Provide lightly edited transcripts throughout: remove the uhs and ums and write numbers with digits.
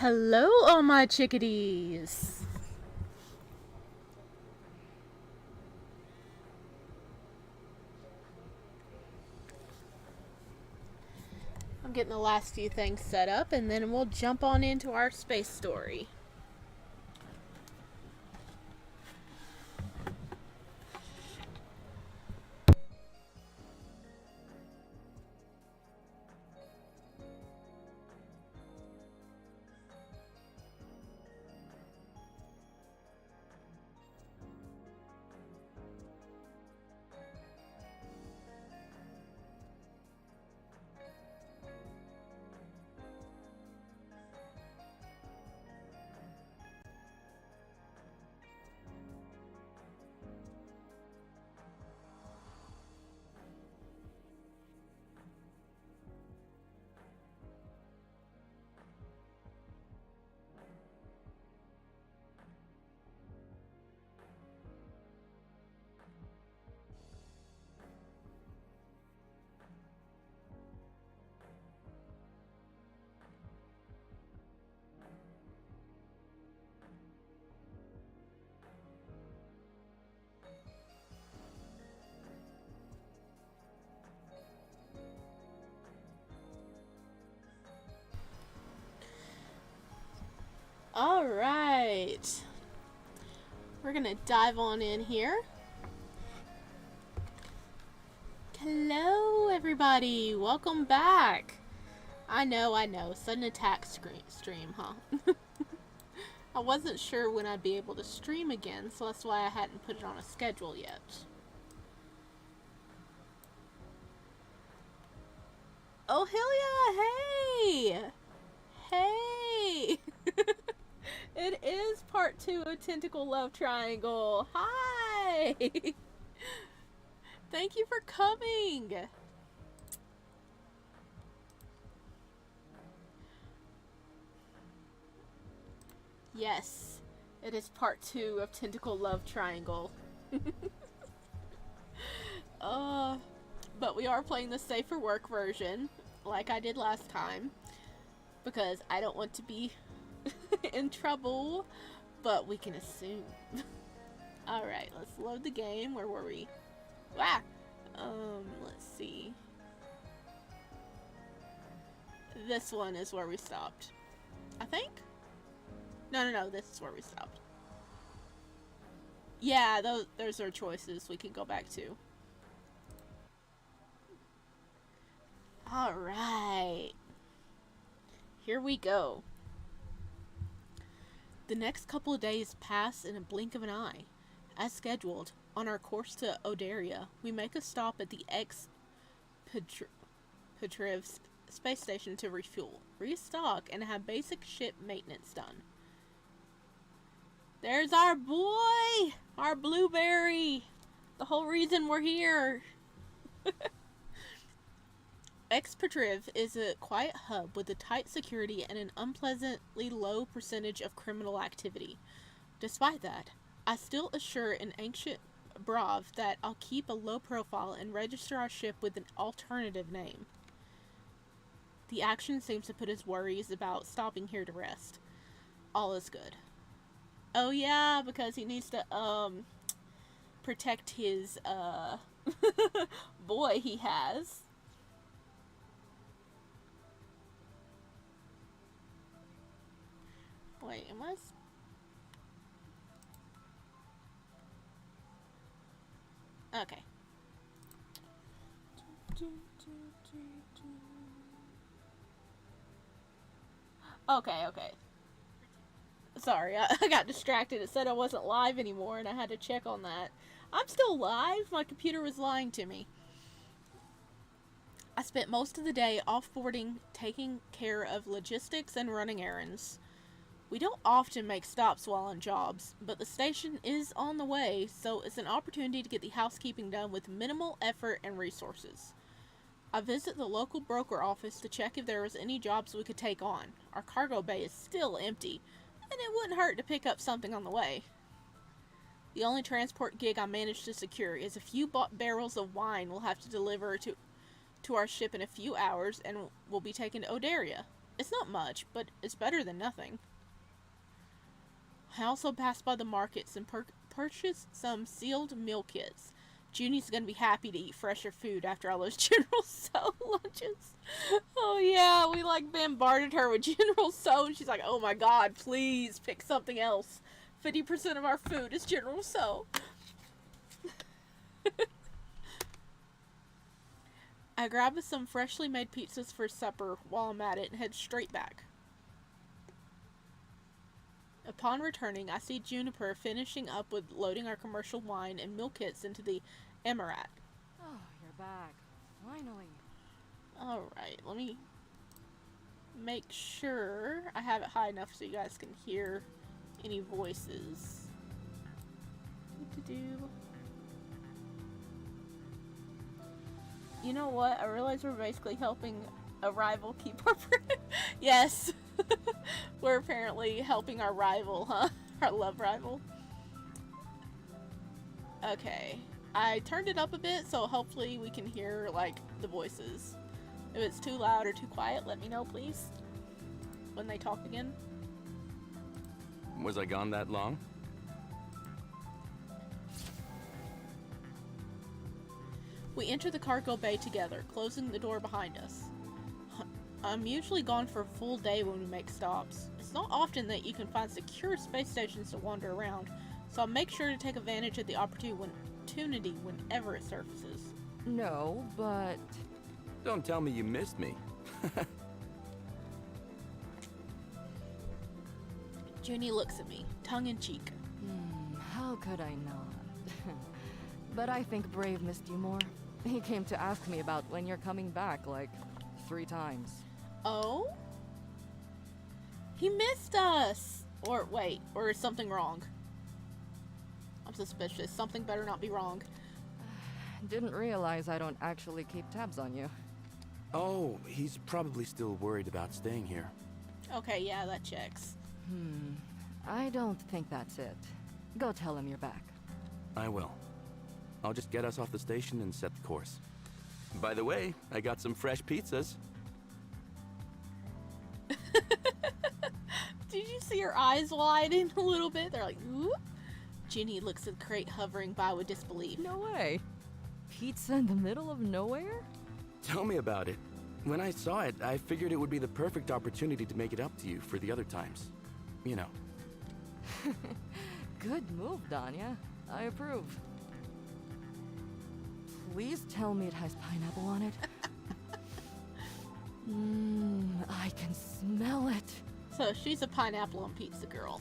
Hello, all my chickadees. I'm getting the last few things set up, and then we'll jump on into our space story. Alright. We're gonna dive on in here. Hello, everybody. Welcome back. I know. Sudden attack stream, huh? I wasn't sure when I'd be able to stream again, so that's why I hadn't put it on a schedule yet. Oh, hell yeah! Hey! It is part 2 of Tentacle Love Triangle. Hi! Thank you for coming! Yes, it is part 2 of Tentacle Love Triangle. But we are playing the safer work version, like I did last time, because I don't want to be in trouble, but we can assume. Alright, let's load the game. Where were we? Wow! Let's see. This one is where we stopped. I think? No, this is where we stopped. Yeah, those are choices we can go back to. Alright. Here we go. The next couple of days pass in a blink of an eye. As scheduled, on our course to Odaria, we make a stop at the Petriv space station to refuel, restock, and have basic ship maintenance done. There's our boy! Our blueberry! The whole reason we're here! Petriv is a quiet hub with a tight security and an unpleasantly low percentage of criminal activity. Despite that, I still assure an ancient Brav that I'll keep a low profile and register our ship with an alternative name. The action seems to put his worries about stopping here to rest. All is good. Oh yeah, because he needs to, protect his, boy he has. Wait, am I... Okay. Okay. Sorry, I got distracted. It said I wasn't live anymore, and I had to check on that. I'm still live. My computer was lying to me. I spent most of the day offboarding, taking care of logistics, and running errands. We don't often make stops while on jobs, but the station is on the way, so it's an opportunity to get the housekeeping done with minimal effort and resources. I visit the local broker office to check if there was any jobs we could take on. Our cargo bay is still empty, and it wouldn't hurt to pick up something on the way. The only transport gig I managed to secure is a few barrels of wine we'll have to deliver to our ship in a few hours, and will be taken to Odaria. It's not much, but it's better than nothing. I also passed by the markets and purchased some sealed meal kits. Junie's gonna be happy to eat fresher food after all those General Tso lunches. Oh yeah, we like bombarded her with General Tso, and she's like, "Oh my God, please pick something else. 50% of our food is General Tso." I grabbed some freshly made pizzas for supper while I'm at it and head straight back. Upon returning, I see Juniper finishing up with loading our commercial wine and meal kits into the Emirat. Oh, you're back. Finally. Alright, let me make sure I have it high enough so you guys can hear any voices. You know what? I realize we're basically helping a rival keep our Yes. We're apparently helping our rival, huh? Our love rival. Okay. I turned it up a bit, so hopefully we can hear, like, the voices. If it's too loud or too quiet, let me know, please. When they talk again. Was I gone that long? We enter the cargo bay together, closing the door behind us. I'm usually gone for a full day when we make stops. It's not often that you can find secure space stations to wander around, so I'll make sure to take advantage of the opportunity whenever it surfaces. No, but... Don't tell me you missed me. Junie looks at me, tongue-in-cheek. How could I not? But I think Brave missed you more. He came to ask me about when you're coming back, like, 3 times. Oh? He missed us! Or, wait, or is something wrong? I'm suspicious. Something better not be wrong. Didn't realize I don't actually keep tabs on you. Oh, he's probably still worried about staying here. Okay, yeah, that checks. I don't think that's it. Go tell him you're back. I will. I'll just get us off the station and set the course. By the way, I got some fresh pizzas. Did you see her eyes widen a little bit? They're like, ooh. Ginny looks at the crate hovering by with disbelief. No way. Pizza in the middle of nowhere? Tell me about it. When I saw it, I figured it would be the perfect opportunity to make it up to you for the other times. You know. Good move, Danya. I approve. Please tell me it has pineapple on it. I can smell it. So she's a pineapple on pizza girl.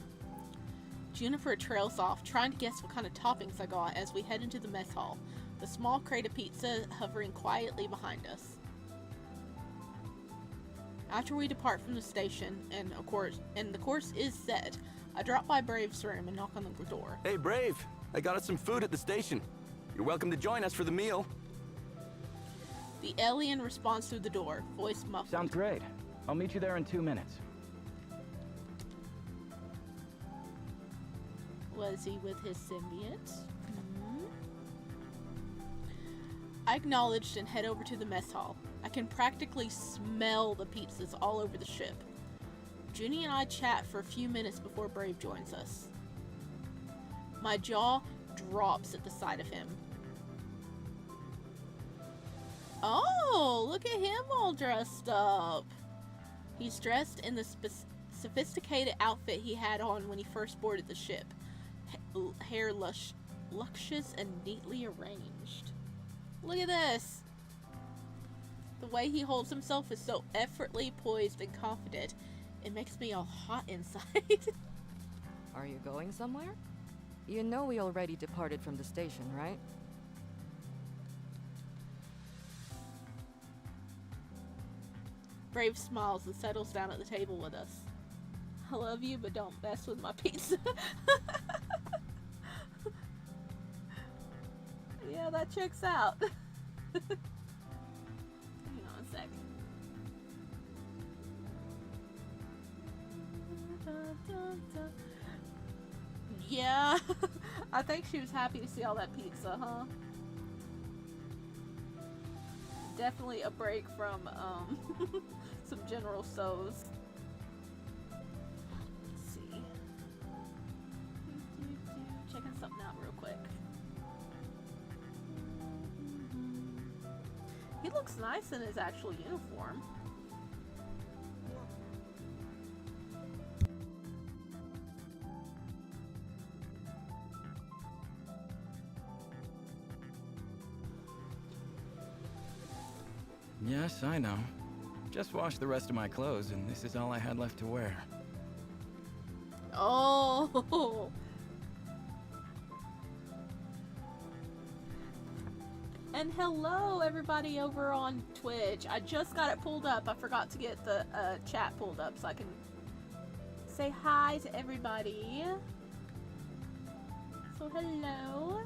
Juniper trails off, trying to guess what kind of toppings I got as we head into the mess hall, the small crate of pizza hovering quietly behind us. After we depart from the station, and the course is set, I drop by Brave's room and knock on the door. Hey, Brave! I got us some food at the station. You're welcome to join us for the meal. The alien responds through the door, voice muffled. Sounds great. I'll meet you there in 2 minutes. Was he with his symbiont? I acknowledged and head over to the mess hall. I can practically smell the pizzas all over the ship. Junie and I chat for a few minutes before Brave joins us. My jaw drops at the sight of him. Oh, look at him all dressed up. He's dressed in the sophisticated outfit he had on when he first boarded the ship. Hair luscious and neatly arranged. Look at this. The way he holds himself is so effortlessly poised and confident. It makes me all hot inside. Are you going somewhere? You know we already departed from the station, right? Brave smiles and settles down at the table with us. I love you, but don't mess with my pizza. Yeah, that checks out. Hang on a sec. Yeah, I think she was happy to see all that pizza, huh? definitely a break from some general so's. Let's see. Checking something out real quick. He looks nice in his actual uniform. Yes, I know. Just washed the rest of my clothes, and this is all I had left to wear. Oh. And hello, everybody over on Twitch. I just got it pulled up. I forgot to get the chat pulled up so I can say hi to everybody. So hello.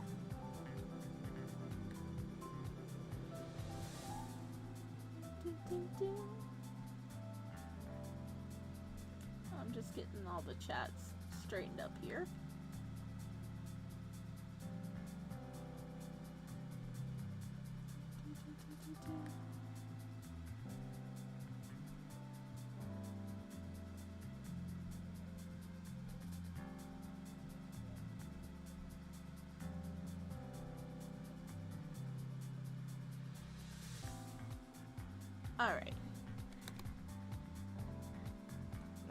I'm just getting all the chats straightened up here. Alright.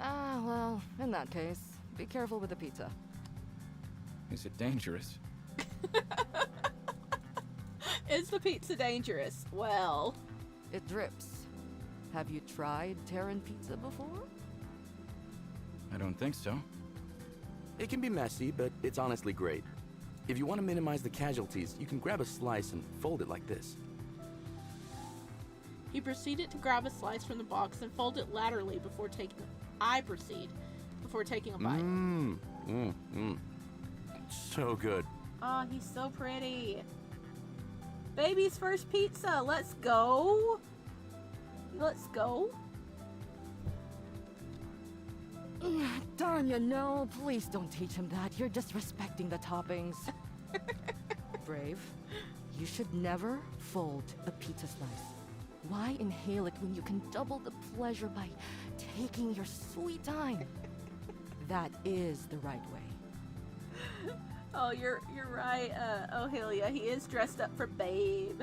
Ah, well, in that case, be careful with the pizza. Is it dangerous? Is the pizza dangerous? Well, It drips. Have you tried Terran pizza before? I don't think so. It can be messy, but it's honestly great. If you want to minimize the casualties, you can grab a slice and fold it like this. he proceeded to grab a slice from the box and fold it laterally before taking a bite. So good. Oh, he's so pretty. Baby's first pizza. Let's go. Let's go. Darn you, no. Please don't teach him that. You're disrespecting the toppings. Brave, you should never fold a pizza slice. Why inhale it when you can double the pleasure by taking your sweet time? That is the right way. Oh, you're right, Ohelia. He is dressed up for Babe.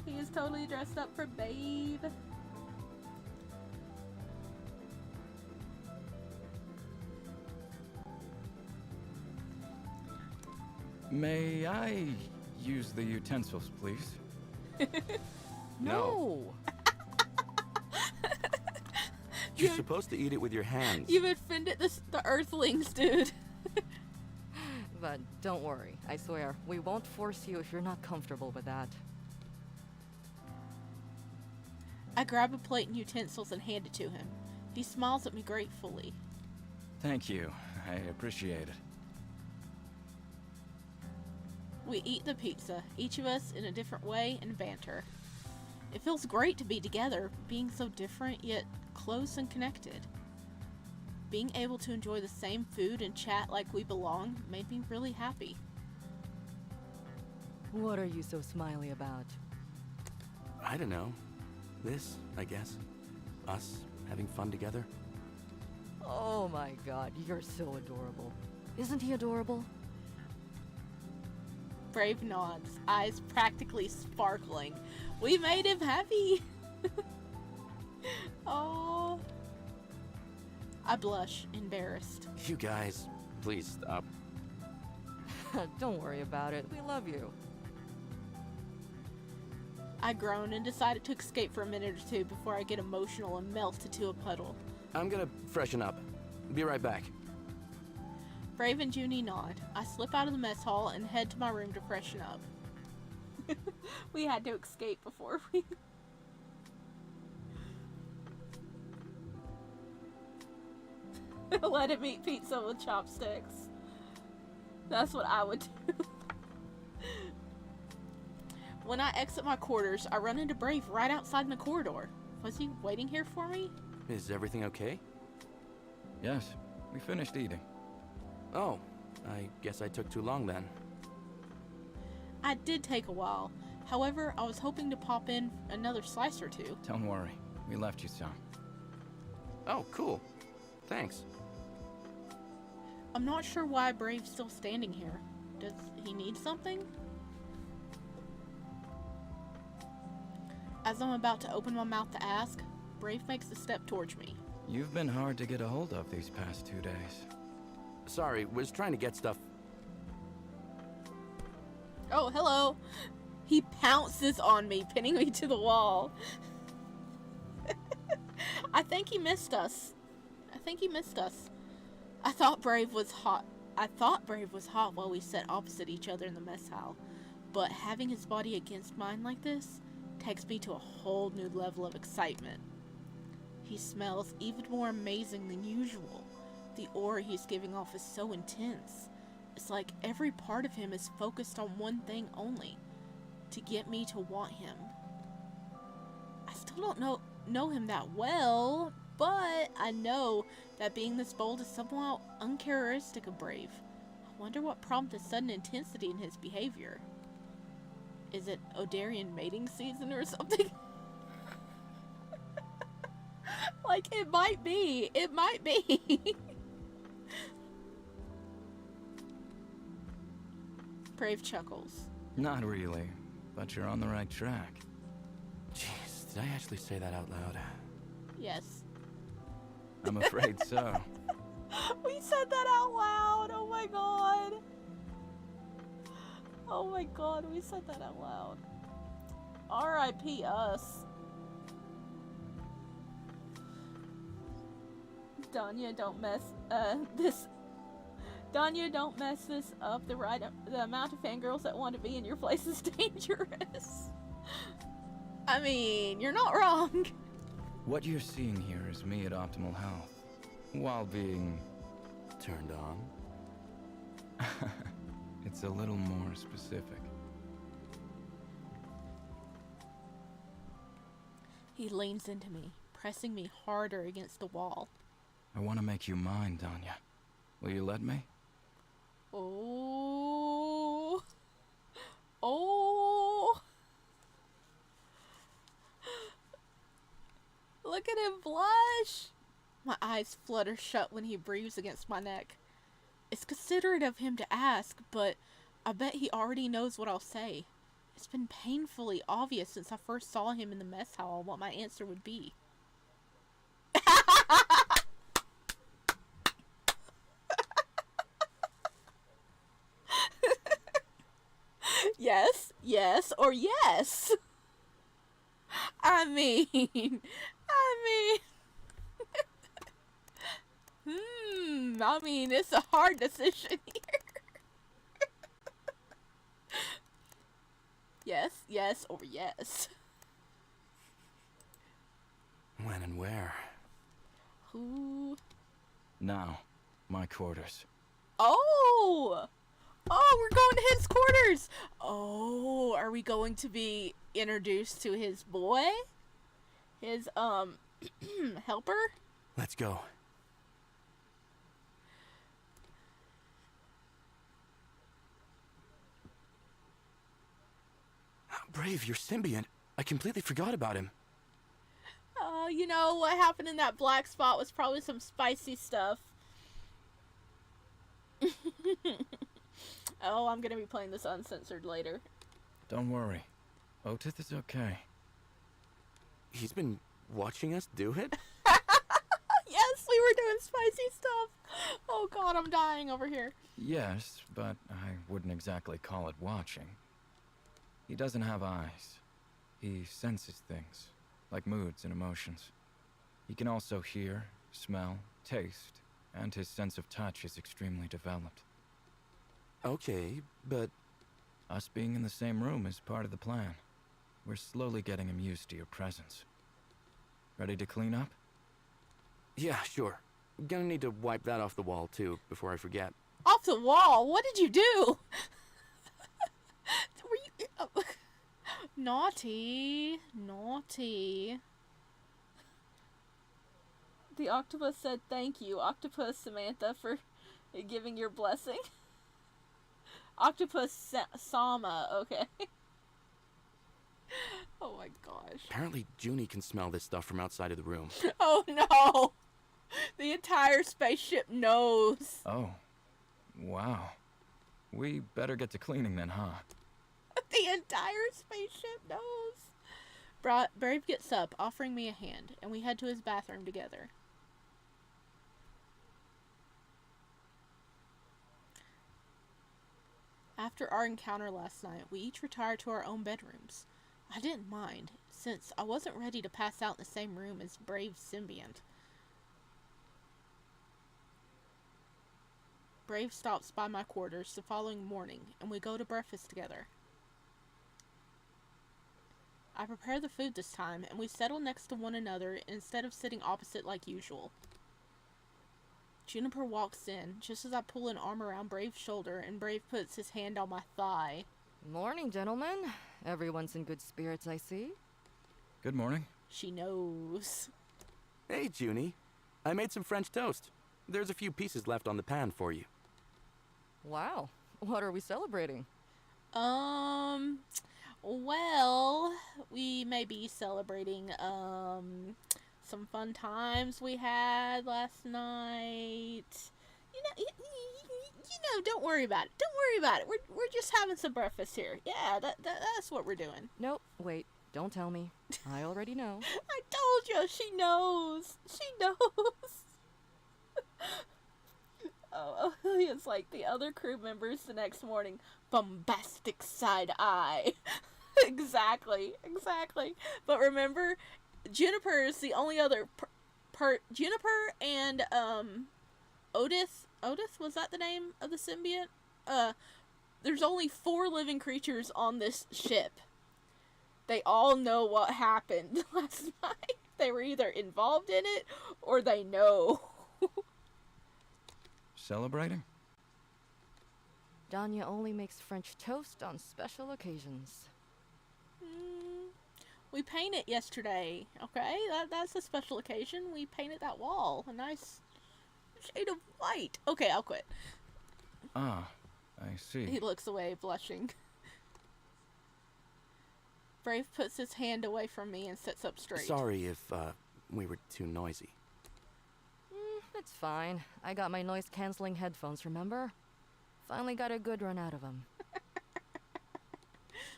He is totally dressed up for Babe. May I use the utensils, please? No. You're supposed to eat it with your hands. You've offended the Earthlings, dude. But don't worry. I swear, we won't force you if you're not comfortable with that. I grab a plate and utensils and hand it to him. He smiles at me gratefully. Thank you. I appreciate it. We eat the pizza, each of us in a different way, and banter. It feels great to be together, being so different yet close and connected. Being able to enjoy the same food and chat like we belong made me really happy. What are you so smiley about? I don't know. This, I guess. Us having fun together. Oh my god, you're so adorable. Isn't he adorable? Brave nods, eyes practically sparkling. We made him happy! Oh. I blush, embarrassed. You guys, please stop. Don't worry about it. We love you. I groan and decided to escape for a minute or two before I get emotional and melt into a puddle. I'm gonna freshen up. Be right back. Brave and Junie nod. I slip out of the mess hall and head to my room to freshen up. We had to escape before we... Let him eat pizza with chopsticks. That's what I would do. When I exit my quarters, I run into Brave right outside in the corridor. Was he waiting here for me? Is everything okay? Yes, we finished eating. Oh, I guess I took too long then. I did take a while. However, I was hoping to pop in another slice or two. Don't worry. We left you some. Oh, cool. Thanks. I'm not sure why Brave's still standing here. Does he need something? As I'm about to open my mouth to ask, Brave makes a step towards me. You've been hard to get a hold of these past 2 days. Sorry, was trying to get stuff. Oh, hello. He pounces on me, pinning me to the wall. I think he missed us. I thought Brave was hot while we sat opposite each other in the mess hall. But having his body against mine like this takes me to a whole new level of excitement. He smells even more amazing than usual. The aura he's giving off is so intense. It's like every part of him is focused on one thing only, to get me to want him. I still don't know him that well, but I know that being this bold is somewhat uncharacteristic of Brave. I wonder what prompted sudden intensity in his behavior. Is it Odarian mating season or something? Like, it might be. Brave chuckles. Not really, but you're on the right track. Jeez, did I actually say that out loud? Yes. I'm afraid so. We said that out loud. Oh my god. Oh my god, we said that out loud. R.I.P. us. Danya, don't mess this. Danya, don't mess this up. The amount of fangirls that want to be in your place is dangerous. I mean, you're not wrong. What you're seeing here is me at optimal health, while being Turned on? it's a little more specific. He leans into me, pressing me harder against the wall. I want to make you mine, Danya. Will you let me? Oh. Oh. Look at him blush. My eyes flutter shut when he breathes against my neck. It's considerate of him to ask, but I bet he already knows what I'll say. It's been painfully obvious since I first saw him in the mess hall what my answer would be. Yes, or yes. I mean, it's a hard decision here. Yes, or yes. When and where? Who? Now, my quarters. Oh, we're going to his quarters. Oh, are we going to be introduced to his boy? His, helper? Let's go. Brave, you're Symbiant. I completely forgot about him. You know, what happened in that black spot was probably some spicy stuff. Oh, I'm gonna be playing this uncensored later. Don't worry. Otith is okay. He's been watching us do it? Yes, we were doing spicy stuff. Oh god, I'm dying over here. Yes, but I wouldn't exactly call it watching. He doesn't have eyes. He senses things, like moods and emotions. He can also hear, smell, taste, and his sense of touch is extremely developed. Okay, but... Us being in the same room is part of the plan. We're slowly getting him used to your presence. Ready to clean up? Yeah, sure. Gonna need to wipe that off the wall, too, before I forget. Off the wall? What did you do? Were you... Naughty. The octopus said thank you, Octopus Samantha, for giving your blessing. Octopus Sama, okay. Oh my gosh. Apparently, Junie can smell this stuff from outside of the room. Oh no! The entire spaceship knows. Oh. Wow. We better get to cleaning then, huh? The entire spaceship knows. Brave gets up, offering me a hand, and we head to his bathroom together. After our encounter last night, we each retired to our own bedrooms. I didn't mind, since I wasn't ready to pass out in the same room as Brave's Symbiant. Brave stops by my quarters the following morning, and we go to breakfast together. I prepare the food this time, and we settle next to one another instead of sitting opposite like usual. Juniper walks in, just as I pull an arm around Brave's shoulder, and Brave puts his hand on my thigh. Morning, gentlemen. Everyone's in good spirits, I see. Good morning. She knows. Hey, Junie. I made some French toast. There's a few pieces left on the pan for you. Wow. What are we celebrating? Well, we may be celebrating, some fun times we had last night. Don't worry about it. Don't worry about it. We're just having some breakfast here. Yeah, that's what we're doing. Nope, wait. Don't tell me. I already know. I told you, she knows. She knows. Oh, it's like the other crew members the next morning. Bombastic side eye. Exactly. But remember, Juniper is the only other Juniper and Otis, was that the name of the Symbiant? There's only 4 living creatures on this ship. They all know what happened last night. They were either involved in it or they know. Celebrating? Danya only makes French toast on special occasions. We painted yesterday, okay? That's a special occasion. We painted that wall a nice shade of white. Okay, I'll quit. Ah, I see. He looks away, blushing. Brave puts his hand away from me and sits up straight. Sorry if, we were too noisy. It's fine. I got my noise-canceling headphones, remember? Finally got a good run out of them.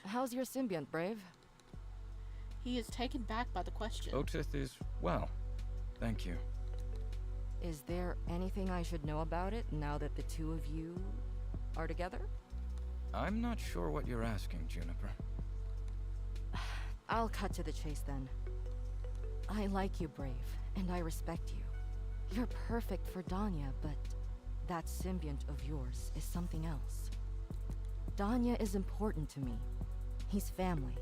How's your Symbiant, Brave? He is taken back by the question. Otis is well. Thank you. Is there anything I should know about it now that the two of you are together? I'm not sure what you're asking, Juniper. I'll cut to the chase then. I like you, Brave, and I respect you. You're perfect for Danya, but that Symbiant of yours is something else. Danya is important to me. He's family.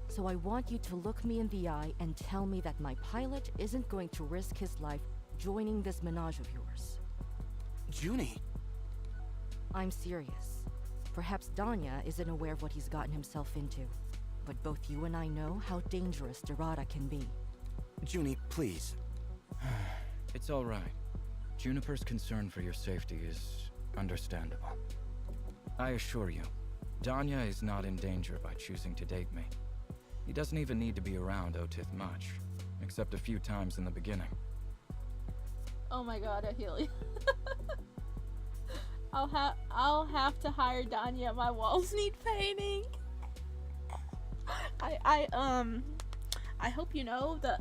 So I want you to look me in the eye and tell me that my pilot isn't going to risk his life joining this menage of yours. Junie! I'm serious. Perhaps Danya isn't aware of what he's gotten himself into. But both you and I know how dangerous Dorada can be. Junie, please. It's all right. Juniper's concern for your safety is understandable. I assure you, Danya is not in danger by choosing to date me. He doesn't even need to be around Otis much, except a few times in the beginning. Oh my god, I heal you. I'll have to hire Danya. My walls need painting. I hope you know the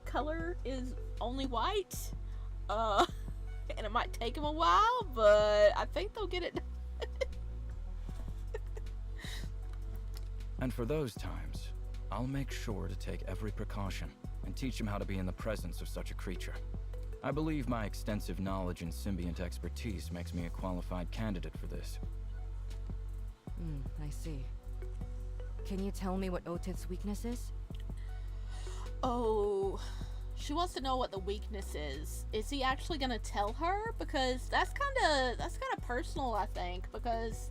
color is only white. And it might take them a while, but I think they'll get it done. And for those times, I'll make sure to take every precaution and teach him how to be in the presence of such a creature. I believe my extensive knowledge and Symbiant expertise makes me a qualified candidate for this. I see. Can you tell me what Otis' weakness is? Oh, she wants to know what the weakness is. Is he actually gonna tell her? Because that's kind of personal, I think. Because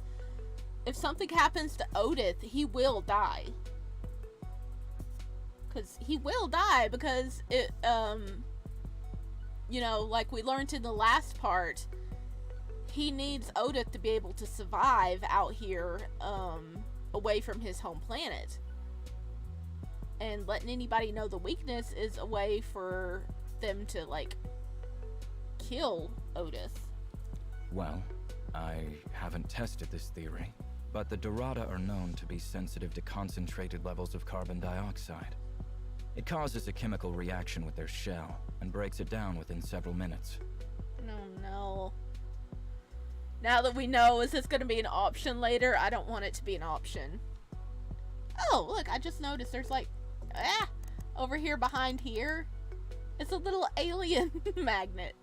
if something happens to Otis, he will die. Because he will die because it, you know, like we learned in the last part, he needs Otis to be able to survive out here, away from his home planet. And letting anybody know the weakness is a way for them to, like, kill Otis. Well, I haven't tested this theory, but the Dorada are known to be sensitive to concentrated levels of carbon dioxide. It causes a chemical reaction with their shell and breaks it down within several minutes. No. Now that we know, is this going to be an option later? I don't want it to be an option. Oh, look, I just noticed there's like, over here behind here, it's a little alien magnet.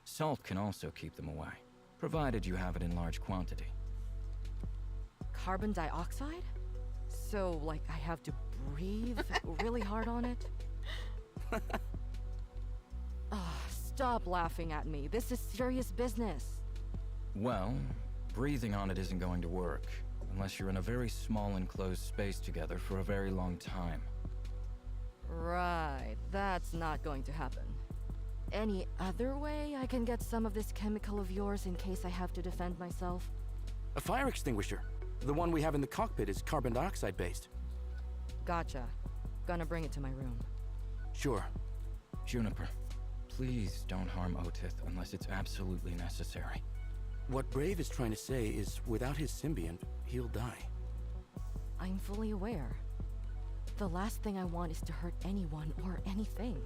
Salt can also keep them away, provided you have it in large quantity. Carbon dioxide? So, like, I have to breathe really hard on it? Stop laughing at me. This is serious business. Well, breathing on it isn't going to work, unless you're in a very small enclosed space together for a very long time. Right, that's not going to happen. Any other way I can get some of this chemical of yours in case I have to defend myself? A fire extinguisher. The one we have in the cockpit is carbon dioxide based. Gotcha. Gonna bring it to my room. Sure. Juniper, please don't harm Otith unless it's absolutely necessary. What Brave is trying to say is, without his symbiont, he'll die. I'm fully aware. The last thing I want is to hurt anyone or anything.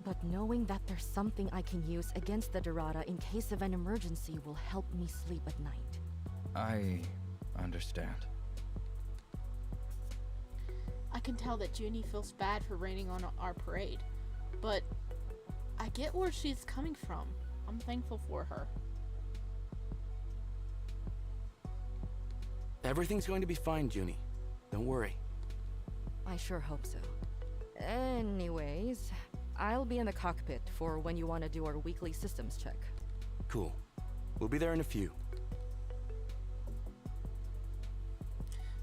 But knowing that there's something I can use against the Dorada in case of an emergency will help me sleep at night. I understand. I can tell that Junie feels bad for raining on our parade, but I get where she's coming from. I'm thankful for her. Everything's going to be fine, Junie. Don't worry. I sure hope so. Anyways, I'll be in the cockpit for when you want to do our weekly systems check. Cool. We'll be there in a few.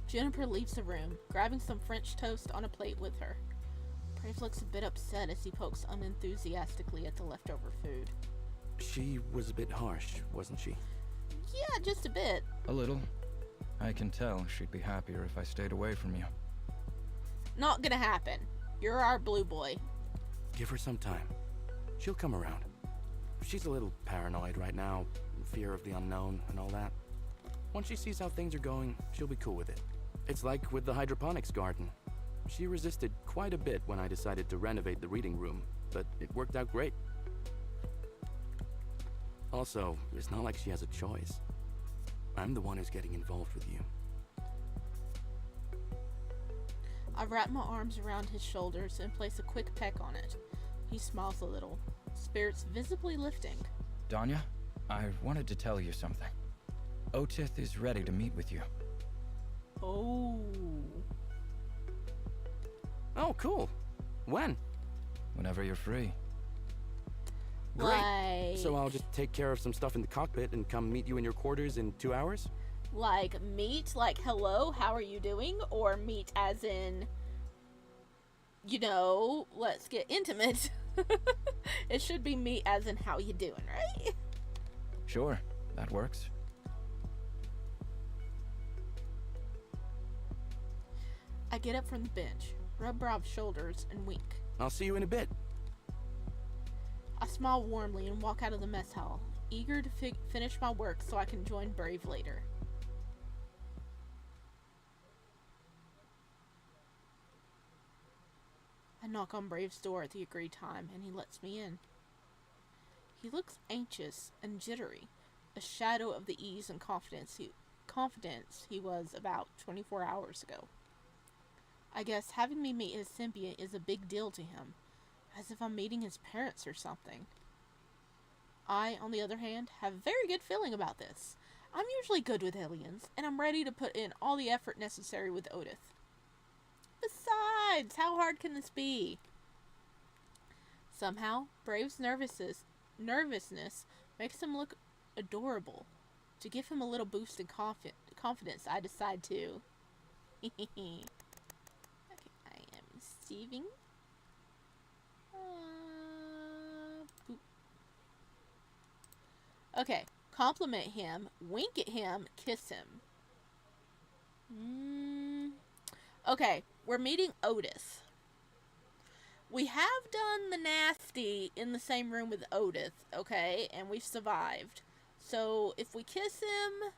Juniper leaves the room, grabbing some French toast on a plate with her. Brave looks a bit upset as he pokes unenthusiastically at the leftover food. She was a bit harsh, wasn't she? Yeah, just a bit. A little. I can tell she'd be happier if I stayed away from you. Not gonna happen. You're our blue boy. Give her some time. She'll come around. She's a little paranoid right now, fear of the unknown and all that. Once she sees how things are going, she'll be cool with it. It's like with the hydroponics garden. She resisted quite a bit when I decided to renovate the reading room, but it worked out great. Also, it's not like she has a choice. I'm the one who's getting involved with you. I wrap my arms around his shoulders and place a quick peck on it. He smiles a little, spirits visibly lifting. Danya, I wanted to tell you something. Otith is ready to meet with you. Oh. Oh, cool. When? Whenever you're free. Great. Like, So I'll just take care of some stuff in the cockpit and come meet you in your quarters in 2 hours? like meet, like hello, how are you doing? Or meet as in, you know, let's get intimate. It should be meet as in how you doing, right? Sure, that works. I get up from the bench, rub Rob's shoulders, and wink. I'll see you in a bit. I smile warmly and walk out of the mess hall, eager to finish my work so I can join Brave later. I knock on Brave's door at the agreed time, and he lets me in. He looks anxious and jittery, a shadow of the ease and confidence he was about 24 hours ago. I guess having me meet his symbiont is a big deal to him, as if I'm meeting his parents or something. I, on the other hand, have a very good feeling about this. I'm usually good with aliens, and I'm ready to put in all the effort necessary with Otis. Besides, how hard can this be? Somehow, Brave's nervousness makes him look adorable. To give him a little boost in confidence, I decide to. Okay, I am receiving. Boop. Okay, compliment him, wink at him, kiss him. Okay, we're meeting Otis. We have done the nasty in the same room with Otis, okay? And we've survived. So if we kiss him,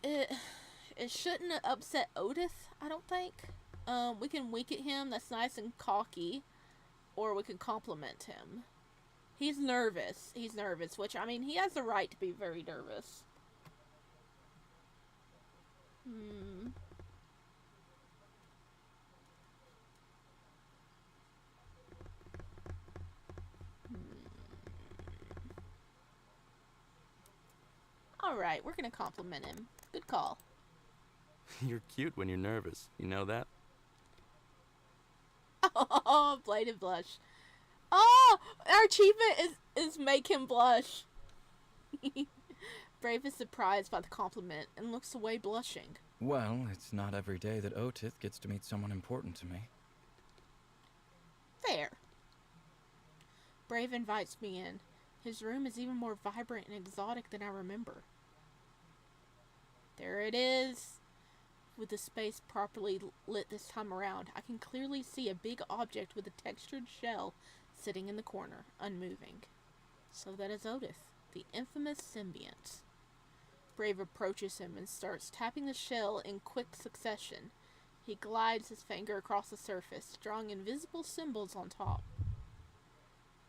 it shouldn't upset Otis, I don't think. We can wink at him, that's nice and cocky. Or we can compliment him. He's nervous, which, I mean, he has the right to be very nervous. Alright, we're gonna compliment him. Good call. You're cute when you're nervous. You know that? Oh, bladed blush. Oh, our achievement is make him blush. Brave is surprised by the compliment and looks away blushing. Well, it's not every day that Otis gets to meet someone important to me. Fair. Brave invites me in. His room is even more vibrant and exotic than I remember. There it is. With the space properly lit this time around, I can clearly see a big object with a textured shell sitting in the corner, unmoving. So that is Otis, the infamous Symbiant. Brave approaches him and starts tapping the shell in quick succession. He glides his finger across the surface, drawing invisible symbols on top.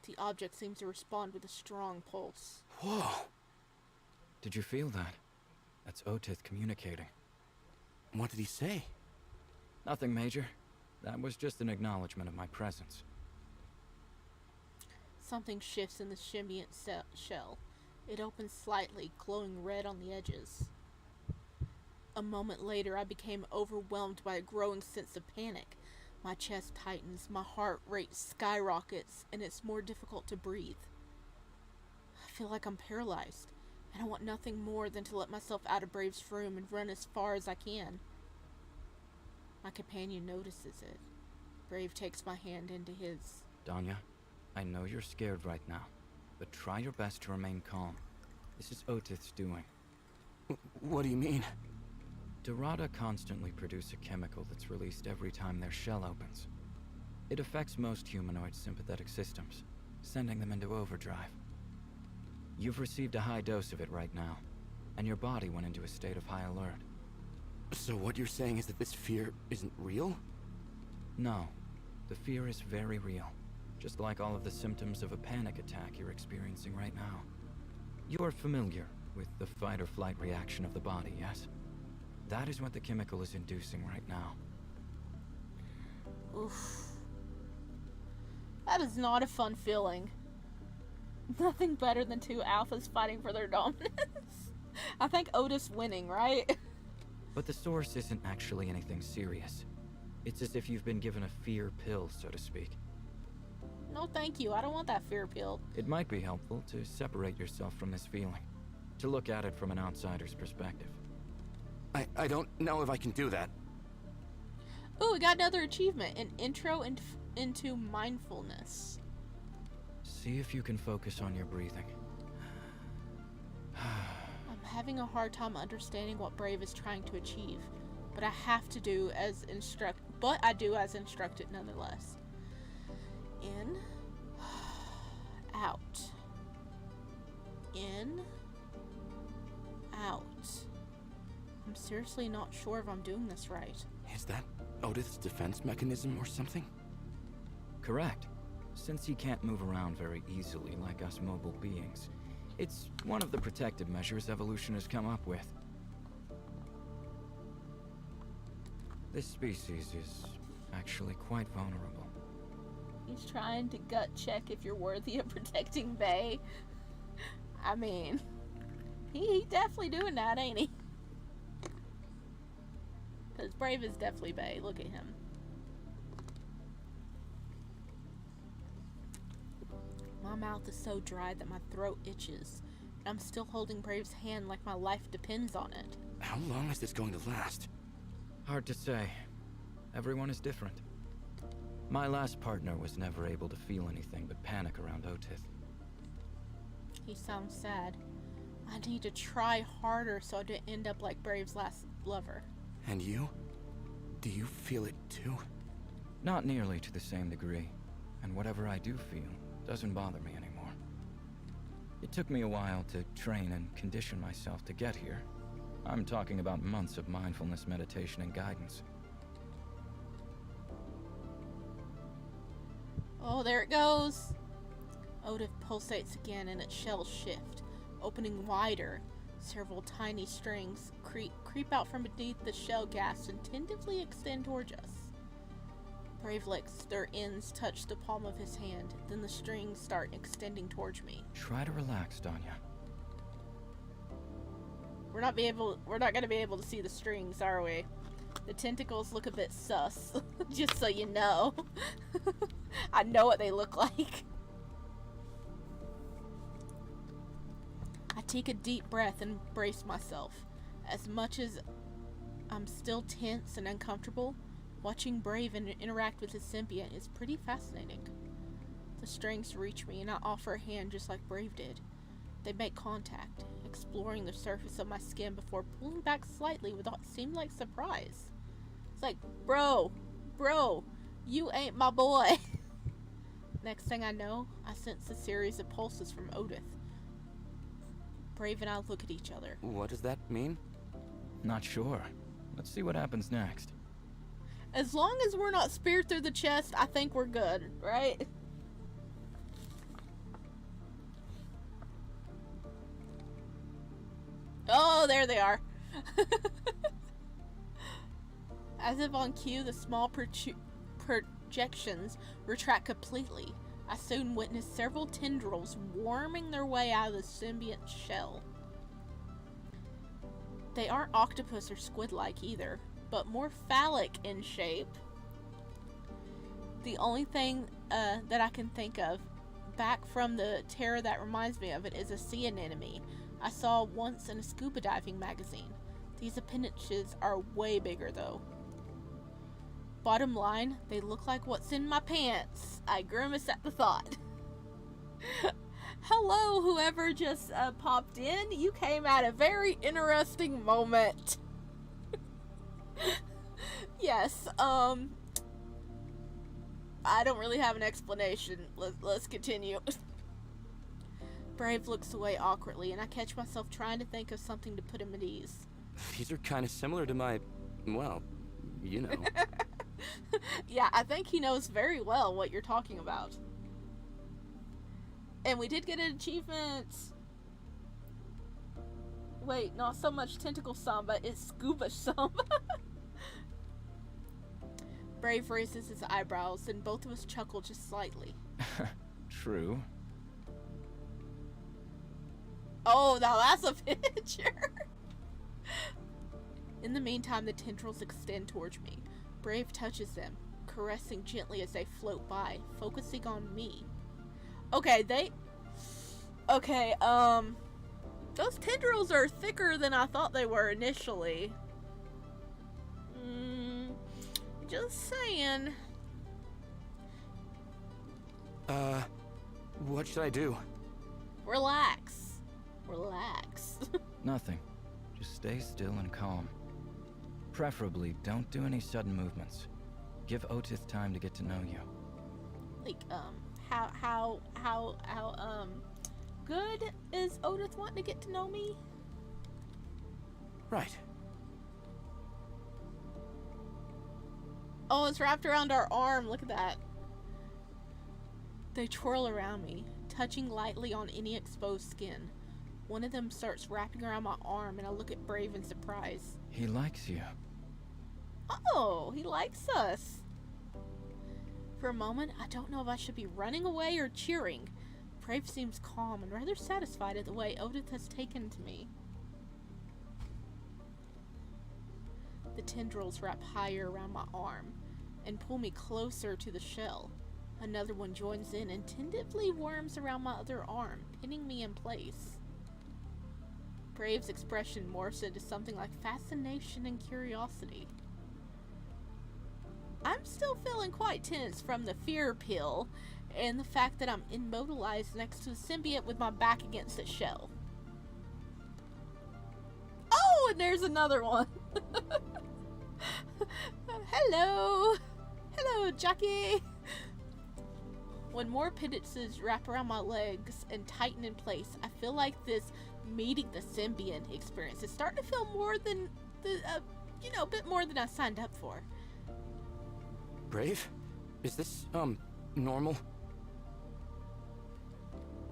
The object seems to respond with a strong pulse. Whoa! Did you feel that? That's Otis communicating. What did he say? Nothing major. That was just an acknowledgement of my presence. Something shifts in the Symbiant shell. It opens slightly, glowing red on the edges. A moment later, I became overwhelmed by a growing sense of panic. My chest tightens, my heart rate skyrockets, and it's more difficult to breathe. I feel like I'm paralyzed, and I want nothing more than to let myself out of Brave's room and run as far as I can. My companion notices it. Brave takes my hand into his. Danya, I know you're scared right now, but try your best to remain calm. This is Otis doing. What do you mean? Dorada constantly produce a chemical that's released every time their shell opens. It affects most humanoid sympathetic systems, sending them into overdrive. You've received a high dose of it right now, and your body went into a state of high alert. So what you're saying is that this fear isn't real? No, the fear is very real, just like all of the symptoms of a panic attack you're experiencing right now. You're familiar with the fight or flight reaction of the body, yes? That is what the chemical is inducing right now. Oof. That is not a fun feeling. Nothing better than two alphas fighting for their dominance. I think Otis winning, right? But the source isn't actually anything serious. It's as if you've been given a fear pill, so to speak. No thank you, I don't want that fear pill. It might be helpful to separate yourself from this feeling, to look at it from an outsider's perspective. I don't know if I can do that. Ooh, we got another achievement, an intro into mindfulness. See if you can focus on your breathing. I'm having a hard time understanding what Brave is trying to achieve, but I do as instructed nonetheless. In, out. In, out. I'm seriously not sure if I'm doing this right. Is that Otis' defense mechanism or something? Correct. Since he can't move around very easily like us mobile beings, it's one of the protective measures evolution has come up with. This species is actually quite vulnerable. He's trying to gut check if you're worthy of protecting Bay. I mean, he definitely doing that, ain't he? Because Brave is definitely Bay. Look at him. My mouth is so dry that my throat itches. I'm still holding Brave's hand like my life depends on it. How long is this going to last? Hard to say. Everyone is different. My last partner was never able to feel anything but panic around Otis. He sounds sad. I need to try harder so I don't end up like Brave's last lover. And you? Do you feel it too? Not nearly to the same degree, and whatever I do feel doesn't bother me anymore. It took me a while to train and condition myself to get here. I'm talking about months of mindfulness meditation and guidance. Oh, there it goes. Odith pulsates again and its shells shift, opening wider. Several tiny strings creep out from beneath the shell gas and tentatively extend towards us. Brave licks their ends touch the palm of his hand, then the strings start extending towards me. Try to relax, Danya. We're not gonna be able to see the strings, are we? The tentacles look a bit sus, just so you know. I know what they look like. I take a deep breath and brace myself. As much as I'm still tense and uncomfortable, watching Brave interact with his symbiont is pretty fascinating. The strings reach me and I offer a hand just like Brave did. They make contact, exploring the surface of my skin before pulling back slightly with what seemed like surprise. It's like, bro, you ain't my boy. Next thing I know, I sense a series of pulses from Odith. Brave and I look at each other. What does that mean? Not sure. Let's see what happens next. As long as we're not speared through the chest, I think we're good, right? Oh, there they are. As if on cue, the small projections retract completely. I soon witnessed several tendrils worming their way out of the symbiont shell. They aren't octopus or squid-like either, but more phallic in shape. The only thing that I can think of back from the terror that reminds me of it is a sea anemone I saw once in a scuba diving magazine. These appendages are way bigger though. Bottom line, they look like what's in my pants. I grimace at the thought. Hello, whoever just popped in. You came at a very interesting moment. Yes, I don't really have an explanation. Let's continue. Brave looks away awkwardly, and I catch myself trying to think of something to put him at ease. These are kind of similar to my, well, you know. Yeah, I think he knows very well what you're talking about. And we did get an achievement. Wait, not so much tentacle samba, it's scuba samba. Brave raises his eyebrows, and both of us chuckle just slightly. True. Oh, now that's a picture. In the meantime, the tendrils extend towards me. Brave touches them, caressing gently as they float by, focusing on me. Okay, those tendrils are thicker than I thought they were initially. Just saying. What should I do? Relax. Nothing. Just stay still and calm. Preferably, don't do any sudden movements. Give Otis time to get to know you. Like, how good is Otis wanting to get to know me? Right. Oh, it's wrapped around our arm. Look at that. They twirl around me, touching lightly on any exposed skin. One of them starts wrapping around my arm, and I look at Brave in surprise. He likes you. Oh, he likes us. For a moment, I don't know if I should be running away or cheering. Brave seems calm and rather satisfied at the way Odith has taken to me. The tendrils wrap higher around my arm and pull me closer to the shell. Another one joins in and tentatively worms around my other arm, pinning me in place. Brave's expression morphs into something like fascination and curiosity. I'm still feeling quite tense from the fear pill and the fact that I'm immobilized next to the symbiont with my back against its shell. Oh, and there's another one. Hello! Hello, Jackie! When more pendences wrap around my legs and tighten in place, I feel like this meeting the Symbiant experience is starting to feel more than, a bit more than I signed up for. Brave? Is this, normal?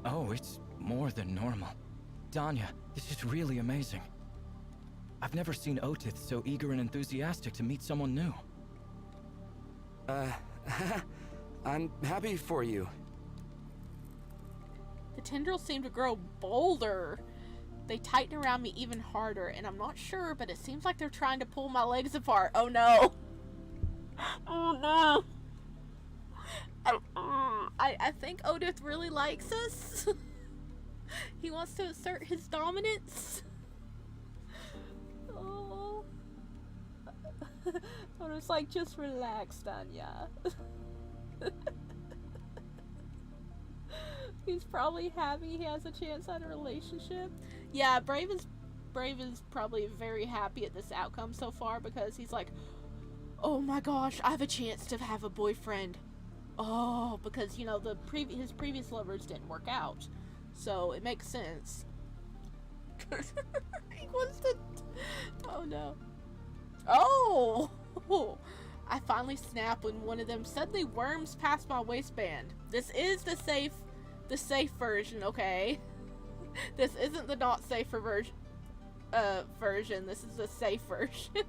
Oh, it's more than normal. Danya, this is really amazing. I've never seen Otith so eager and enthusiastic to meet someone new. I'm happy for you. The tendrils seem to grow bolder. They tighten around me even harder, and I'm not sure, but it seems like they're trying to pull my legs apart. Oh no! Oh no! I think Odith really likes us. He wants to assert his dominance. Oh. I was like, just relax, Danya. He's probably happy he has a chance at a relationship. Yeah, Brave is probably very happy at this outcome so far, because he's like, oh my gosh, I have a chance to have a boyfriend. Oh, because his previous lovers didn't work out, so it makes sense. He wants to. Oh no. Oh! I finally snap when one of them suddenly worms past my waistband. This is the safe version, okay? This isn't the not safer version. This is the safe version.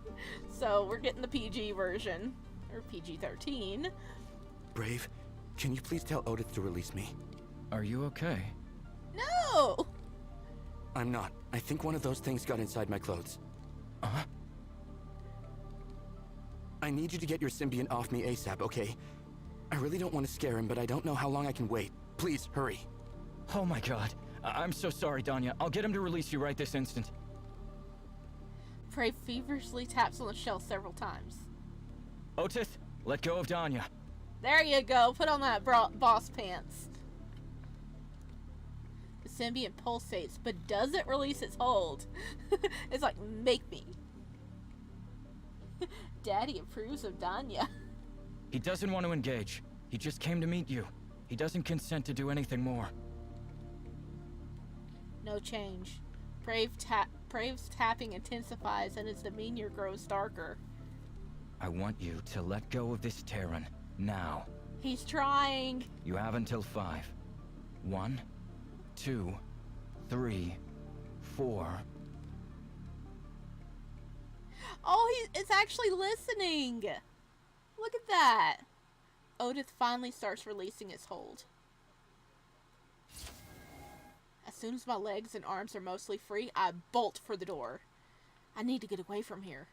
So we're getting the PG version, or PG-13. Brave, can you please tell Odith to release me? Are you okay? No! I'm not. I think one of those things got inside my clothes. Uh-huh. I need you to get your Symbiant off me ASAP, okay? I really don't want to scare him, but I don't know how long I can wait. Please, hurry. Oh my god. I'm so sorry, Danya. I'll get him to release you right this instant. Prey feverishly taps on the shell several times. Otith, let go of Danya. There you go. Put on that boss pants. The Symbiont pulsates, but doesn't release its hold. It's like, make me. Daddy approves of Danya. He doesn't want to engage. He just came to meet you. He doesn't consent to do anything more. No change. Brave's tapping intensifies and his demeanor grows darker. I want you to let go of this Terran, now. He's trying. You have until 5. 1, 2, 3, 4. Oh, it's actually listening. Look at that. Odith finally starts releasing its hold. As soon as my legs and arms are mostly free, I bolt for the door. I need to get away from here.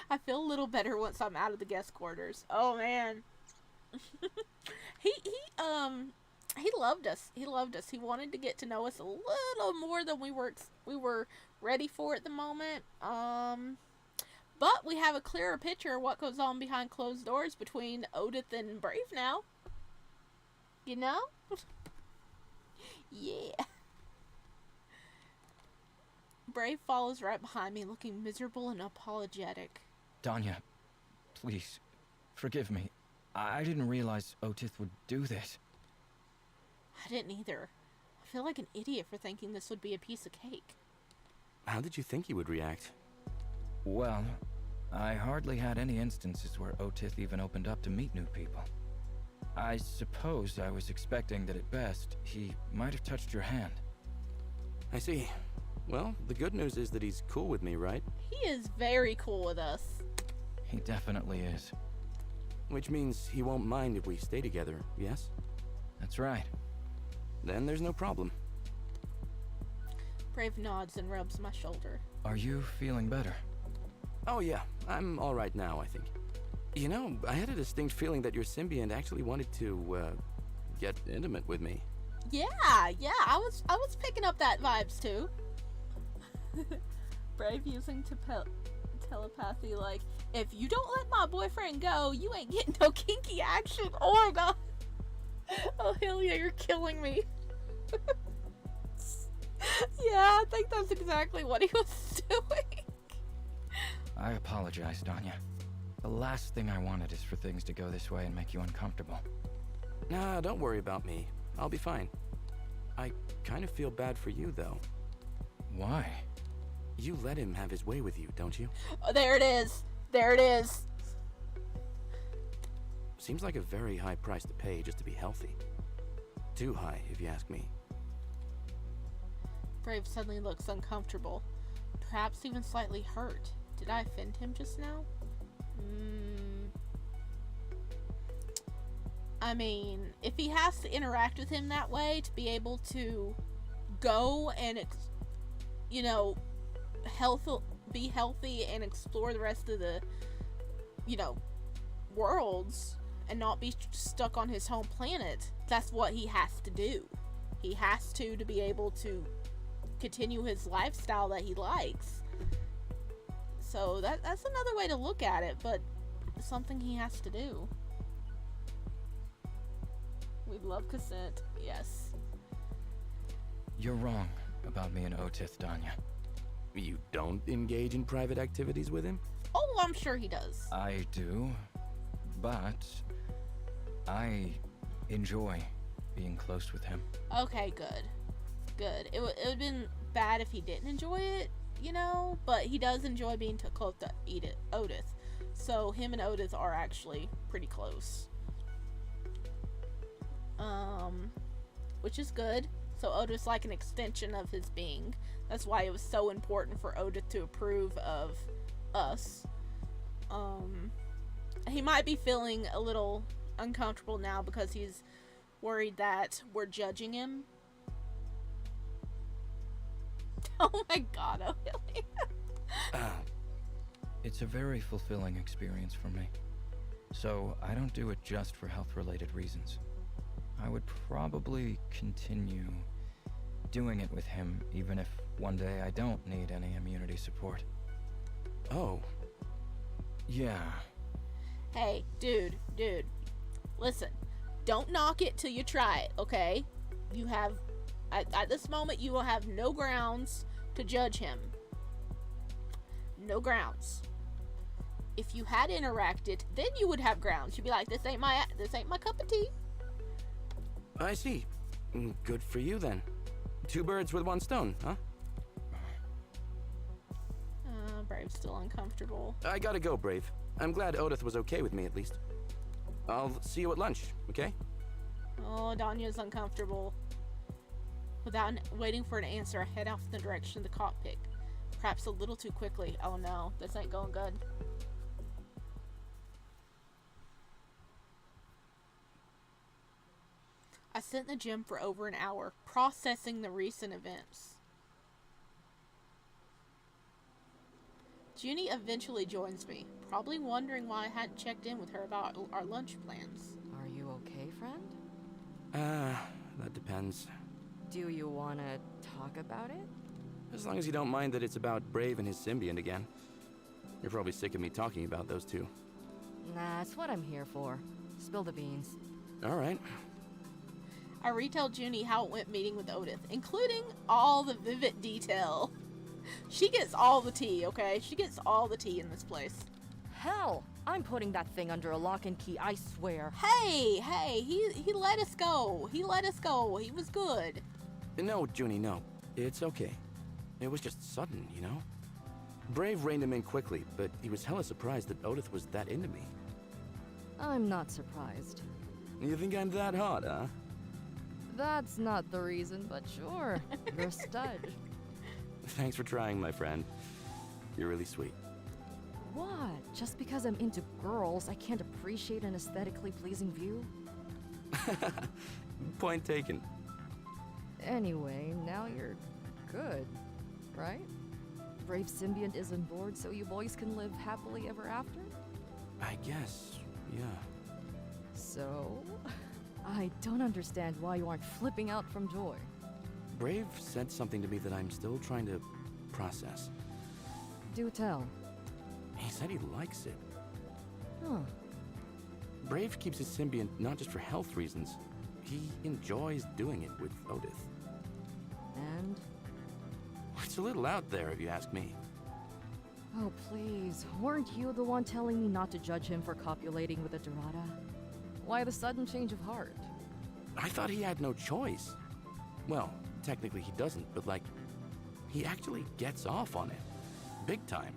I feel a little better once I'm out of the guest quarters. Oh man. He loved us. He loved us. He wanted to get to know us a little more than we were ready for at the moment. But we have a clearer picture of what goes on behind closed doors between Odith and Brave now. You know? Yeah. Brave follows right behind me, looking miserable and apologetic. Danya, please, forgive me. I didn't realize Otith would do this. I didn't either. I feel like an idiot for thinking this would be a piece of cake. How did you think he would react? Well, I hardly had any instances where Otith even opened up to meet new people. I suppose I was expecting that at best, he might have touched your hand. I see. Well, the good news is that he's cool with me, right? He is very cool with us. He definitely is. Which means he won't mind if we stay together, yes? That's right. Then there's no problem. Brave nods and rubs my shoulder. Are you feeling better? Oh yeah, I'm alright now, I think. You know, I had a distinct feeling that your Symbiont actually wanted to, get intimate with me. Yeah, I was picking up that vibes too. Brave using telepathy like, if you don't let my boyfriend go, you ain't getting no kinky action. Oh my god. Oh hell yeah, you're killing me. Yeah, I think that's exactly what he was doing. I apologize, Danya. The last thing I wanted is for things to go this way and make you uncomfortable. Nah, don't worry about me. I'll be fine. I kind of feel bad for you, though. Why? You let him have his way with you, don't you? Oh, there it is. There it is. Seems like a very high price to pay just to be healthy. Too high, if you ask me. Brave suddenly looks uncomfortable. Perhaps even slightly hurt. Did I offend him just now? I mean, if he has to interact with him that way to be able to go and, you know, be healthy and explore the rest of the, you know, worlds and not be stuck on his home planet, that's what he has to do. He has to be able to continue his lifestyle that he likes. So that's another way to look at it, but it's something he has to do. We love consent, yes. You're wrong about me and Otith, Danya. You don't engage in private activities with him? Oh, I'm sure he does. I do, but I enjoy being close with him. Okay, good. Good. It would have been bad if he didn't enjoy it, you know? But he does enjoy being close to Odith. So him and Odith are actually pretty close. Which is good. So Odith's like an extension of his being. That's why it was so important for Odith to approve of us. He might be feeling a little uncomfortable now because he's worried that we're judging him. Oh my god, oh really? It's a very fulfilling experience for me. So I don't do it just for health-related reasons. I would probably continue doing it with him even if one day I don't need any immunity support. Oh. Yeah. Hey, dude. Listen, don't knock it till you try it, okay? You have, at this moment, you will have no grounds to judge him. No grounds. If you had interacted, then you would have grounds. You'd be like, this ain't my cup of tea. I see. Good for you, then. 2 birds with 1 stone, huh? Brave's still uncomfortable. I gotta go, Brave. I'm glad Odith was okay with me, at least. I'll see you at lunch, okay? Oh, Danya's uncomfortable. Without waiting for an answer, I head off in the direction of the cockpit. Perhaps a little too quickly. Oh no, this ain't going good. I sit in the gym for over an hour, processing the recent events. Junie eventually joins me, probably wondering why I hadn't checked in with her about our lunch plans. Are you okay, friend? That depends. Do you want to talk about it? As long as you don't mind that it's about Brave and his Symbiant again. You're probably sick of me talking about those two. Nah, it's what I'm here for. Spill the beans. Alright. I retell Junie how it went meeting with Odith, including all the vivid detail. She gets all the tea, okay? She gets all the tea in this place. Hell, I'm putting that thing under a lock and key, I swear. Hey, he let us go. He let us go. He was good. No, Junie, no. It's okay. It was just sudden, you know? Brave reined him in quickly, but he was hella surprised that Odith was that into me. I'm not surprised. You think I'm that hot, huh? That's not the reason, but sure. You're a stud. Thanks for trying, my friend. You're really sweet. What? Just because I'm into girls, I can't appreciate an aesthetically pleasing view? Point taken. Anyway, now you're good, right? Brave Symbiant is on board so you boys can live happily ever after? I guess, yeah. So? I don't understand why you aren't flipping out from joy. Brave said something to me that I'm still trying to process. Do tell. He said he likes it. Huh. Brave keeps his Symbiant not just for health reasons. He enjoys doing it with Odith. And It's a little out there, if you ask me. Oh, please. Weren't you the one telling me not to judge him for copulating with a Dorada? Why the sudden change of heart? I thought he had no choice. Well, technically he doesn't, but like, he actually gets off on it. Big time.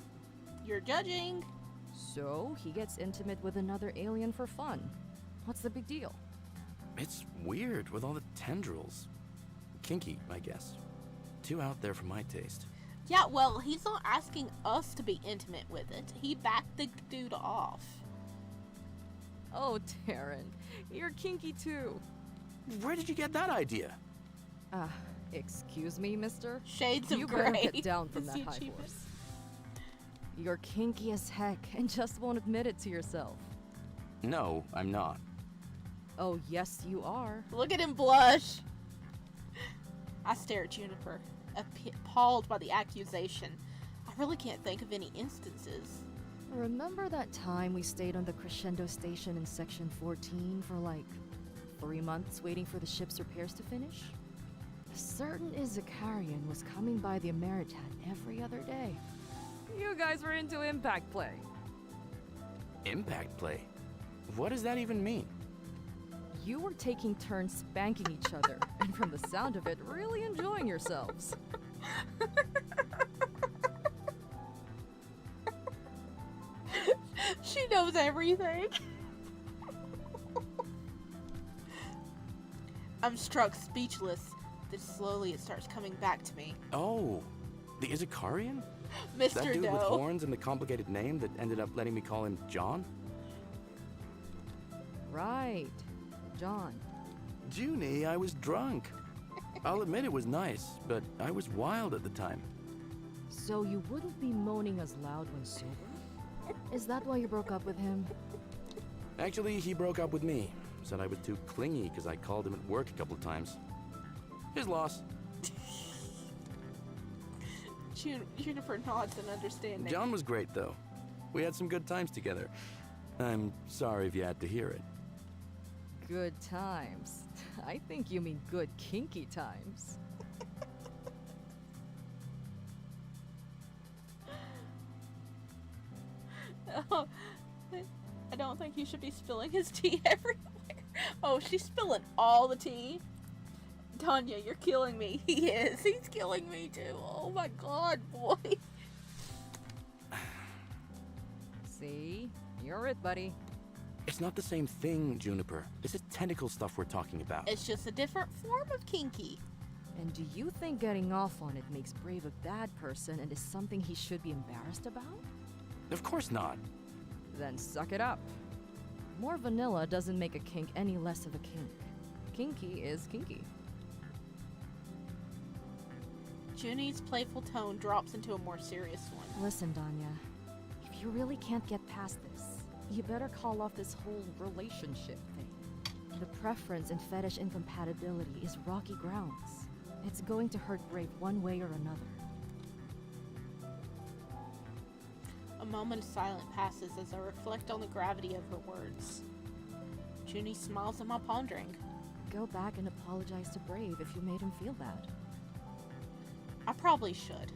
You're judging. So, he gets intimate with another alien for fun. What's the big deal? It's weird with all the tendrils. Kinky, I guess. Too out there for my taste. Yeah, well, he's not asking us to be intimate with it. He backed the dude off. Oh, Taryn, you're kinky too. Where did you get that idea? Excuse me, mister? Shades of you gray. better get down from Is that he high achievement? horse. You're kinky as heck and just won't admit it to yourself. No, I'm not. Oh, yes, you are. Look at him blush. I stare at Juniper, appalled by the accusation. I really can't think of any instances. Remember that time we stayed on the Crescendo station in Section 14 for like 3 months waiting for the ship's repairs to finish? A certain Izakarian was coming by the Ameritat every other day. You guys were into impact play. Impact play? What does that even mean? You were taking turns spanking each other, and from the sound of it, really enjoying yourselves. She knows everything. I'm struck speechless. Then slowly it starts coming back to me. Oh, the Izakarian? Mr. That dude with Doe. horns and the complicated name that ended up letting me call him John? Right, John. Junie, I was drunk. I'll admit it was nice, but I was wild at the time. So you wouldn't be moaning as loud when sober? Is that why you broke up with him? Actually, he broke up with me. Said I was too clingy because I called him at work a couple of times. His loss. Juniper nods in understanding. John was great, though. We had some good times together. I'm sorry if you had to hear it. Good times. I think you mean good kinky times. Oh, I don't think you should be spilling his tea everywhere. Oh, she's spilling all the tea. Tanya, you're killing me. He is. He's killing me too. Oh my god, boy. See? You're it, buddy. It's not the same thing, Juniper. This is tentacle stuff we're talking about. It's just a different form of kinky. And do you think getting off on it makes Brave a bad person and is something he should be embarrassed about? Of course not. Then suck it up. More vanilla doesn't make a kink any less of a kink. Kinky is kinky. Junie's playful tone drops into a more serious one. Listen, Danya. If you really can't get past this, you better call off this whole relationship thing. The preference and fetish incompatibility is rocky grounds. It's going to hurt Brave one way or another. A moment of silence passes as I reflect on the gravity of her words. Junie smiles at my pondering. Go back and apologize to Brave if you made him feel bad. I probably should.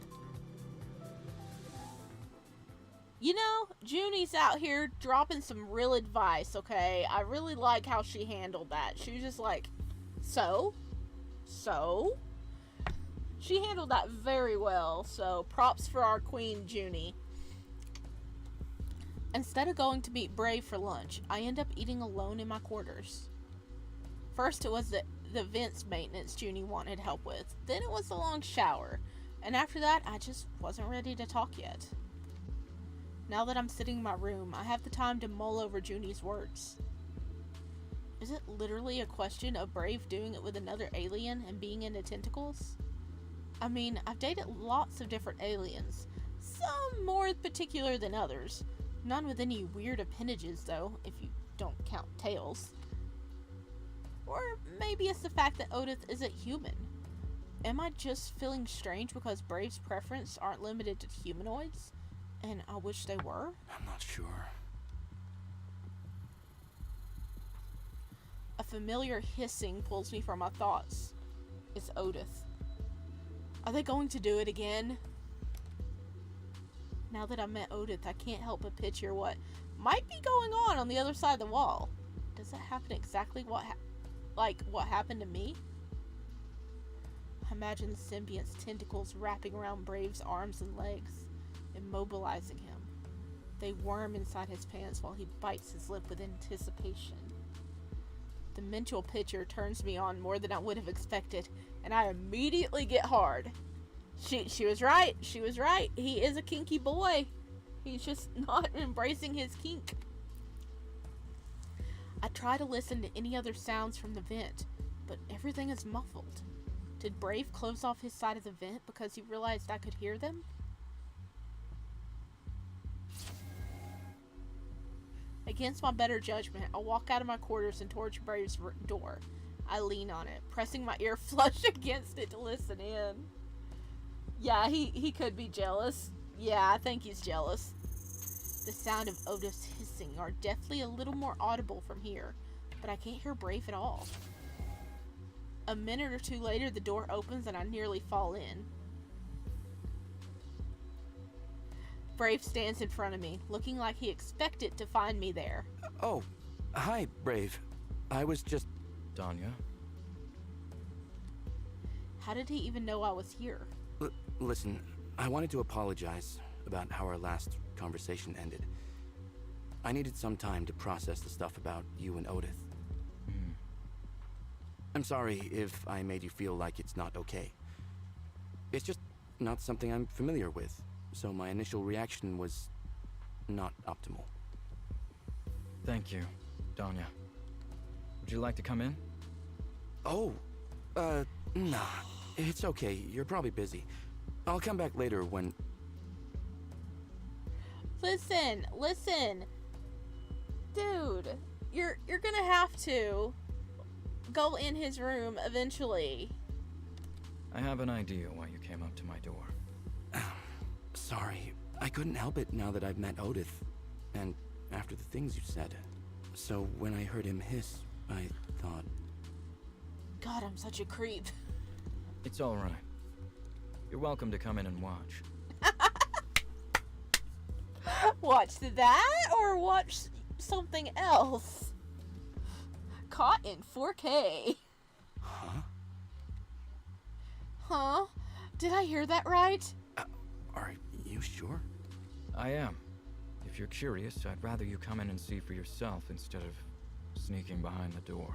You know, Junie's out here dropping some real advice, okay? I really like how she handled that. She was just like, so? She handled that very well, so props for our queen, Junie. Instead of going to meet Brave for lunch, I end up eating alone in my quarters. First it was the vents maintenance Junie wanted help with. Then it was the long shower. And after that, I just wasn't ready to talk yet. Now that I'm sitting in my room, I have the time to mull over Junie's words. Is it literally a question of Brave doing it with another alien and being into tentacles? I mean, I've dated lots of different aliens. Some more particular than others. None with any weird appendages, though, if you don't count tails. Or maybe it's the fact that Odith isn't human. Am I just feeling strange because Brave's preference aren't limited to humanoids? And I wish they were? I'm not sure. A familiar hissing pulls me from my thoughts. It's Odith. Are they going to do it again? Now that I met Odith, I can't help but picture what might be going on the other side of the wall. Does that happen exactly what happened to me? I imagine the symbiont's tentacles wrapping around Brave's arms and legs, immobilizing him. They worm inside his pants while he bites his lip with anticipation. The mental picture turns me on more than I would have expected, and I immediately get hard. She was right. She was right. He is a kinky boy. He's just not embracing his kink. I try to listen to any other sounds from the vent, but everything is muffled. Did Brave close off his side of the vent because he realized I could hear them? Against my better judgment, I walk out of my quarters and towards Brave's door. I lean on it, pressing my ear flush against it to listen in. Yeah, he could be jealous. Yeah, I think he's jealous. The sound of Otis hissing are definitely a little more audible from here, but I can't hear Brave at all. A minute or two later, the door opens and I nearly fall in. Brave stands in front of me, looking like he expected to find me there. Oh, hi, Brave. I was just... Danya? How did he even know I was here? Listen, I wanted to apologize about how our last conversation ended. I needed some time to process the stuff about you and Odith. I'm sorry if I made you feel like it's not okay. It's just not something I'm familiar with, so my initial reaction was not optimal. Thank you, Danya. Would you like to come in? Oh, nah. It's okay. You're probably busy. I'll come back later when... Listen. Dude, you're gonna have to go in his room eventually. I have an idea why you came up to my door. Sorry. I couldn't help it now that I've met Odith. And after the things you said. So when I heard him hiss, I thought... God, I'm such a creep. It's all right. You're welcome to come in and watch. Watch that or watch something else? Caught in 4K. Huh? Huh? Did I hear that right? Are you sure? I am. If you're curious, I'd rather you come in and see for yourself instead of sneaking behind the door.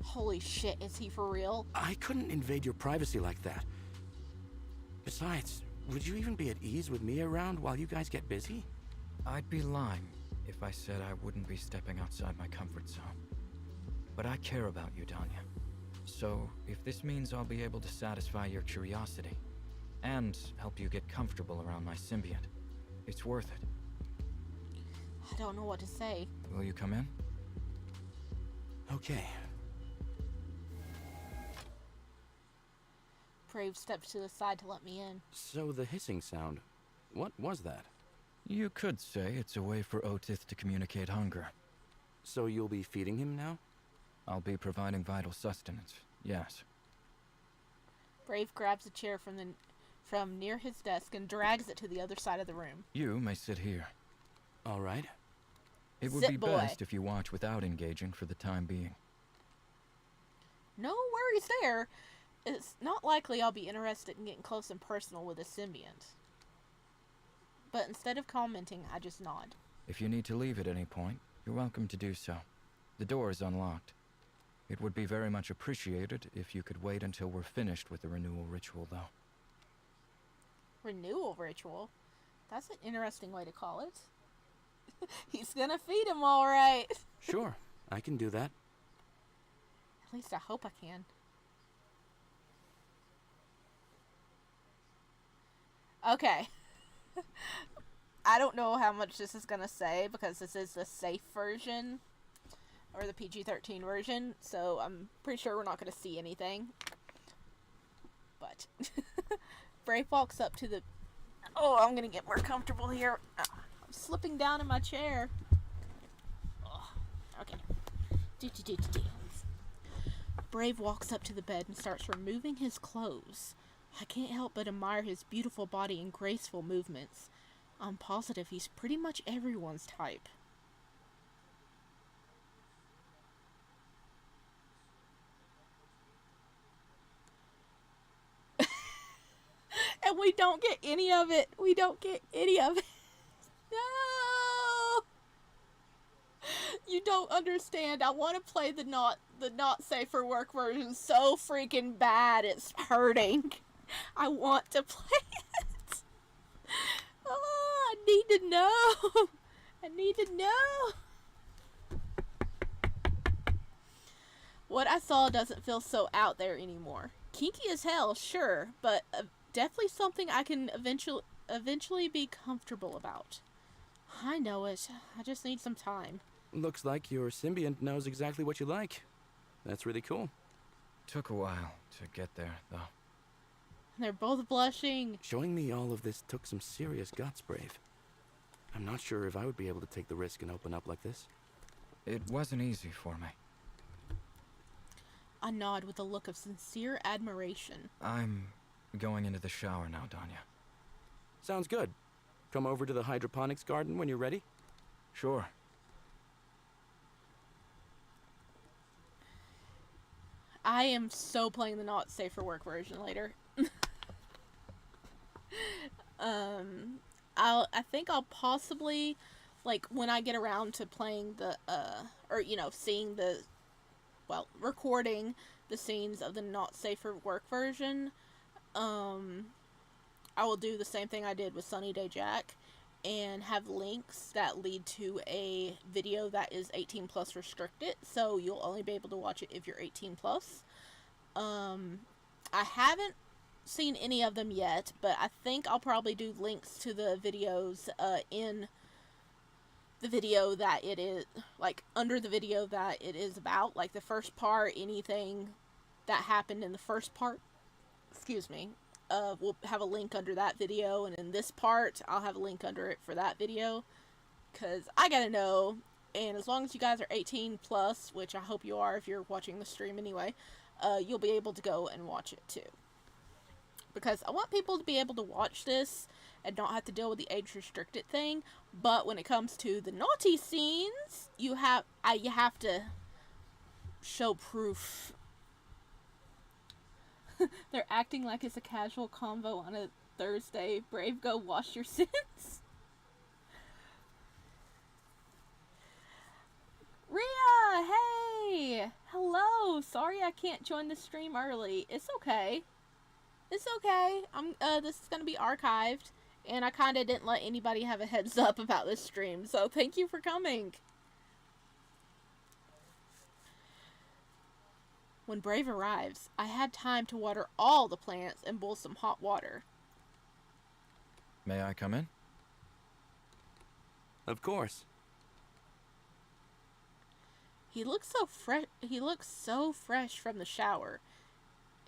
Holy shit, is he for real? I couldn't invade your privacy like that. Besides, would you even be at ease with me around while you guys get busy? I'd be lying if I said I wouldn't be stepping outside my comfort zone. But I care about you, Danya. So, if this means I'll be able to satisfy your curiosity and help you get comfortable around my symbiont, it's worth it. I don't know what to say. Will you come in? Okay. Brave steps to the side to let me in. So the hissing sound, what was that? You could say it's a way for Otith to communicate hunger. So you'll be feeding him now? I'll be providing vital sustenance, yes. Brave grabs a chair from near his desk and drags it to the other side of the room. You may sit here. All right. It would Sit, be boy. best if you watch without engaging for the time being. No worries there. It's not likely I'll be interested in getting close and personal with a symbiont. But instead of commenting, I just nod. If you need to leave at any point, you're welcome to do so. The door is unlocked. It would be very much appreciated if you could wait until we're finished with the renewal ritual, though. Renewal ritual? That's an interesting way to call it. He's gonna feed him all right. Sure, I can do that. At least I hope I can. Okay. I don't know how much this is gonna say because this is the safe version or the PG-13 version, so I'm pretty sure we're not gonna see anything. But Brave walks up to the... Oh, I'm gonna get more comfortable here. I'm slipping down in my chair. Oh, okay. Brave walks up to the bed and starts removing his clothes. I can't help but admire his beautiful body and graceful movements. I'm positive he's pretty much everyone's type. And we don't get any of it. We don't get any of it. No! You don't understand. I want to play the not safe for work version so freaking bad. It's hurting. I want to play it. Oh, I need to know. I need to know. What I saw doesn't feel so out there anymore. Kinky as hell, sure, but definitely something I can eventually be comfortable about. I know it. I just need some time. Looks like your symbiont knows exactly what you like. That's really cool. Took a while to get there, though. They're both blushing. Showing me all of this took some serious guts, Brave. I'm not sure if I would be able to take the risk and open up like this. It wasn't easy for me. I nod with a look of sincere admiration. I'm going into the shower now, Danya. Sounds good. Come over to the hydroponics garden when you're ready. Sure. I am so playing the not safe for work version later. I think I'll possibly, like, when I get around to playing the, seeing the, recording the scenes of the not safe for work version, I will do the same thing I did with Sunny Day Jack and have links that lead to a video that is 18 plus restricted, so you'll only be able to watch it if you're 18 plus. I haven't seen any of them yet, but I think I'll probably do links to the videos in the video that it is, like, under the video that it is about, like the first part, anything that happened in the first part, we'll have a link under that video, and in this part, I'll have a link under it for that video, because I gotta know, and as long as you guys are 18 plus, which I hope you are if you're watching the stream anyway, you'll be able to go and watch it too. Because I want people to be able to watch this and not have to deal with the age restricted thing, but when it comes to the naughty scenes, you have to show proof. They're acting like it's a casual convo on a Thursday. Brave, go wash your sins. Rhea, hey! Hello! Sorry I can't join the stream early. It's okay. It's okay. This is gonna be archived, and I kinda didn't let anybody have a heads up about this stream, so thank you for coming. When Brave arrives, I had time to water all the plants and boil some hot water. May I come in? Of course. He looks so fresh from the shower.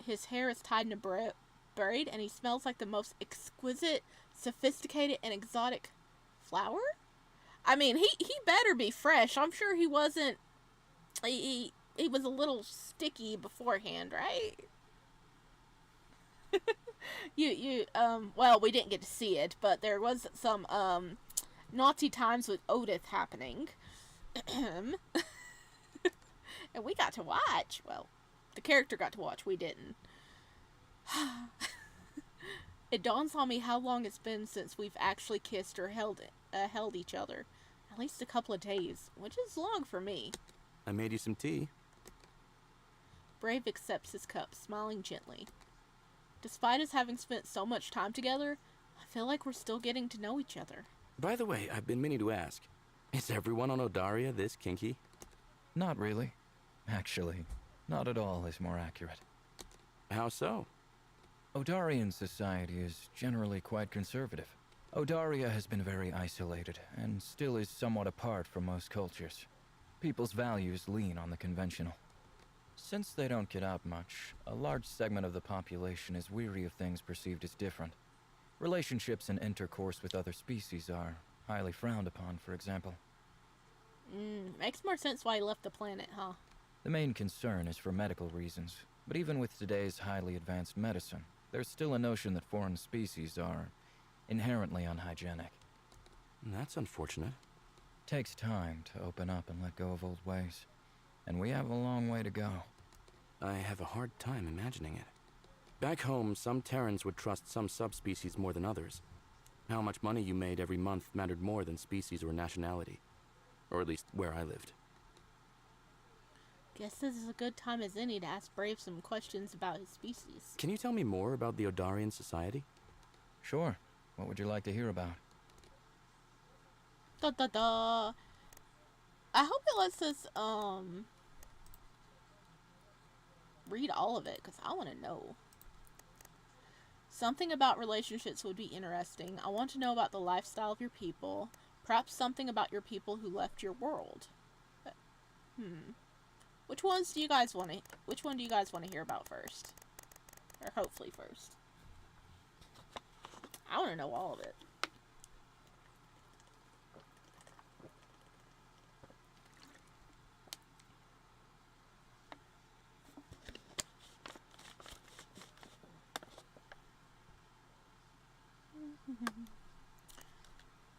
His hair is tied in a braid, and he smells like the most exquisite, sophisticated, and exotic flower? I mean, he better be fresh. I'm sure he wasn't... He was a little sticky beforehand, right? Well, we didn't get to see it, but there was some, naughty times with Odith happening. And we got to watch. Well, the character got to watch, we didn't. It dawns on me how long it's been since we've actually kissed or held each other. At least a couple of days, which is long for me. I made you some tea. Brave accepts his cup, smiling gently. Despite us having spent so much time together, I feel like we're still getting to know each other. By the way, I've been meaning to ask. Is everyone on Odaria this kinky? Not really. Actually, not at all is more accurate. How so? Odarian society is generally quite conservative. Odaria has been very isolated, and still is somewhat apart from most cultures. People's values lean on the conventional. Since they don't get out much, a large segment of the population is weary of things perceived as different. Relationships and intercourse with other species are highly frowned upon, for example. Makes more sense why he left the planet, huh? The main concern is for medical reasons, but even with today's highly advanced medicine, there's still a notion that foreign species are inherently unhygienic. That's unfortunate. Takes time to open up and let go of old ways, and we have a long way to go. I have a hard time imagining it. Back home, some Terrans would trust some subspecies more than others. How much money you made every month mattered more than species or nationality. Or at least where I lived. Guess this is a good time as any to ask Brave some questions about his species. Can you tell me more about the Odarian society? Sure. What would you like to hear about? Da da da. I hope it lets us read all of it, because I want to know. Something about relationships would be interesting. I want to know about the lifestyle of your people. Perhaps something about your people who left your world. Which one do you guys want to hear about first? Or hopefully first. I want to know all of it.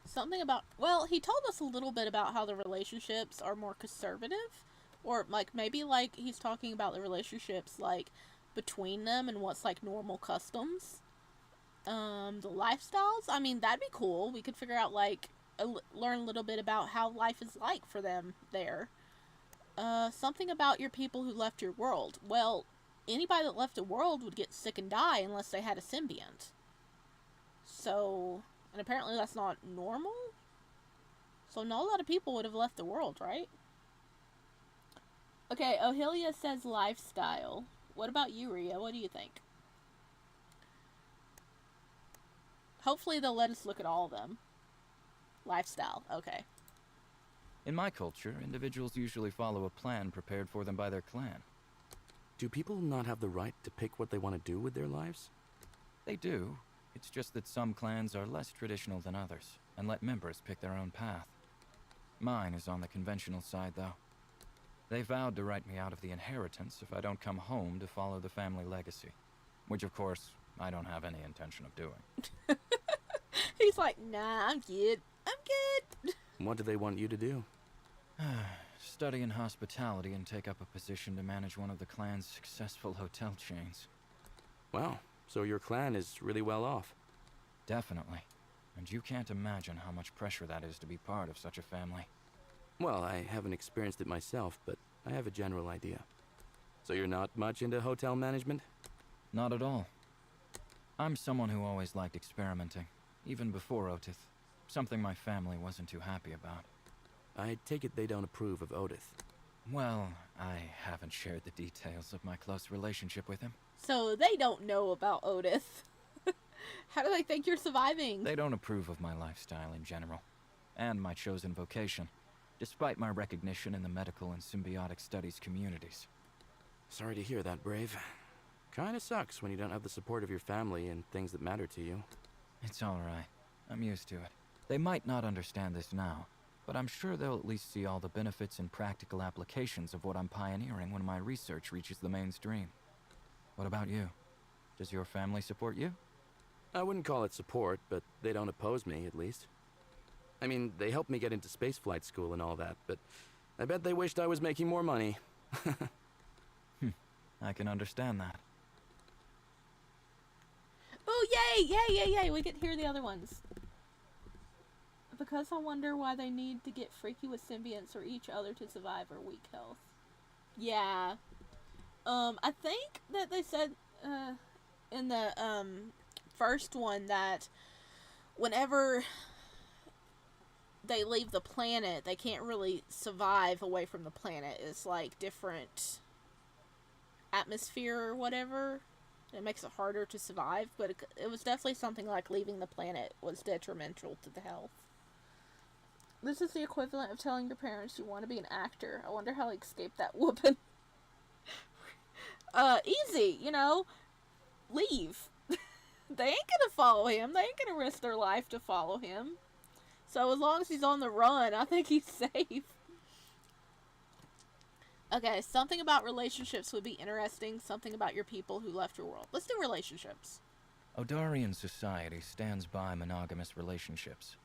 Something about, well, he told us a little bit about how the relationships are more conservative, or like maybe like he's talking about the relationships like between them and what's like normal customs. The lifestyles, I mean, that'd be cool. We could figure out like learn a little bit about how life is like for them there. Something about your people who left your world. Well, anybody that left a world would get sick and die unless they had a symbiont. So, and apparently that's not normal. So not a lot of people would have left the world, right? Okay, Ohilia says lifestyle. What about you, Ria? What do you think? Hopefully they'll let us look at all of them. Lifestyle, okay. In my culture, individuals usually follow a plan prepared for them by their clan. Do people not have the right to pick what they want to do with their lives? They do. It's just that some clans are less traditional than others, and let members pick their own path. Mine is on the conventional side, though. They vowed to write me out of the inheritance if I don't come home to follow the family legacy. Which, of course, I don't have any intention of doing. He's like, nah, I'm good. I'm good. What do they want you to do? Study in hospitality and take up a position to manage one of the clan's successful hotel chains. Wow, so your clan is really well off. Definitely. And you can't imagine how much pressure that is to be part of such a family. Well, I haven't experienced it myself, but I have a general idea. So you're not much into hotel management? Not at all. I'm someone who always liked experimenting, even before Otith. Something my family wasn't too happy about. I take it they don't approve of Odith. Well, I haven't shared the details of my close relationship with him. So they don't know about Otis. How do they think you're surviving? They don't approve of my lifestyle in general, and my chosen vocation, despite my recognition in the medical and symbiotic studies communities. Sorry to hear that, Brave. Kinda sucks when you don't have the support of your family and things that matter to you. It's alright. I'm used to it. They might not understand this now, but I'm sure they'll at least see all the benefits and practical applications of what I'm pioneering when my research reaches the mainstream. What about you? Does your family support you? I wouldn't call it support, but they don't oppose me, at least. I mean, they helped me get into spaceflight school and all that, but I bet they wished I was making more money. I can understand that. Oh, yay! Yay, yay, yay! We get to hear the other ones. Because I wonder why they need to get freaky with symbionts or each other to survive or weak health. Yeah. I think that they said, in the, first one that whenever they leave the planet, they can't really survive away from the planet. It's like different atmosphere or whatever. It makes it harder to survive, but it was definitely something like leaving the planet was detrimental to the health. This is the equivalent of telling your parents you want to be an actor. I wonder how they escaped that whooping. Easy, you know. Leave. They ain't gonna follow him. They ain't gonna risk their life to follow him. So as long as he's on the run, I think he's safe. Okay, something about relationships would be interesting. Something about your people who left your world. Let's do relationships. Odarian society stands by monogamous relationships.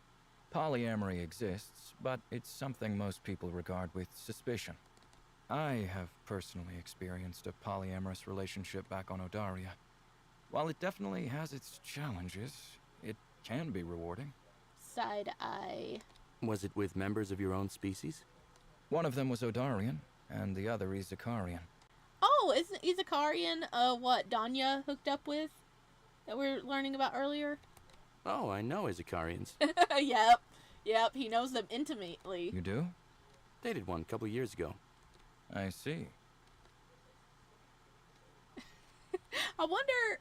Polyamory exists, but it's something most people regard with suspicion. I have personally experienced a polyamorous relationship back on Odaria. While it definitely has its challenges, it can be rewarding. Side eye. Was it with members of your own species? One of them was Odarian, and the other Izakarian. Oh, isn't Izakarian what Danya hooked up with? That we were learning about earlier? Oh, I know Izakarians. Yep, he knows them intimately. You do? Dated one a couple years ago. I see. I wonder...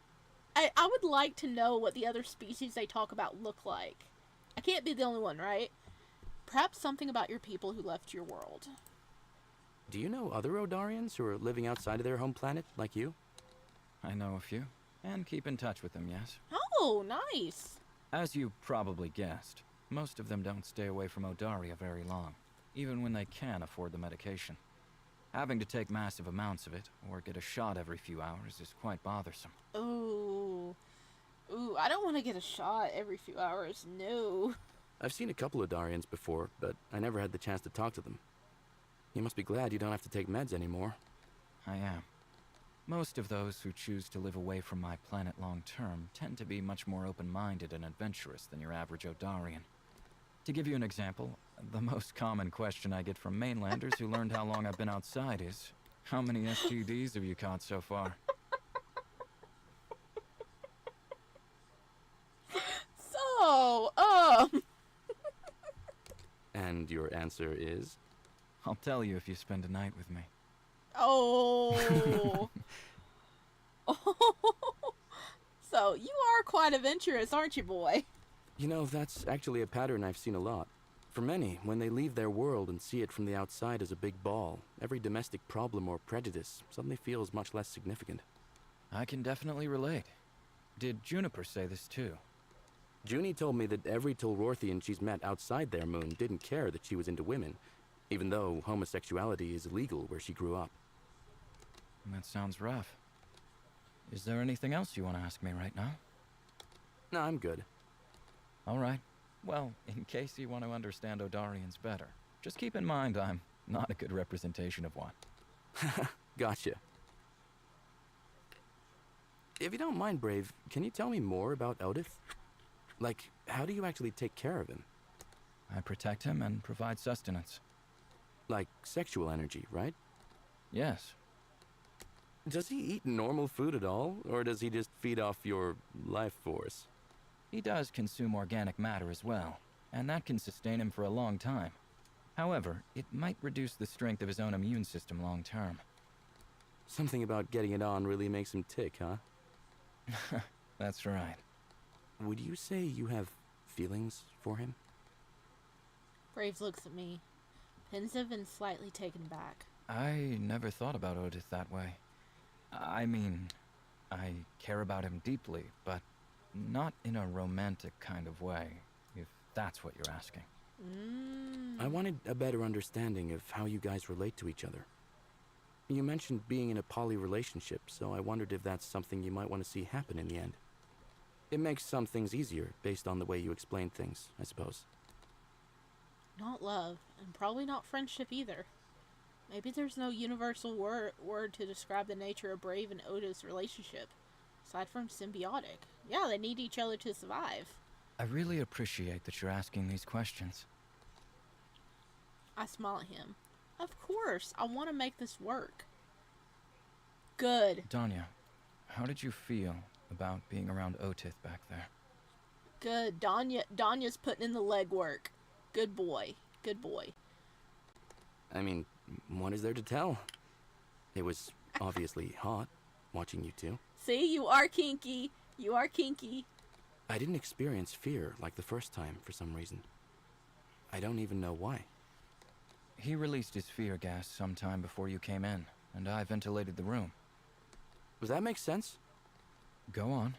I would like to know what the other species they talk about look like. I can't be the only one, right? Perhaps something about your people who left your world. Do you know other Odarians who are living outside of their home planet, like you? I know a few, and keep in touch with them, yes. Oh, nice. As you probably guessed, most of them don't stay away from Odaria very long, even when they can afford the medication. Having to take massive amounts of it, or get a shot every few hours, is quite bothersome. Ooh, I don't want to get a shot every few hours, no. I've seen a couple of Odarians before, but I never had the chance to talk to them. You must be glad you don't have to take meds anymore. I am. Most of those who choose to live away from my planet long term tend to be much more open-minded and adventurous than your average Odarian. To give you an example, the most common question I get from mainlanders who learned how long I've been outside is, how many STDs have you caught so far? So, And your answer is? I'll tell you if you spend a night with me. Oh. So, you are quite adventurous, aren't you, boy? You know, that's actually a pattern I've seen a lot. For many, when they leave their world and see it from the outside as a big ball, every domestic problem or prejudice suddenly feels much less significant. I can definitely relate. Did Juniper say this too? Junie told me that every Tolrorthian she's met outside their moon didn't care that she was into women, even though homosexuality is illegal where she grew up. That sounds rough. Is there anything else you want to ask me right now? No, I'm good. All right. Well, in case you want to understand Odarians better, just keep in mind I'm not a good representation of one. Gotcha. If you don't mind, Brave, can you tell me more about Odith? Like, how do you actually take care of him? I protect him and provide sustenance. Like sexual energy, right? Yes. Does he eat normal food at all, or does he just feed off your life force? He does consume organic matter as well, and that can sustain him for a long time. However, it might reduce the strength of his own immune system long term. Something about getting it on really makes him tick, huh? That's right. Would you say you have feelings for him? Graves looks at me, pensive and slightly taken back. I never thought about Odith that way. I mean, I care about him deeply, but not in a romantic kind of way, if that's what you're asking. I wanted a better understanding of how you guys relate to each other. You mentioned being in a poly relationship, so I wondered if that's something you might want to see happen in the end. It makes some things easier, based on the way you explain things, I suppose. Not love, and probably not friendship either. Maybe there's no universal word to describe the nature of Brave and Oda's relationship, aside from symbiotic. Yeah, they need each other to survive. I really appreciate that you're asking these questions. I smile at him. Of course, I want to make this work. Good. Danya, how did you feel about being around Otith back there? Good. Danya's putting in the legwork. Good boy. Good boy. I mean, what is there to tell? It was obviously hot, watching you two. See, you are kinky. You are kinky. I didn't experience fear like the first time for some reason. I don't even know why. He released his fear gas sometime before you came in, and I ventilated the room. Does that make sense? Go on.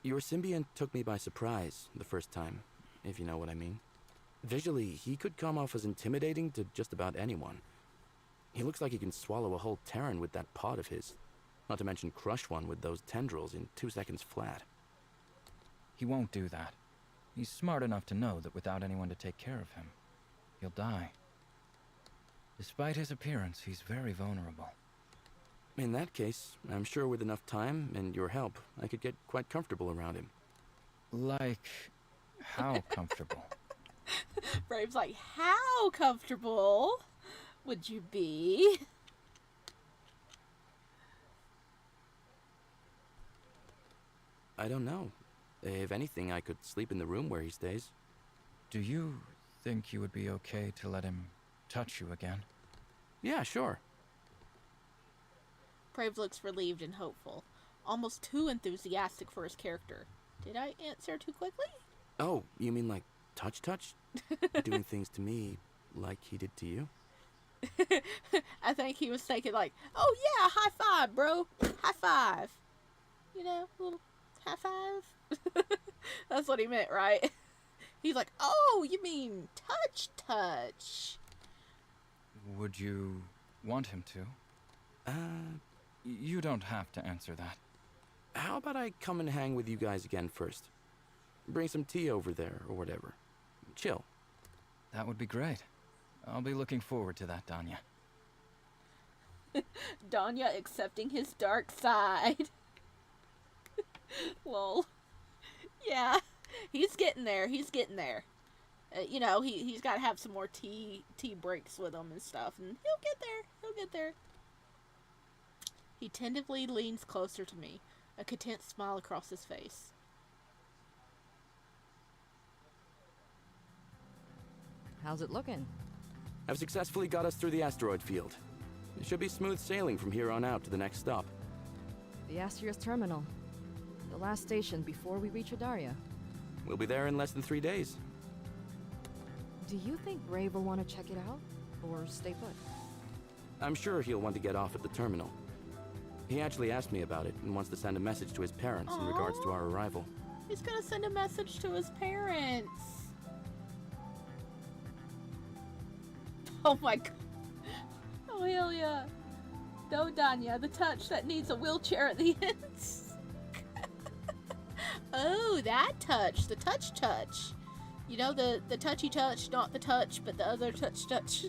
Your symbiont took me by surprise the first time, if you know what I mean. Visually, he could come off as intimidating to just about anyone. He looks like he can swallow a whole Terran with that pod of his. Not to mention crush one with those tendrils in 2 seconds flat. He won't do that. He's smart enough to know that without anyone to take care of him, he'll die. Despite his appearance, he's very vulnerable. In that case, I'm sure with enough time and your help, I could get quite comfortable around him. Like, how comfortable? Brave's like, how comfortable would you be? I don't know. If anything, I could sleep in the room where he stays. Do you think you would be okay to let him touch you again? Yeah, sure. Brave looks relieved and hopeful. Almost too enthusiastic for his character. Did I answer too quickly? Oh, you mean like touch? Doing things to me like he did to you? I think he was thinking like, oh yeah, high five, bro. High five. You know, a little high five. That's what he meant, right? He's like, oh, you mean touch. Would you want him to? You don't have to answer that. How about I come and hang with you guys again first? Bring some tea over there or whatever. Chill. That would be great. I'll be looking forward to that, Danya. Danya accepting his dark side. Lol. Yeah, he's getting there. You know, he's got to have some more tea breaks with him and stuff, and he'll get there. He tentatively leans closer to me, a content smile across his face. How's it looking? I've successfully got us through the asteroid field. It should be smooth sailing from here on out to the next stop. The Astrius terminal. The last station before we reach Adaria. We'll be there in less than 3 days. Do you think Brave will want to check it out? Or stay put? I'm sure he'll want to get off at the terminal. He actually asked me about it and wants to send a message to his parents in regards to our arrival. He's gonna send a message to his parents. Oh my god. Oh hell yeah. No, Danya, the touch that needs a wheelchair at the end. Oh, that touch. The touch. You know, the touchy touch, not the touch, but the other touch.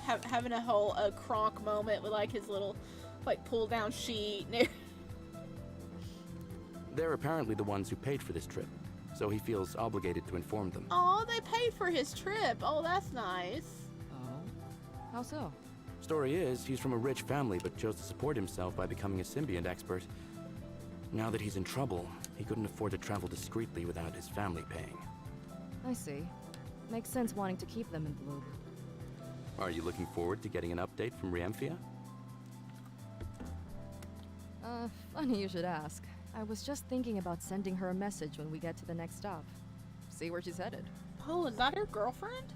Having a whole Kronk moment with like his little like pull down sheet. They're apparently the ones who paid for this trip, so he feels obligated to inform them. Oh, they paid for his trip. Oh, that's nice. Oh? How so? Story is, he's from a rich family but chose to support himself by becoming a Symbiant expert. Now that he's in trouble, he couldn't afford to travel discreetly without his family paying. I see. Makes sense wanting to keep them in the loop. Are you looking forward to getting an update from Riemphia? Funny you should ask. I was just thinking about sending her a message when we get to the next stop. See where she's headed. Oh, is that her girlfriend?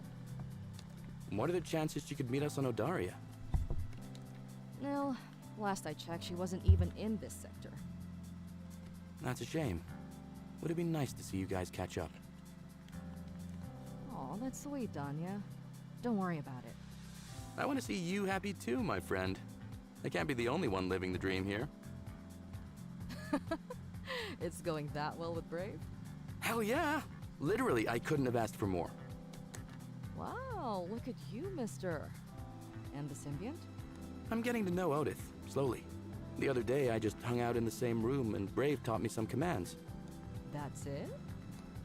What are the chances she could meet us on Odaria? Well, last I checked, she wasn't even in this sector. That's a shame. Would have been nice to see you guys catch up. Aw, that's sweet, Danya. Don't worry about it. I want to see you happy too, my friend. I can't be the only one living the dream here. It's going that well with Brave? Hell yeah! Literally, I couldn't have asked for more. Wow, look at you, mister. And the Symbiant? I'm getting to know Odith, slowly. The other day, I just hung out in the same room and Brave taught me some commands. That's it?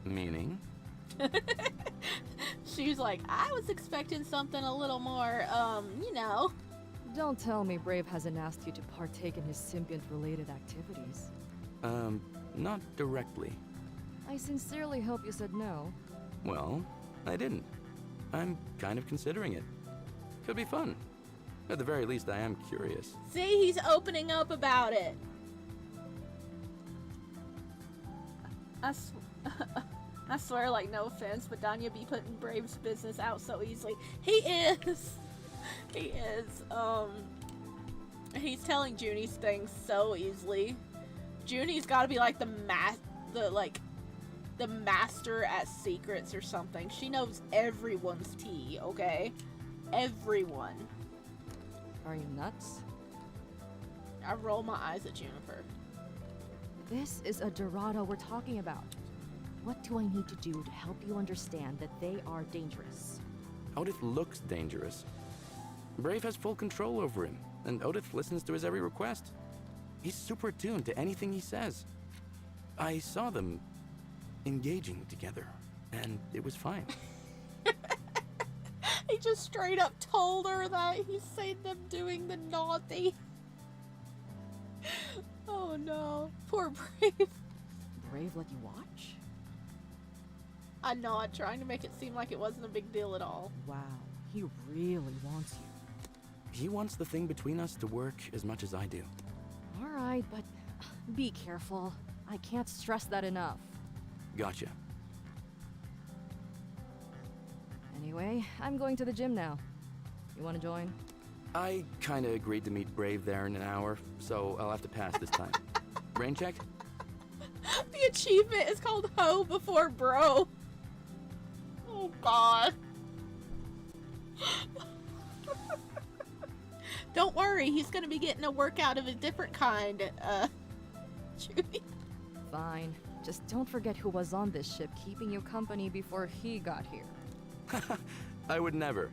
Meaning? She's like, I was expecting something a little more, you know. Don't tell me Brave hasn't asked you to partake in his Symbiant-related activities. Not directly. I sincerely hope you said no. Well, I didn't. I'm kind of considering it. Could be fun. At the very least, I am curious. See, he's opening up about it. I swear, like, no offense, but Danya be putting Brave's business out so easily. He is. He's telling Junie's things so easily. Junie's got to be like the master at secrets or something. She knows everyone's tea, okay? Everyone. Are you nuts? I roll my eyes at Juniper. This is a Dorado we're talking about. What do I need to do to help you understand that they are dangerous? Odith looks dangerous. Brave has full control over him, and Odith listens to his every request. He's super attuned to anything he says. I saw them engaging together, and it was fine. He just straight up told her that he's seen them doing the naughty. Oh no, poor Brave. Brave let you watch? I nod, trying to make it seem like it wasn't a big deal at all. Wow, he really wants you. He wants the thing between us to work as much as I do. Alright, but be careful. I can't stress that enough. Gotcha. Anyway, I'm going to the gym now. You want to join? I kinda agreed to meet Brave there in an hour, so I'll have to pass this time. Brain check? The achievement is called Ho before Bro. Oh god. Don't worry, he's gonna be getting a workout of a different kind, Judy. Fine. Just don't forget who was on this ship keeping you company before he got here. I would never.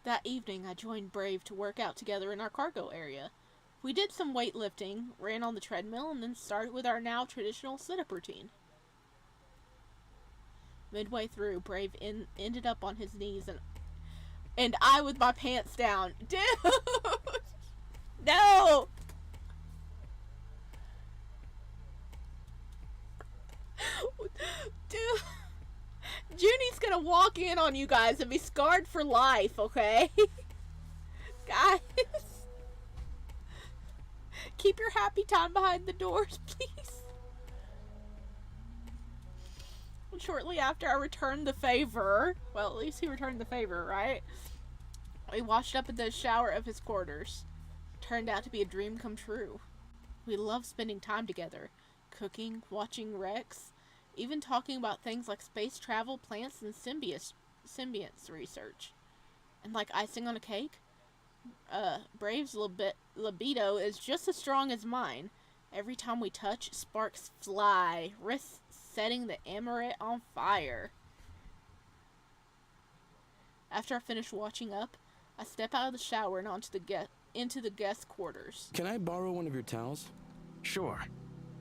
That evening, I joined Brave to work out together in our cargo area. We did some weightlifting, ran on the treadmill, and then started with our now traditional sit-up routine. Midway through, Brave ended up on his knees, and I with my pants down. Dude! No! Dude! Junie's gonna walk in on you guys and be scarred for life, okay? Guys! Keep your happy time behind the doors, please. Shortly after I returned the favor, well, at least he returned the favor, right? We washed up in the shower of his quarters. Turned out to be a dream come true. We love spending time together, cooking, watching Rex, even talking about things like space travel, plants, and symbionts research. And like icing on a cake, Brave's libido is just as strong as mine. Every time we touch, sparks fly, risk setting the emirate on fire. After I finish washing up, I step out of the shower and into the guest quarters. Can I borrow one of your towels? Sure.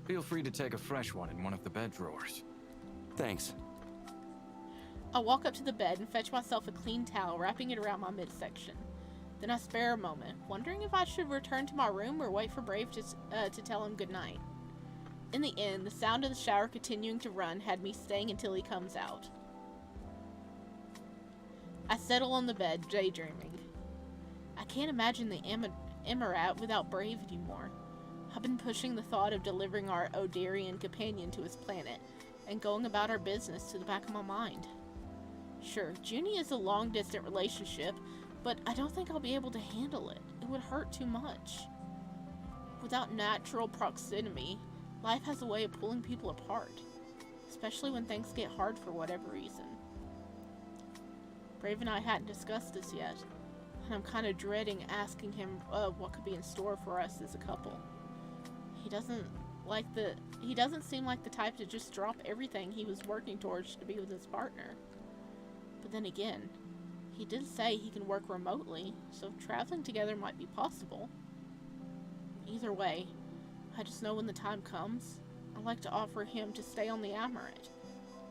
Feel free to take a fresh one in one of the bed drawers. Thanks. I walk up to the bed and fetch myself a clean towel, wrapping it around my midsection. Then I spare a moment, wondering if I should return to my room or wait for Brave to tell him goodnight. In the end, the sound of the shower continuing to run had me staying until he comes out. I settle on the bed, daydreaming. I can't imagine the Emirat without Brave anymore. I've been pushing the thought of delivering our Odarian companion to his planet and going about our business to the back of my mind. Sure, Junie is a long-distance relationship, but I don't think I'll be able to handle it. It would hurt too much. Without natural proximity, life has a way of pulling people apart, especially when things get hard for whatever reason. Brave and I hadn't discussed this yet, and I'm kind of dreading asking him what could be in store for us as a couple. He doesn't seem like the type to just drop everything he was working towards to be with his partner. But then again, he did say he can work remotely, so traveling together might be possible. Either way, I just know when the time comes, I'd like to offer him to stay on the Amaret.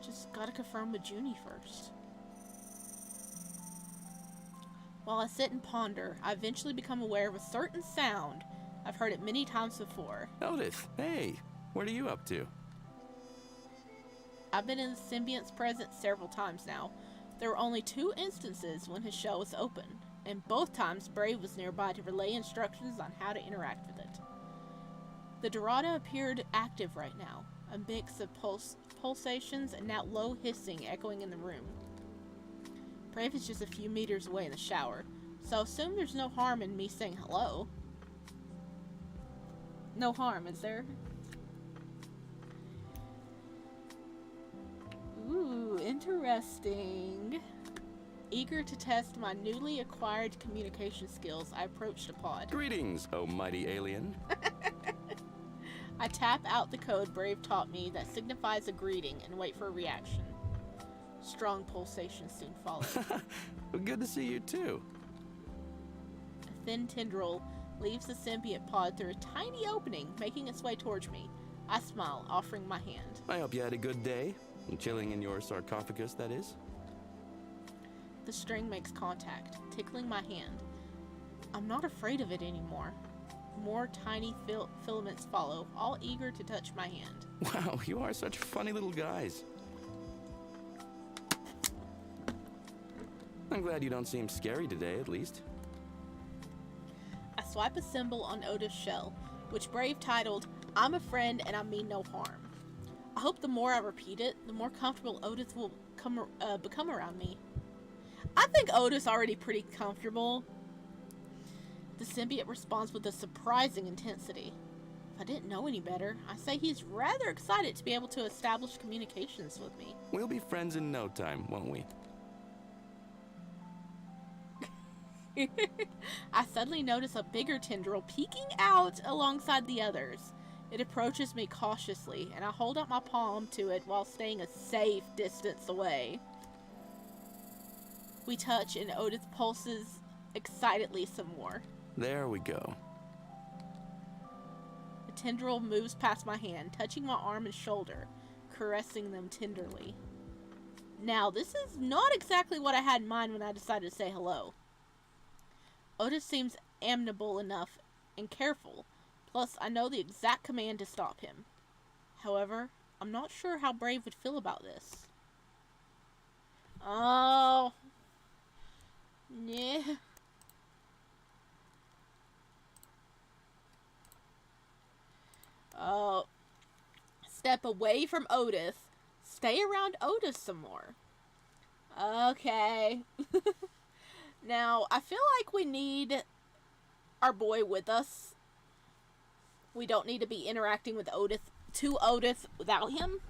Just gotta confirm with Junie first. While I sit and ponder, I eventually become aware of a certain sound. I've heard it many times before. Odith, hey, what are you up to? I've been in the Symbiant's presence several times now. There were only 2 instances when his shell was open, and both times Brave was nearby to relay instructions on how to interact with it. The Dorado appeared active right now, a mix of pulsations and that low hissing echoing in the room. Brave is just a few meters away in the shower, so I assume there's no harm in me saying hello. No harm, is there? Ooh, interesting. Eager to test my newly acquired communication skills, I approached a pod. Greetings, oh mighty alien. I tap out the code Brave taught me that signifies a greeting and wait for a reaction. Strong pulsations soon follow. Good to see you too. A thin tendril leaves the symbiont pod through a tiny opening, making its way towards me. I smile, offering my hand. I hope you had a good day. Chilling in your sarcophagus, that is. The string makes contact, tickling my hand. I'm not afraid of it anymore. More tiny filaments follow, all eager to touch my hand. Wow, you are such funny little guys. I'm glad you don't seem scary today, at least. I swipe a symbol on Otis' shell, which Brave titled, I'm a friend and I mean no harm. I hope the more I repeat it, the more comfortable Otis will become around me. I think Otis already pretty comfortable. The symbiote responds with a surprising intensity. If I didn't know any better, I say he's rather excited to be able to establish communications with me. We'll be friends in no time, won't we? I suddenly notice a bigger tendril peeking out alongside the others. It approaches me cautiously, and I hold out my palm to it while staying a safe distance away. We touch, and Otis pulses excitedly some more. There we go. The tendril moves past my hand, touching my arm and shoulder, caressing them tenderly. Now, this is not exactly what I had in mind when I decided to say hello. Otis seems amiable enough and careful, plus I know the exact command to stop him. However, I'm not sure how Brave would feel about this. Oh. Yeah. Oh. Step away from Otis. Stay around Otis some more. Okay. Now, I feel like we need our boy with us. We don't need to be interacting with Otis without him.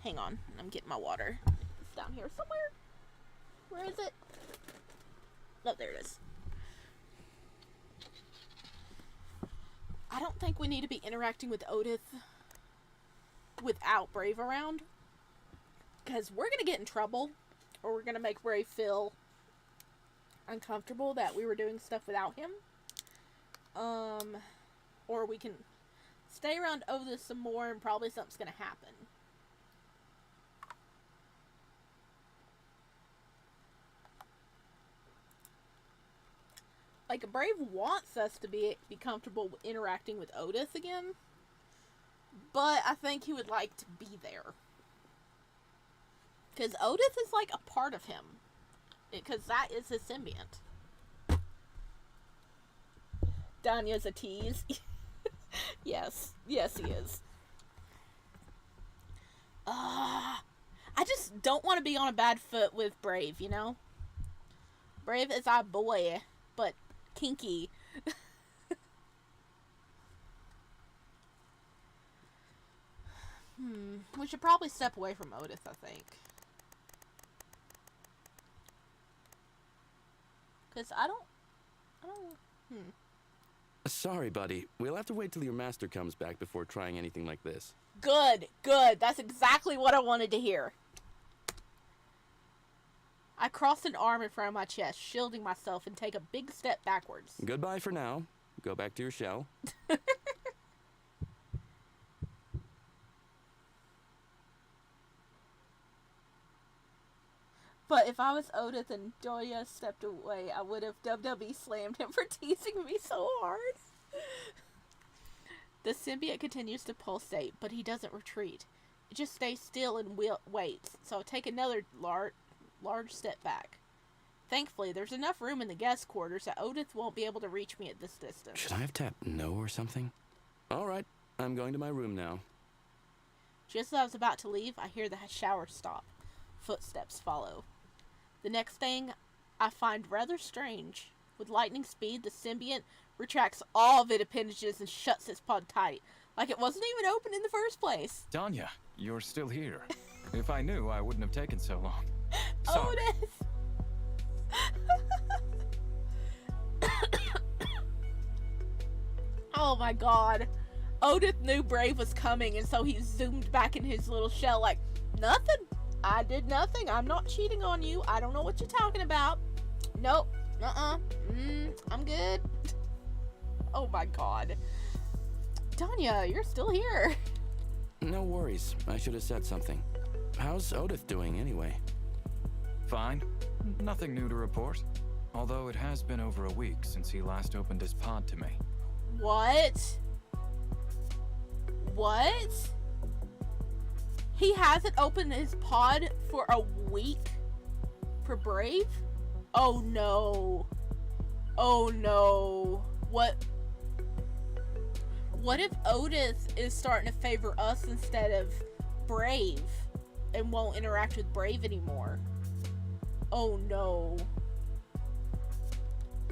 Hang on, I'm getting my water. It's down here somewhere. Where is it? Oh, there it is. I don't think we need to be interacting with Otis without Brave around. Because we're going to get in trouble. Or we're going to make Brave feel uncomfortable that we were doing stuff without him. Or we can stay around Otis some more and probably something's going to happen. Like, Brave wants us to be comfortable interacting with Otis again. But I think he would like to be there. Because Otis is like a part of him. Because that is his symbiont. Danya's a tease. Yes. Yes, he is. I just don't want to be on a bad foot with Brave, you know? Brave is our boy, but kinky. We should probably step away from Otis, I think. Because I don't... Sorry, buddy. We'll have to wait till your master comes back before trying anything like this. Good, good. That's exactly what I wanted to hear. I cross an arm in front of my chest, shielding myself, and take a big step backwards. Goodbye for now. Go back to your shell. But if I was Otis and Doya stepped away, I would have WWE slammed him for teasing me so hard. The symbiote continues to pulsate, but he doesn't retreat. It just stays still and waits, so I take another large step back. Thankfully, there's enough room in the guest quarters that Otis won't be able to reach me at this distance. Should I have tapped no or something? Alright, I'm going to my room now. Just as I was about to leave, I hear the shower stop. Footsteps follow. The next thing I find rather strange. With lightning speed, the symbiont retracts all of its appendages and shuts its pod tight, like it wasn't even open in the first place. Danya, you're still here. If I knew, I wouldn't have taken so long. Sorry. Otis! Oh my god. Otis knew Brave was coming, and so he zoomed back in his little shell like, nothing. I did nothing. I'm not cheating on you. I don't know what you're talking about. Nope. I'm good. Oh my god. Tanya, you're still here. No worries. I should have said something. How's Otis doing anyway? Fine. Nothing new to report. Although it has been over a week since he last opened his pod to me. What? What? He hasn't opened his pod for a week? For Brave? Oh no. Oh no. What if Otis is starting to favor us instead of Brave and won't interact with Brave anymore? Oh no.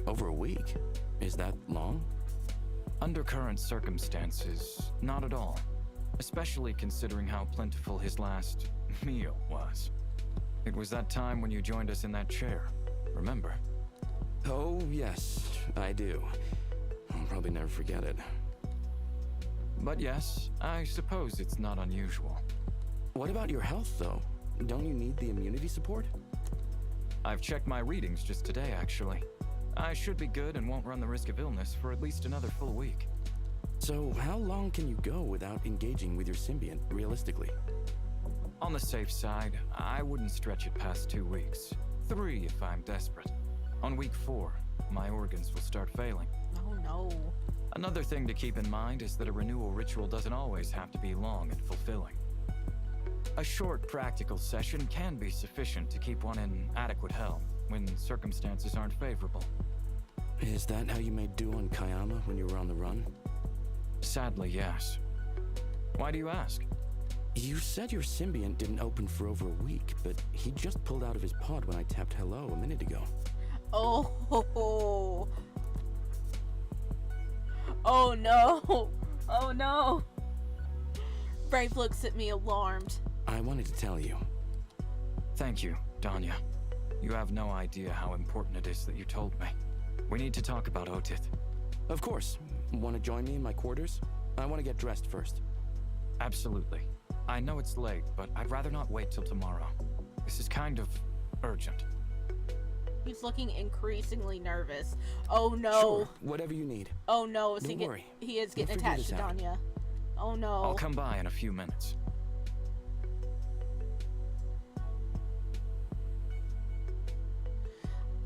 Over a week? Is that long? Under current circumstances, not at all. Especially considering how plentiful his last meal was. It was that time when you joined us in that chair, remember? Oh, yes, I do. I'll probably never forget it. But yes, I suppose it's not unusual. What about your health, though? Don't you need the immunity support? I've checked my readings just today, actually. I should be good and won't run the risk of illness for at least another full week. So, how long can you go without engaging with your symbiont, realistically? On the safe side, I wouldn't stretch it past 2 weeks. 3 if I'm desperate. On week 4, my organs will start failing. Oh no. Another thing to keep in mind is that a renewal ritual doesn't always have to be long and fulfilling. A short, practical session can be sufficient to keep one in adequate health when circumstances aren't favorable. Is that how you made do on Kayama when you were on the run? Sadly, yes. Why do you ask? You said your symbiont didn't open for over a week, but he just pulled out of his pod when I tapped hello a minute ago. Oh, oh no. Oh no. Brave looks at me alarmed. I wanted to tell you. Thank you, Danya. You have no idea how important it is that you told me. We need to talk about Otis. Of course. Want to join me in my quarters? I want to get dressed first. Absolutely. I know it's late, but I'd rather not wait till tomorrow. This is kind of urgent. He's looking increasingly nervous. Oh no. Sure, whatever you need. Oh no, Don't worry. He is getting We'll figure attached to this out. Danya. Oh no. I'll come by in a few minutes.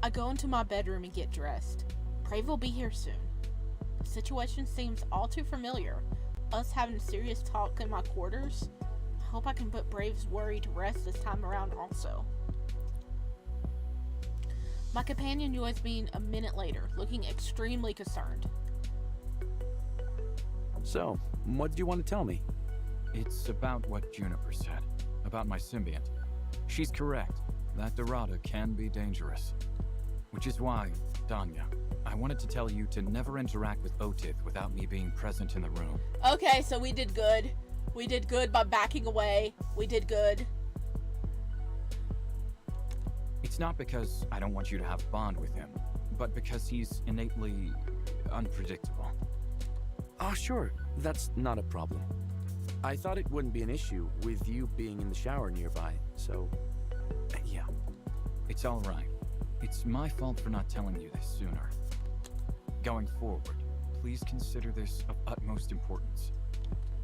I go into my bedroom and get dressed. Brave will be here soon. The situation seems all too familiar. Us having a serious talk in my quarters. I hope I can put Brave's worry to rest this time around also. My companion joins me a minute later, looking extremely concerned. So, what did you want to tell me? It's about what Juniper said, about my symbiont. She's correct. That Dorada can be dangerous. Which is why, Danya, I wanted to tell you to never interact with Otis without me being present in the room. Okay, so we did good. We did good by backing away. We did good. It's not because I don't want you to have a bond with him, but because he's innately unpredictable. Oh, sure. That's not a problem. I thought it wouldn't be an issue with you being in the shower nearby, so... yeah. It's all right. It's my fault for not telling you this sooner. Going forward, please consider this of utmost importance.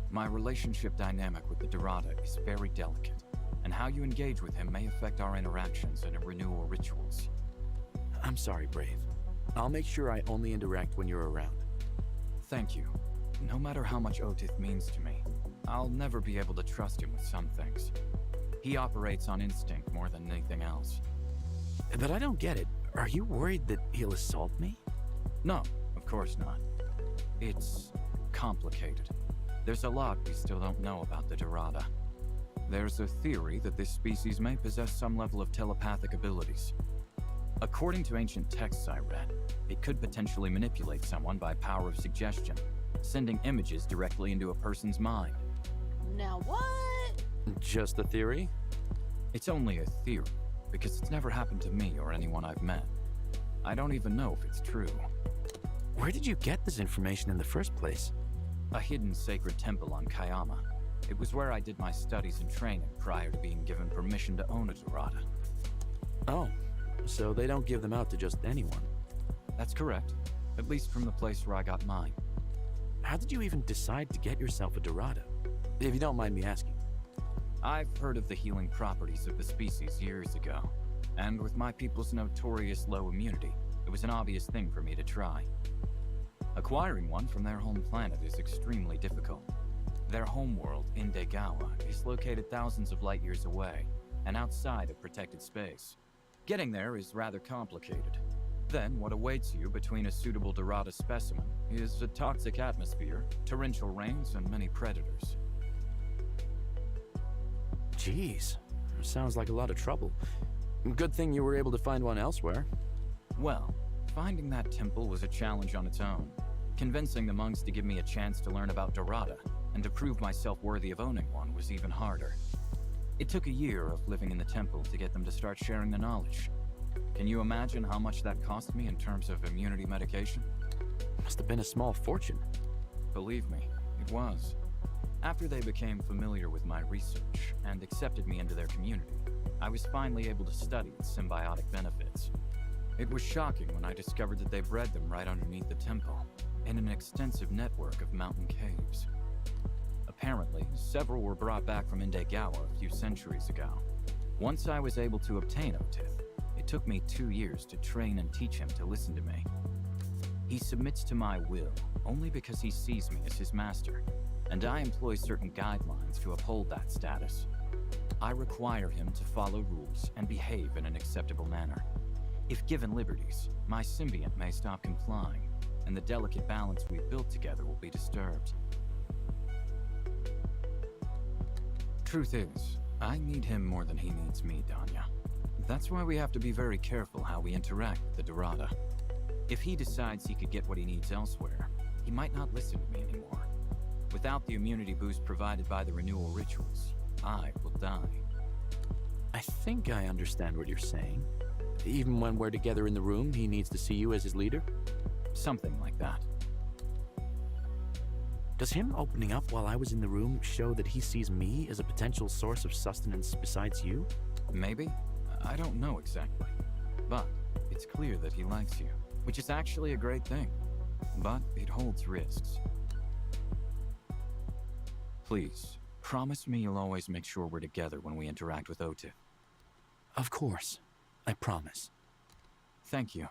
My relationship dynamic with the Dorada is very delicate, and how you engage with him may affect our interactions and renewal rituals. I'm sorry, Brave. I'll make sure I only interact when you're around. Thank you. No matter how much Otis means to me, I'll never be able to trust him with some things. He operates on instinct more than anything else. But I don't get it. Are you worried that he'll assault me? No, of course not. It's complicated. There's a lot we still don't know about the Dorada. There's a theory that this species may possess some level of telepathic abilities. According to ancient texts I read, it could potentially manipulate someone by power of suggestion, sending images directly into a person's mind. Now what? Just a theory? It's only a theory, because it's never happened to me or anyone I've met. I don't even know if it's true. Where did you get this information in the first place? A hidden sacred temple on Kayama. It was where I did my studies and training prior to being given permission to own a Dorada. Oh, so they don't give them out to just anyone. That's correct. At least from the place where I got mine. How did you even decide to get yourself a Dorada? If you don't mind me asking. I've heard of the healing properties of the species years ago, and with my people's notorious low immunity, it was an obvious thing for me to try. Acquiring one from their home planet is extremely difficult. Their homeworld, Indegawa, is located thousands of light years away, and outside of protected space. Getting there is rather complicated. Then, what awaits you between a suitable Dorada specimen is a toxic atmosphere, torrential rains, and many predators. Jeez, sounds like a lot of trouble. Good thing you were able to find one elsewhere. Well, finding that temple was a challenge on its own. Convincing the monks to give me a chance to learn about Dorada and to prove myself worthy of owning one was even harder. It took a year of living in the temple to get them to start sharing the knowledge. Can you imagine how much that cost me in terms of immunity medication? Must have been a small fortune. Believe me, it was. After they became familiar with my research and accepted me into their community, I was finally able to study its symbiotic benefits. It was shocking when I discovered that they bred them right underneath the temple, in an extensive network of mountain caves. Apparently, several were brought back from Indegawa a few centuries ago. Once I was able to obtain Otith, it took me 2 years to train and teach him to listen to me. He submits to my will only because he sees me as his master, and I employ certain guidelines to uphold that status. I require him to follow rules and behave in an acceptable manner. If given liberties, my symbiont may stop complying, and the delicate balance we've built together will be disturbed. Truth is, I need him more than he needs me, Danya. That's why we have to be very careful how we interact with the Dorada. If he decides he could get what he needs elsewhere, he might not listen to me anymore. Without the immunity boost provided by the renewal rituals, I will die. I think I understand what you're saying. Even when we're together in the room, he needs to see you as his leader? Something like that. Does him opening up while I was in the room show that he sees me as a potential source of sustenance besides you? Maybe. I don't know exactly. But it's clear that he likes you, which is actually a great thing. But it holds risks. Please, promise me you'll always make sure we're together when we interact with Otith. Of course. I promise. Thank you.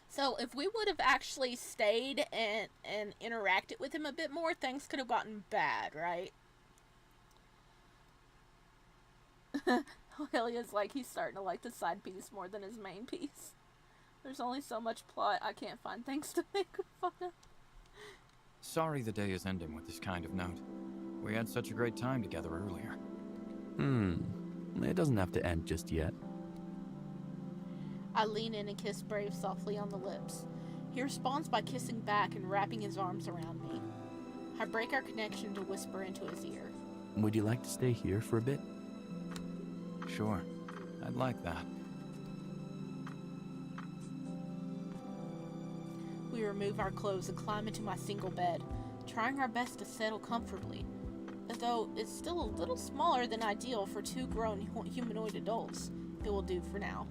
So if we would have actually stayed and interacted with him a bit more, things could have gotten bad, right? Helia's like, he's starting to like the side piece more than his main piece. There's only so much plot I can't find things to make fun of. Sorry the day is ending with this kind of note. We had such a great time together earlier. It doesn't have to end just yet. I lean in and kiss Brave softly on the lips. He responds by kissing back and wrapping his arms around me. I break our connection to whisper into his ear. Would you like to stay here for a bit? Sure. I'd like that. We remove our clothes and climb into my single bed, trying our best to settle comfortably, though it's still a little smaller than ideal for 2 grown humanoid adults. It will do for now.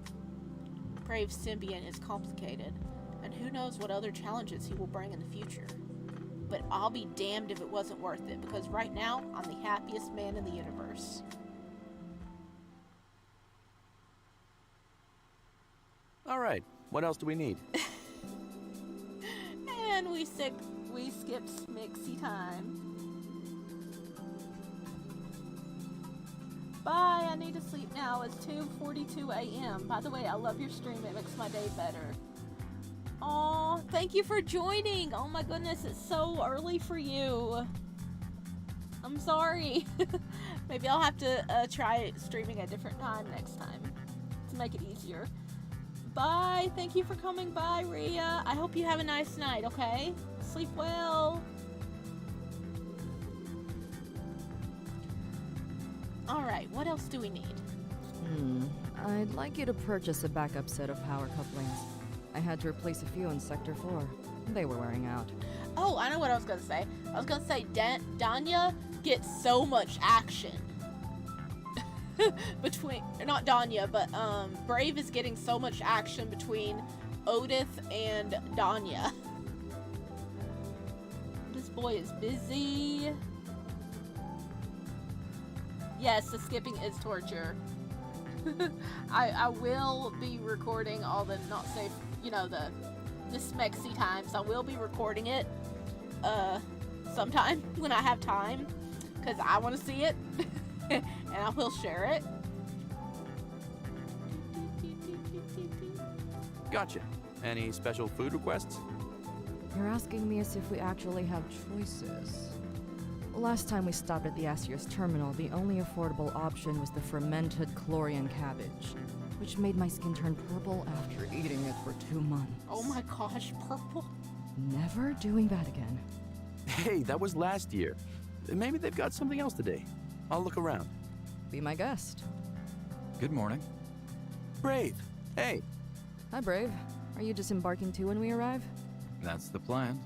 Brave Symbiant is complicated, and who knows what other challenges he will bring in the future. But I'll be damned if it wasn't worth it, because right now, I'm the happiest man in the universe. Alright, what else do we need? And we skip Smixy time. Bye, I need to sleep now. It's 2:42 a.m. By the way, I love your stream. It makes my day better. Aw, thank you for joining. Oh my goodness, it's so early for you. I'm sorry. Maybe I'll have to try streaming at a different time next time to make it easier. Bye. Thank you for coming by, Rhea. I hope you have a nice night, okay? Sleep well. Alright, what else do we need? I'd like you to purchase a backup set of power couplings. I had to replace a few in Sector 4. They were wearing out. Oh, I know what I was gonna say. I was gonna say Danya gets so much action. Between, not Danya, but Brave is getting so much action between Odith and Danya. This boy is busy. Yes, the skipping is torture. I will be recording all the not safe, you know, the smexy times. I will be recording it sometime when I have time, because I want to see it. And I will share it. Gotcha. Any special food requests? You're asking me as if we actually have choices. Last time we stopped at the Assier's terminal, the only affordable option was the fermented Chlorian cabbage, which made my skin turn purple after eating it for 2 months. Oh my gosh, purple. Never doing that again. Hey, that was last year. Maybe they've got something else today. I'll look around. Be my guest. Good morning. Brave. Hey. Hi, Brave. Are you disembarking too when we arrive? That's the plan.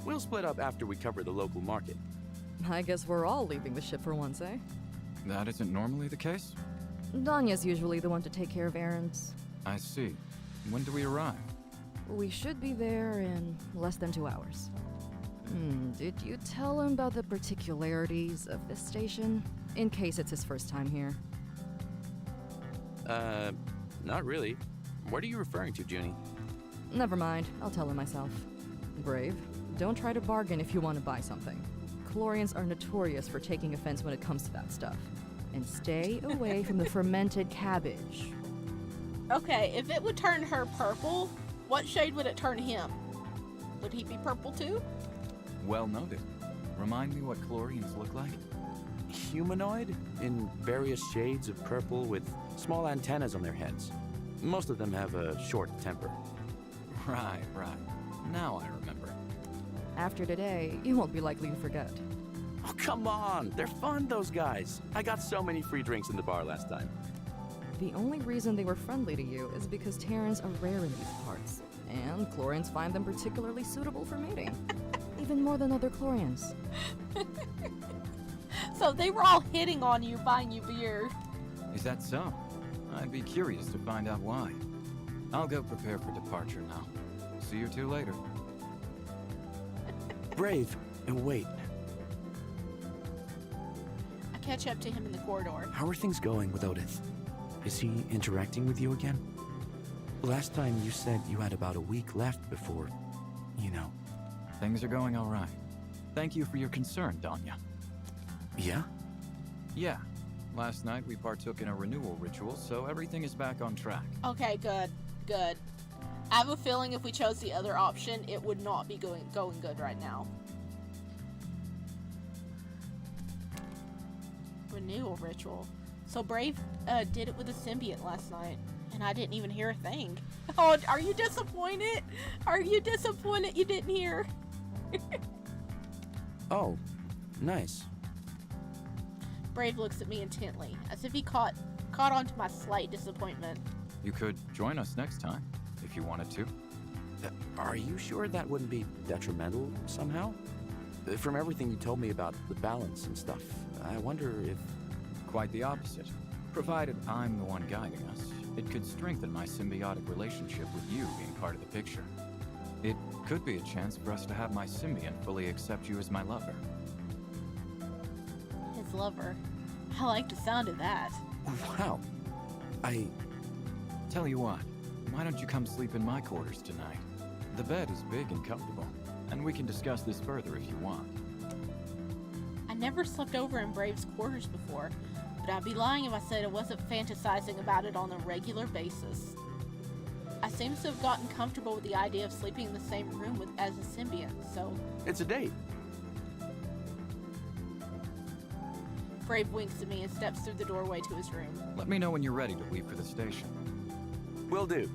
We'll split up after we cover the local market. I guess we're all leaving the ship for once, eh? That isn't normally the case? Danya's usually the one to take care of errands. I see. When do we arrive? We should be there in less than 2 hours. Did you tell him about the particularities of this station? In case it's his first time here. Not really. What are you referring to, Junie? Never mind, I'll tell him myself. Brave, don't try to bargain if you want to buy something. Chlorians are notorious for taking offense when it comes to that stuff. And stay away from the fermented cabbage. Okay, if it would turn her purple, what shade would it turn him? Would he be purple too? Well noted. Remind me what Chlorians look like? Humanoid? In various shades of purple with small antennas on their heads. Most of them have a short temper. Right. Now I remember. After today, you won't be likely to forget. Oh, come on! They're fun, those guys! I got so many free drinks in the bar last time. The only reason they were friendly to you is because Terrans are rare in these parts, and Chlorians find them particularly suitable for mating. Even more than other Chlorians. So they were all hitting on you, buying you beer. Is that so? I'd be curious to find out why. I'll go prepare for departure now. See you two later. Brave, and wait. I catch up to him in the corridor. How are things going with Odith? Is he interacting with you again? Last time you said you had about a week left before, you know. Things are going all right. Thank you for your concern, Danya. Yeah? Yeah. Last night we partook in a renewal ritual, so everything is back on track. Okay, good. I have a feeling if we chose the other option, it would not be going good right now. Renewal ritual. So Brave did it with a Symbiant last night, and I didn't even hear a thing. Oh, are you disappointed? Are you disappointed you didn't hear? Oh, nice. Brave looks at me intently, as if he caught on to my slight disappointment. You could join us next time, if you wanted to. Are you sure that wouldn't be detrimental somehow? From everything you told me about the balance and stuff, I wonder if... Quite the opposite. Provided I'm the one guiding us, it could strengthen my symbiotic relationship with you being part of the picture. It could be a chance for us to have my symbiont fully accept you as my lover. His lover. I like the sound of that. Wow. Tell you what, why don't you come sleep in my quarters tonight? The bed is big and comfortable, and we can discuss this further if you want. I never slept over in Brave's quarters before, but I'd be lying if I said I wasn't fantasizing about it on a regular basis. I seem to have gotten comfortable with the idea of sleeping in the same room as a symbiont, so... It's a date. Brave winks at me and steps through the doorway to his room. Let me know when you're ready to leave for the station. Will do.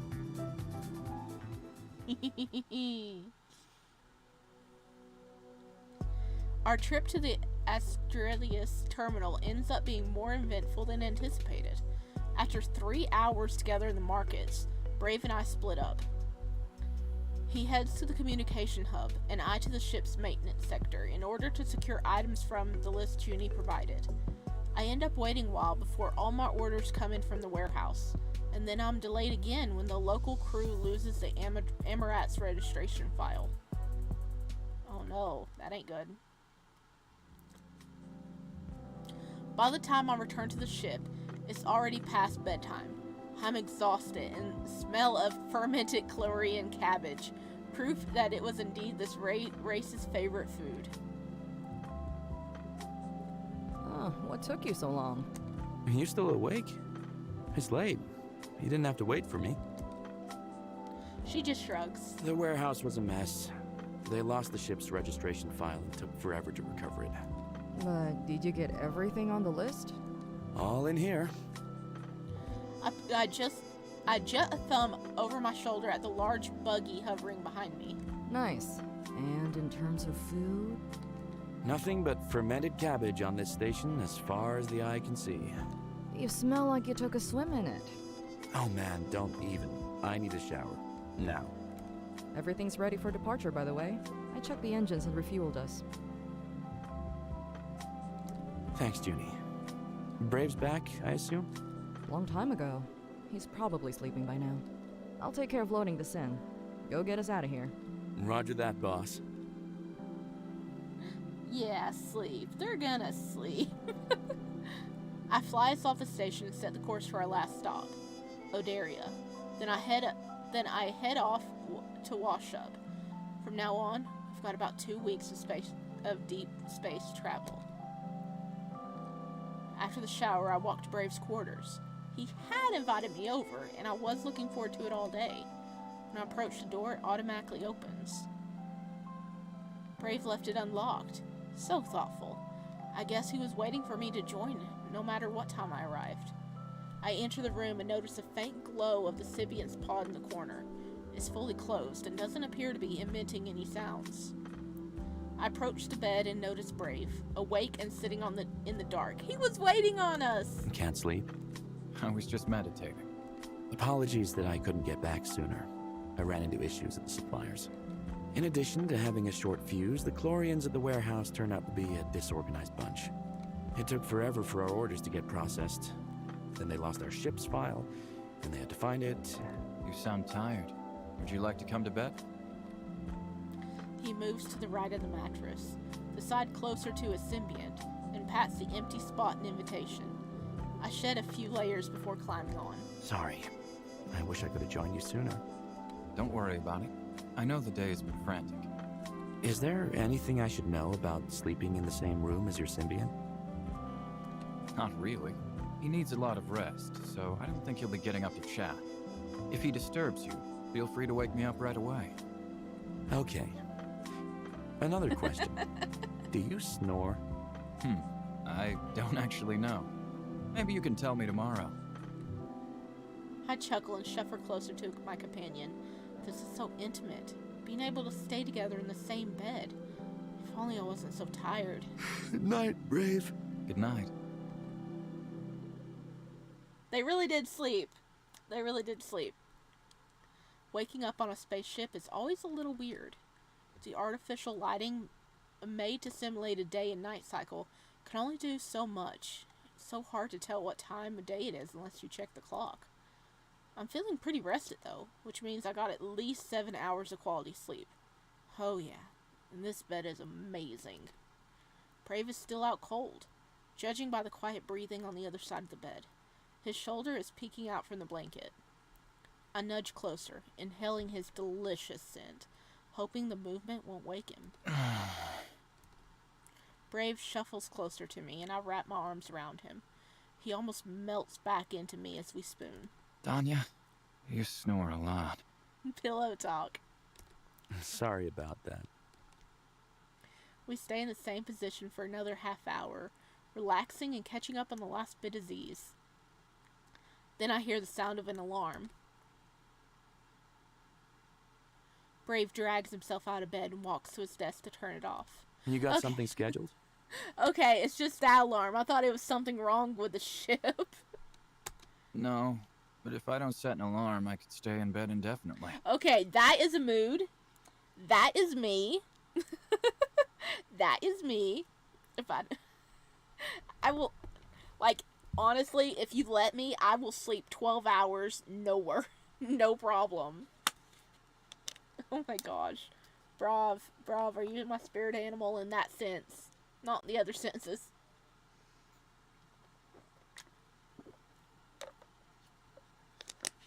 Our trip to the Australis terminal ends up being more eventful than anticipated. After 3 hours together in the markets, Brave and I split up. He heads to the communication hub, and I to the ship's maintenance sector in order to secure items from the list Junie provided. I end up waiting a while before all my orders come in from the warehouse, and then I'm delayed again when the local crew loses the Amarat's registration file. Oh no, that ain't good. By the time I return to the ship, it's already past bedtime. I'm exhausted, and the smell of fermented Korean cabbage, proof that it was indeed this race's favorite food. Oh, what took you so long? You still awake? It's late. You didn't have to wait for me. She just shrugs. The warehouse was a mess. They lost the ship's registration file and took forever to recover it. But did you get everything on the list? All in here. I jut a thumb over my shoulder at the large buggy hovering behind me. Nice. And in terms of food? Nothing but fermented cabbage on this station as far as the eye can see. You smell like you took a swim in it. Oh man, don't even. I need a shower. Now. Everything's ready for departure, by the way. I checked the engines and refueled us. Thanks, Junie. Brave's back, I assume? Long time ago. He's probably sleeping by now. I'll take care of loading this in. Go get us out of here. Roger that, boss. Yeah, sleep. They're gonna sleep. I fly us off the station and set the course for our last stop, Odaria. Then I head off to wash up. From now on, I've got about 2 weeks of deep space travel. After the shower, I walked to Brave's quarters. He had invited me over, and I was looking forward to it all day. When I approach the door, it automatically opens. Brave left it unlocked. So thoughtful. I guess he was waiting for me to join, no matter what time I arrived. I enter the room and notice a faint glow of the Symbiant's pod in the corner. It's fully closed and doesn't appear to be emitting any sounds. I approach the bed and notice Brave, awake and sitting in the dark. He was waiting on us! Can't sleep? I was just meditating. Apologies that I couldn't get back sooner. I ran into issues at the suppliers. In addition to having a short fuse, the Chlorians at the warehouse turned out to be a disorganized bunch. It took forever for our orders to get processed. Then they lost our ship's file, and they had to find it. You sound tired. Would you like to come to bed? He moves to the right of the mattress, the side closer to his Symbiant, and pats the empty spot in invitation. I shed a few layers before climbing on. Sorry. I wish I could have joined you sooner. Don't worry about it. I know the day has been frantic. Is there anything I should know about sleeping in the same room as your Symbiant? Not really. He needs a lot of rest, so I don't think he'll be getting up to chat. If he disturbs you, feel free to wake me up right away. Okay. Another question. Do you snore? I don't actually know. Maybe you can tell me tomorrow. I chuckle and shove her closer to my companion. This is so intimate. Being able to stay together in the same bed. If only I wasn't so tired. Good night, Brave. Good night. They really did sleep. They really did sleep. Waking up on a spaceship is always a little weird. The artificial lighting made to simulate a day and night cycle can only do so much. It's so hard to tell what time of day it is unless you check the clock. I'm feeling pretty rested though, which means I got at least 7 hours of quality sleep. Oh yeah, and this bed is amazing. Brave is still out cold, judging by the quiet breathing on the other side of the bed. His shoulder is peeking out from the blanket. I nudge closer, inhaling his delicious scent, hoping the movement won't wake him. Brave shuffles closer to me, and I wrap my arms around him. He almost melts back into me as we spoon. Danya, you snore a lot. Pillow talk. Sorry about that. We stay in the same position for another half hour, relaxing and catching up on the last bit of Z's. Then I hear the sound of an alarm. Brave drags himself out of bed and walks to his desk to turn it off. You got Okay. something scheduled? Okay, it's just that alarm. I thought it was something wrong with the ship. No, but if I don't set an alarm, I could stay in bed indefinitely. Okay, that is a mood. That is me. That is me. If I will, like, honestly, if you let me, I will sleep 12 hours, no problem. Oh my gosh. Brav, are you my spirit animal in that sense? Not in the other senses.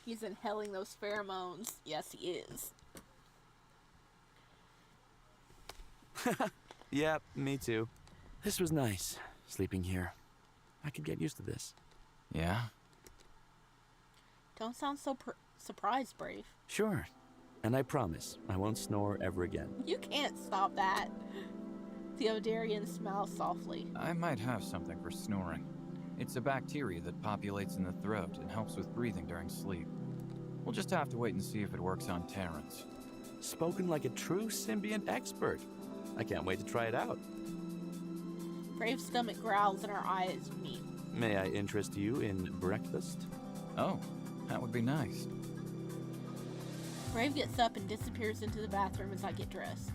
He's inhaling those pheromones. Yes, he is. Yeah, me too. This was nice, sleeping here. I could get used to this. Yeah? Don't sound so surprised, Brave. Sure. And I promise, I won't snore ever again. You can't stop that. Theodarian smiles softly. I might have something for snoring. It's a bacteria that populates in the throat and helps with breathing during sleep. We'll just have to wait and see if it works on Terrans. Spoken like a true symbiont expert. I can't wait to try it out. Brave's stomach growls and her eyes meet. May I interest you in breakfast? Oh, that would be nice. Brave gets up and disappears into the bathroom as I get dressed.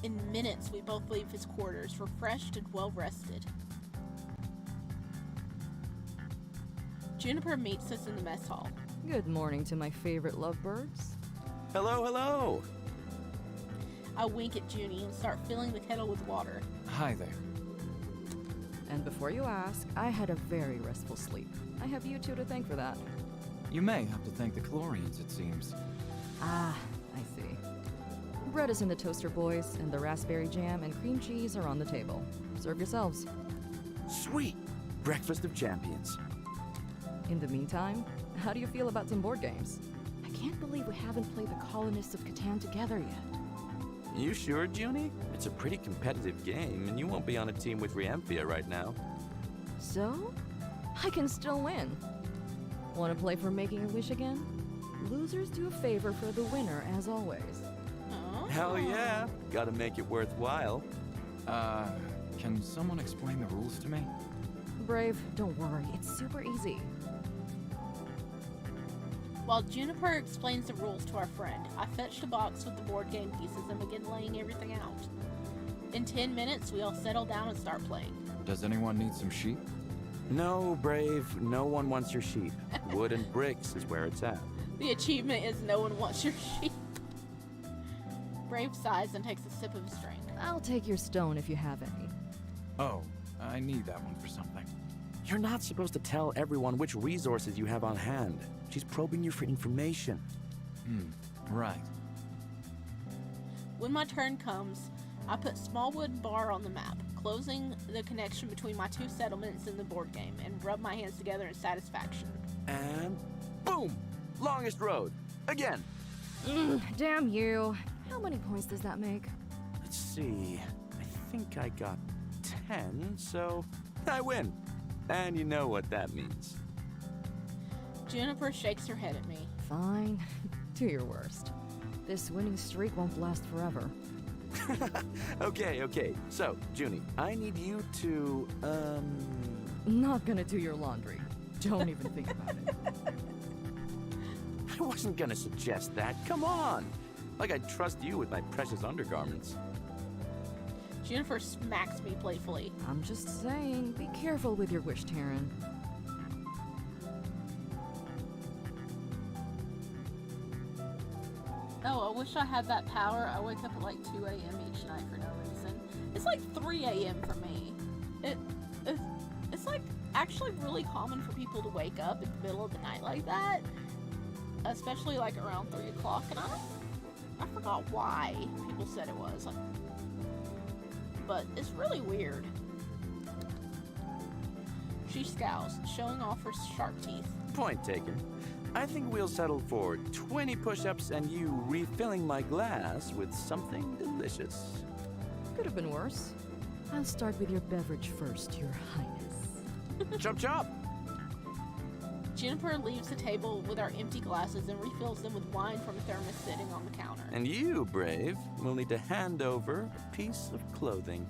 In minutes, we both leave his quarters, refreshed and well-rested. Juniper meets us in the mess hall. Good morning to my favorite lovebirds. Hello, hello! I wink at Junie and start filling the kettle with water. Hi there. And before you ask, I had a very restful sleep. I have you two to thank for that. You may have to thank the Chlorians, it seems. Ah, I see. Bread is in the toaster, boys, and the raspberry jam and cream cheese are on the table. Serve yourselves. Sweet! Breakfast of champions. In the meantime, how do you feel about some board games? I can't believe we haven't played the Colonists of Catan together yet. You sure, Junie? It's a pretty competitive game, and you won't be on a team with Riemphia right now. So? I can still win. Want to play for Making a Wish again? Losers do a favor for the winner, as always. Oh. Hell yeah! Gotta make it worthwhile. Can someone explain the rules to me? Brave, don't worry, it's super easy. While Juniper explains the rules to our friend, I fetched a box with the board game pieces and begin laying everything out. In 10 minutes, we all settle down and start playing. Does anyone need some sheep? No, Brave, no one wants your sheep. Wood and bricks is where it's at. The achievement is no one wants your sheep. Brave sighs and takes a sip of his drink. I'll take your stone if you have any. Oh, I need that one for something. You're not supposed to tell everyone which resources you have on hand. She's probing you for information. Right. When my turn comes, I put Smallwood Bar on the map, closing the connection between my two settlements in the board game, and rub my hands together in satisfaction. And boom! Longest road. Again. Damn you. How many points does that make? Let's see. I think I got 10, so I win. And you know what that means. Juniper shakes her head at me. Fine. Do your worst. This winning streak won't last forever. Okay. So, Junie, I need you to, Not gonna do your laundry. Don't even think about it. I wasn't gonna suggest that. Come on! Like I'd trust you with my precious undergarments. Juniper smacks me playfully. I'm just saying, be careful with your wish, Taryn. Oh, I wish I had that power. I wake up at like 2 a.m. each night for no reason. It's like 3 a.m. for me. It's like actually really common for people to wake up in the middle of the night like that. Especially like around 3 o'clock, and I forgot why people said it was. But it's really weird. She scowls, showing off her sharp teeth. Point taken. I think we'll settle for 20 push-ups and you refilling my glass with something delicious. Could have been worse. I'll start with your beverage first, Your Highness. Chop chop! Juniper leaves the table with our empty glasses and refills them with wine from a thermos sitting on the counter. And you, Brave, will need to hand over a piece of clothing.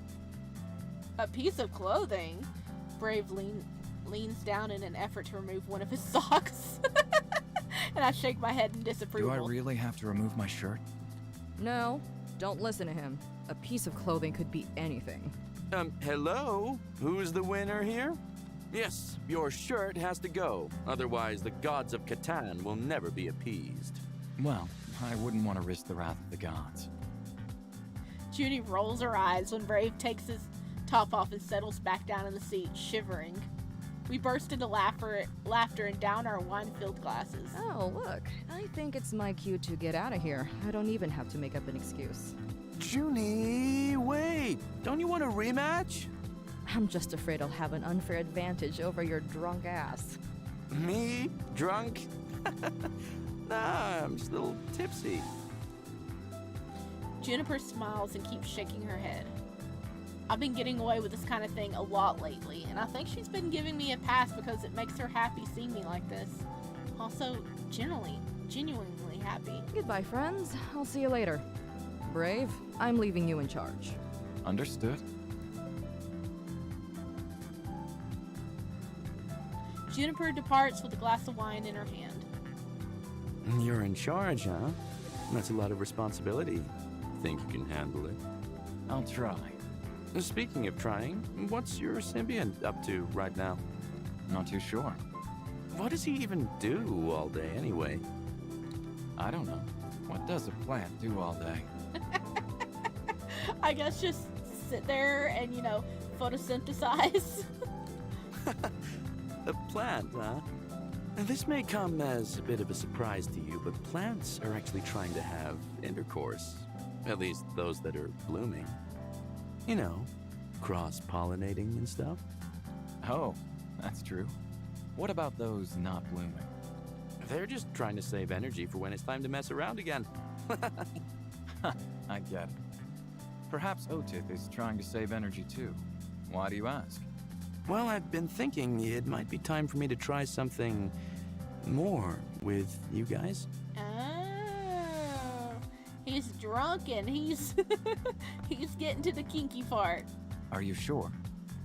A piece of clothing? Brave leans down in an effort to remove one of his socks. And I shake my head in disapproval. Do I really have to remove my shirt? No, don't listen to him. A piece of clothing could be anything. Hello? Who's the winner here? Yes, your shirt has to go. Otherwise, the gods of Catan will never be appeased. Well, I wouldn't want to risk the wrath of the gods. Judy rolls her eyes when Brave takes his top off and settles back down in the seat, shivering. We burst into laughter and down our wine-filled glasses. Oh, look. I think it's my cue to get out of here. I don't even have to make up an excuse. Junie, wait! Don't you want a rematch? I'm just afraid I'll have an unfair advantage over your drunk ass. Me? Drunk? Nah, I'm just a little tipsy. Juniper smiles and keeps shaking her head. I've been getting away with this kind of thing a lot lately, and I think she's been giving me a pass because it makes her happy seeing me like this. Also, genuinely happy. Goodbye, friends. I'll see you later. Brave, I'm leaving you in charge. Understood. Juniper departs with a glass of wine in her hand. You're in charge, huh? That's a lot of responsibility. Think you can handle it? I'll try. Speaking of trying, what's your Symbiant up to right now? Not too sure. What does he even do all day anyway? I don't know. What does a plant do all day? I guess just sit there and, photosynthesize. A plant, huh? This may come as a bit of a surprise to you, but plants are actually trying to have intercourse. At least those that are blooming. You know, cross-pollinating and stuff. Oh, that's true. What about those not blooming? They're just trying to save energy for when it's time to mess around again. I get it. Perhaps Otith is trying to save energy too. Why do you ask? Well, I've been thinking it might be time for me to try something more with you guys. Oh, he's drunk and he's he's getting to the kinky part. Are you sure?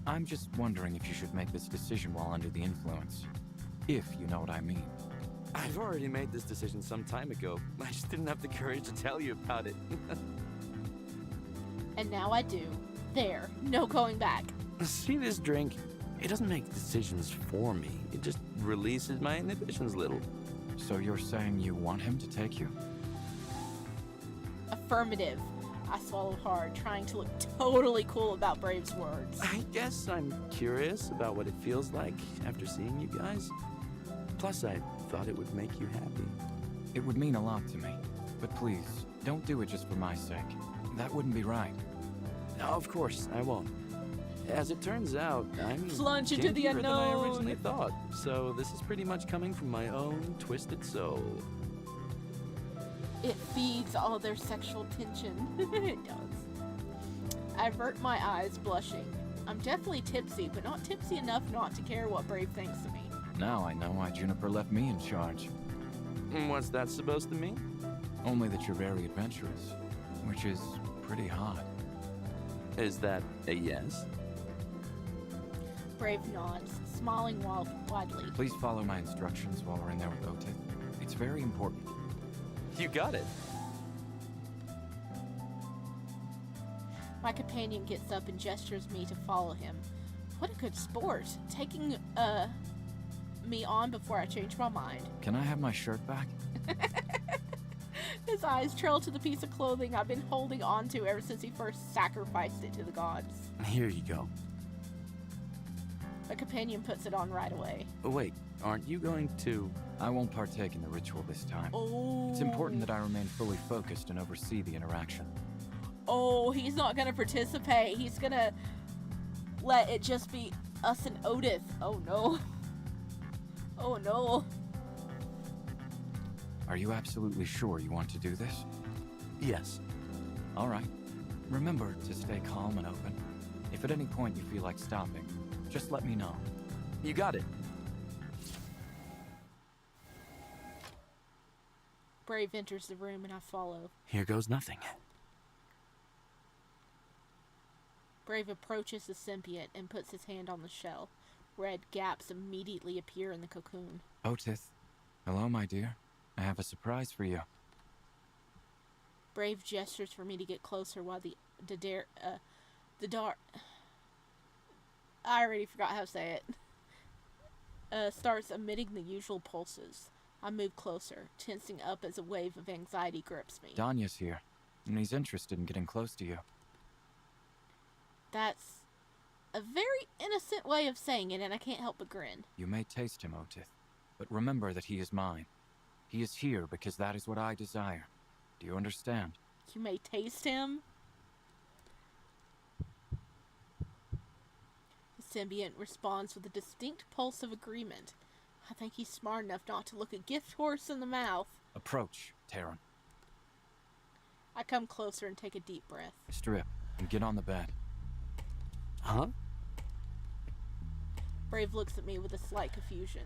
I'm just wondering if you should make this decision while under the influence. If you know what I mean. I've already made this decision some time ago. I just didn't have the courage to tell you about it. And now I do. There, no going back. See this drink? It doesn't make decisions for me. It just releases my inhibitions a little. So you're saying you want him to take you? Affirmative. I swallowed hard, trying to look totally cool about Brave's words. I guess I'm curious about what it feels like after seeing you guys. Plus, I thought it would make you happy. It would mean a lot to me. But please, don't do it just for my sake. That wouldn't be right. Of course, I won't. As it turns out, I'm Plunge into the kinkier than I unknown. originally thought. So this is pretty much coming from my own twisted soul. It feeds all their sexual tension. It does. I avert my eyes, blushing. I'm definitely tipsy, but not tipsy enough not to care what Brave thinks of me. Now I know why Juniper left me in charge. What's that supposed to mean? Only that you're very adventurous, which is pretty hot. Is that a yes? Brave nods, smiling widely. Please follow my instructions while we're in there with Otith. It's very important. You got it. My companion gets up and gestures me to follow him. What a good sport, taking me on before I change my mind. Can I have my shirt back? His eyes trail to the piece of clothing I've been holding on to ever since he first sacrificed it to the gods. Here you go. My companion puts it on right away. Wait, aren't you going to... I won't partake in the ritual this time. Oh. It's important that I remain fully focused and oversee the interaction. Oh, he's not gonna participate. He's gonna let it just be us and Otith. Oh no. Oh no. Are you absolutely sure you want to do this? Yes. All right. Remember to stay calm and open. If at any point you feel like stopping, just let me know. You got it. Brave enters the room and I follow. Here goes nothing. Brave approaches the symbiont and puts his hand on the shell. Red gaps immediately appear in the cocoon. Otis. Hello, my dear. I have a surprise for you. Brave gestures for me to get closer while the dark... I already forgot how to say it. Starts emitting the usual pulses. I move closer, tensing up as a wave of anxiety grips me. Danya's here, and he's interested in getting close to you. That's a very innocent way of saying it, and I can't help but grin. You may taste him, Otis, but remember that he is mine. He is here because that is what I desire. Do you understand? You may taste him? The symbiont responds with a distinct pulse of agreement. I think he's smart enough not to look a gift horse in the mouth. Approach, Terran. I come closer and take a deep breath. Strip, and get on the bed. Huh? Brave looks at me with a slight confusion.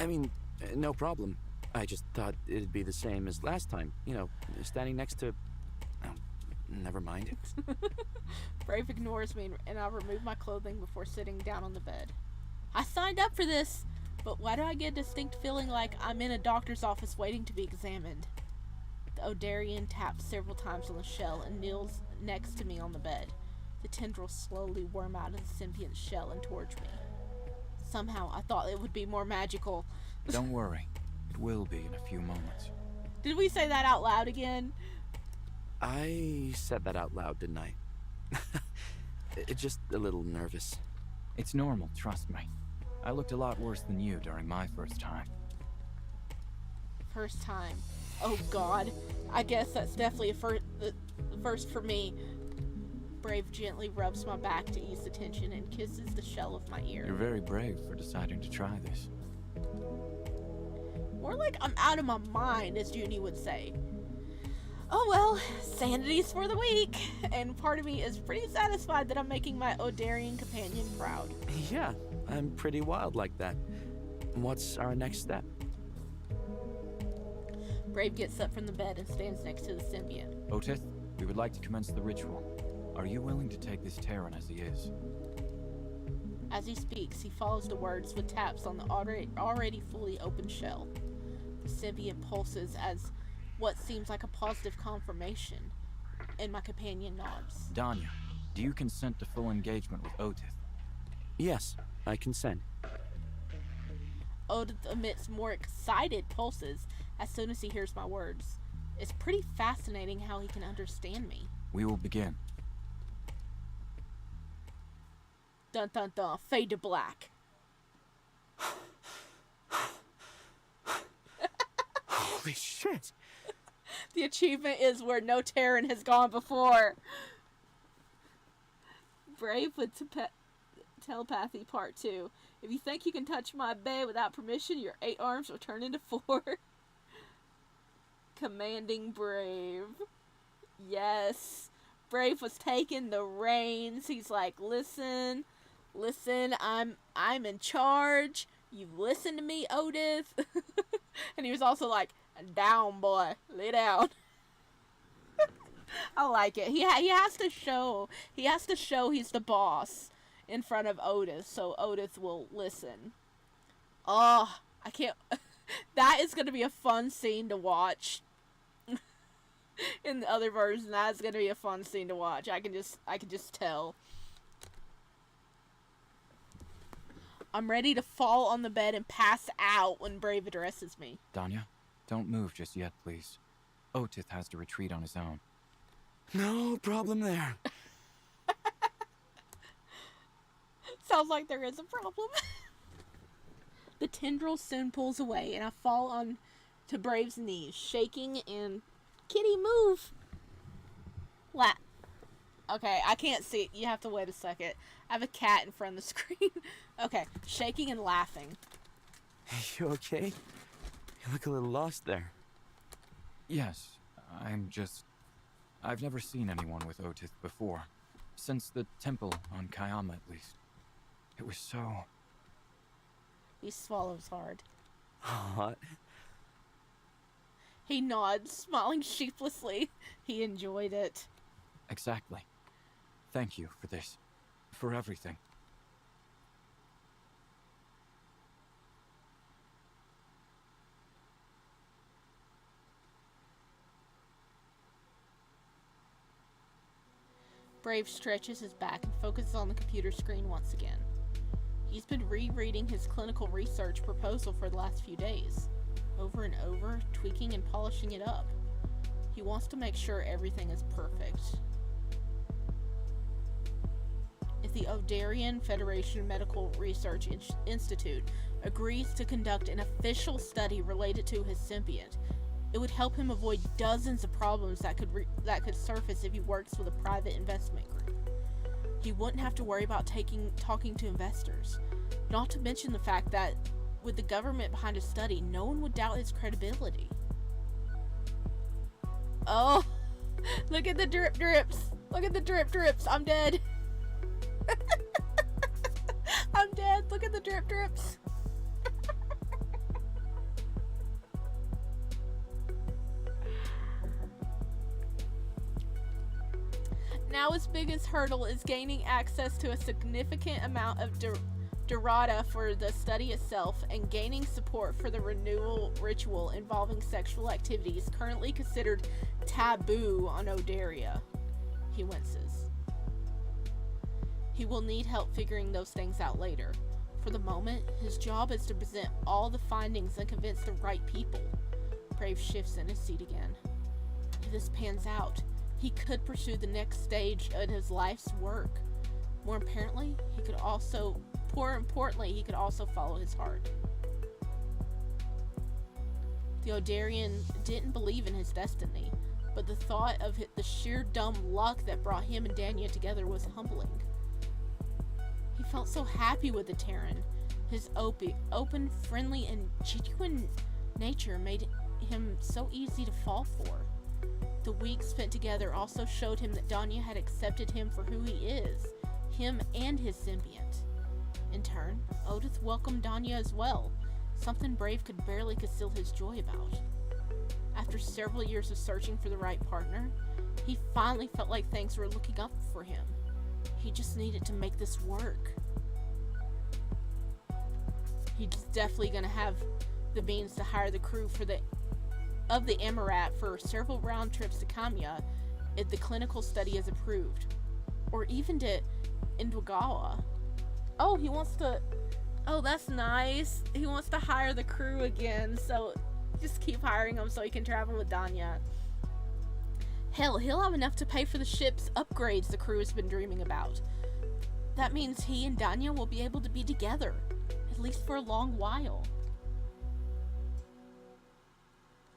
I mean, no problem. I just thought it'd be the same as last time. You know, standing next to... Oh, never mind. Brave ignores me and I remove my clothing before sitting down on the bed. I signed up for this, but why do I get a distinct feeling like I'm in a doctor's office waiting to be examined? The Odarian taps several times on the shell and kneels next to me on the bed. The tendrils slowly worm out of the symbiont shell and towards me. Somehow I thought it would be more magical. Don't worry. It will be in a few moments. Did we say that out loud again? I said that out loud, didn't I? It's just a little nervous. It's normal, trust me. I looked a lot worse than you during my first time. First time. Oh god. I guess that's definitely a first for me. Brave gently rubs my back to ease the tension and kisses the shell of my ear. You're very brave for deciding to try this. More like I'm out of my mind, as Junie would say. Oh well, sanity's for the weak, and part of me is pretty satisfied that I'm making my Odarian companion proud. Yeah, I'm pretty wild like that. What's our next step? Brave gets up from the bed and stands next to the symbiont. Otis, we would like to commence the ritual. Are you willing to take this Terran as he is? As he speaks, he follows the words with taps on the already fully open shell. The symbiont pulses as what seems like a positive confirmation, and my companion nods. Danya, do you consent to full engagement with Otis? Yes, I consent. Otis emits more excited pulses as soon as he hears my words. It's pretty fascinating how he can understand me. We will begin. Dun dun dun, fade to black. Holy shit! The achievement is where no Terran has gone before. Brave with telepathy part 2. If you think you can touch my bae without permission, your 8 arms will turn into 4. Commanding Brave. Yes. Brave was taking the reins. He's like, listen, I'm in charge. You listen to me, Otis. And he was also like, down, boy, lay down. I like it. He has to show he's the boss in front of Otis, so Otis will listen. Oh, I can't. That is gonna be a fun scene to watch. In the other version, that's gonna be a fun scene to watch. I can just tell. I'm ready to fall on the bed and pass out when Brave addresses me. Danya, don't move just yet, please. Otis has to retreat on his own. No problem there. Sounds like there is a problem. The tendril soon pulls away, and I fall on to Brave's knees, shaking and... Kitty, move! Okay, I can't see it. You have to wait a second. I have a cat in front of the screen. Okay, shaking and laughing. You okay? You look a little lost there. Yes, I've never seen anyone with Otis before. Since the temple on Kayama, at least. It was so... He swallows hard. Hot. He nods, smiling sheepishly. He enjoyed it. Exactly. Thank you for this. for everything. Brave stretches his back and focuses on the computer screen once again. He's been rereading his clinical research proposal for the last few days, over and over, tweaking and polishing it up. He wants to make sure everything is perfect. If the Odarian Federation Medical Research Institute agrees to conduct an official study related to his symbiont, it would help him avoid dozens of problems that could surface if he works with a private investment group. He wouldn't have to worry about talking to investors. Not to mention the fact that with the government behind his study, no one would doubt his credibility. Oh, look at the drip drips. Look at the drip drips. I'm dead. I'm dead. Look at the drip drips. Now his biggest hurdle is gaining access to a significant amount of Dorada for the study itself and gaining support for the renewal ritual involving sexual activities currently considered taboo on Odaria. He winces. He will need help figuring those things out later. For the moment, his job is to present all the findings and convince the right people. Brave shifts in his seat again. If this pans out, he could pursue the next stage of his life's work. More importantly, he could also follow his heart. The Odarian didn't believe in his destiny, but the thought of the sheer dumb luck that brought him and Danya together was humbling. He felt so happy with the Terran. His open, friendly, and genuine nature made him so easy to fall for. The weeks spent together also showed him that Danya had accepted him for who he is, him and his symbiont. In turn, Odith welcomed Danya as well, something Brave could barely conceal his joy about. After several years of searching for the right partner, he finally felt like things were looking up for him. He just needed to make this work. He's definitely gonna have the means to hire the crew of the Amarat for several round trips to Kamiya if the clinical study is approved. Or even to Indwagawa. Oh, he wants to... Oh, that's nice. He wants to hire the crew again, so just keep hiring them so he can travel with Danya. Hell, he'll have enough to pay for the ship's upgrades the crew has been dreaming about. That means he and Danya will be able to be together, at least for a long while.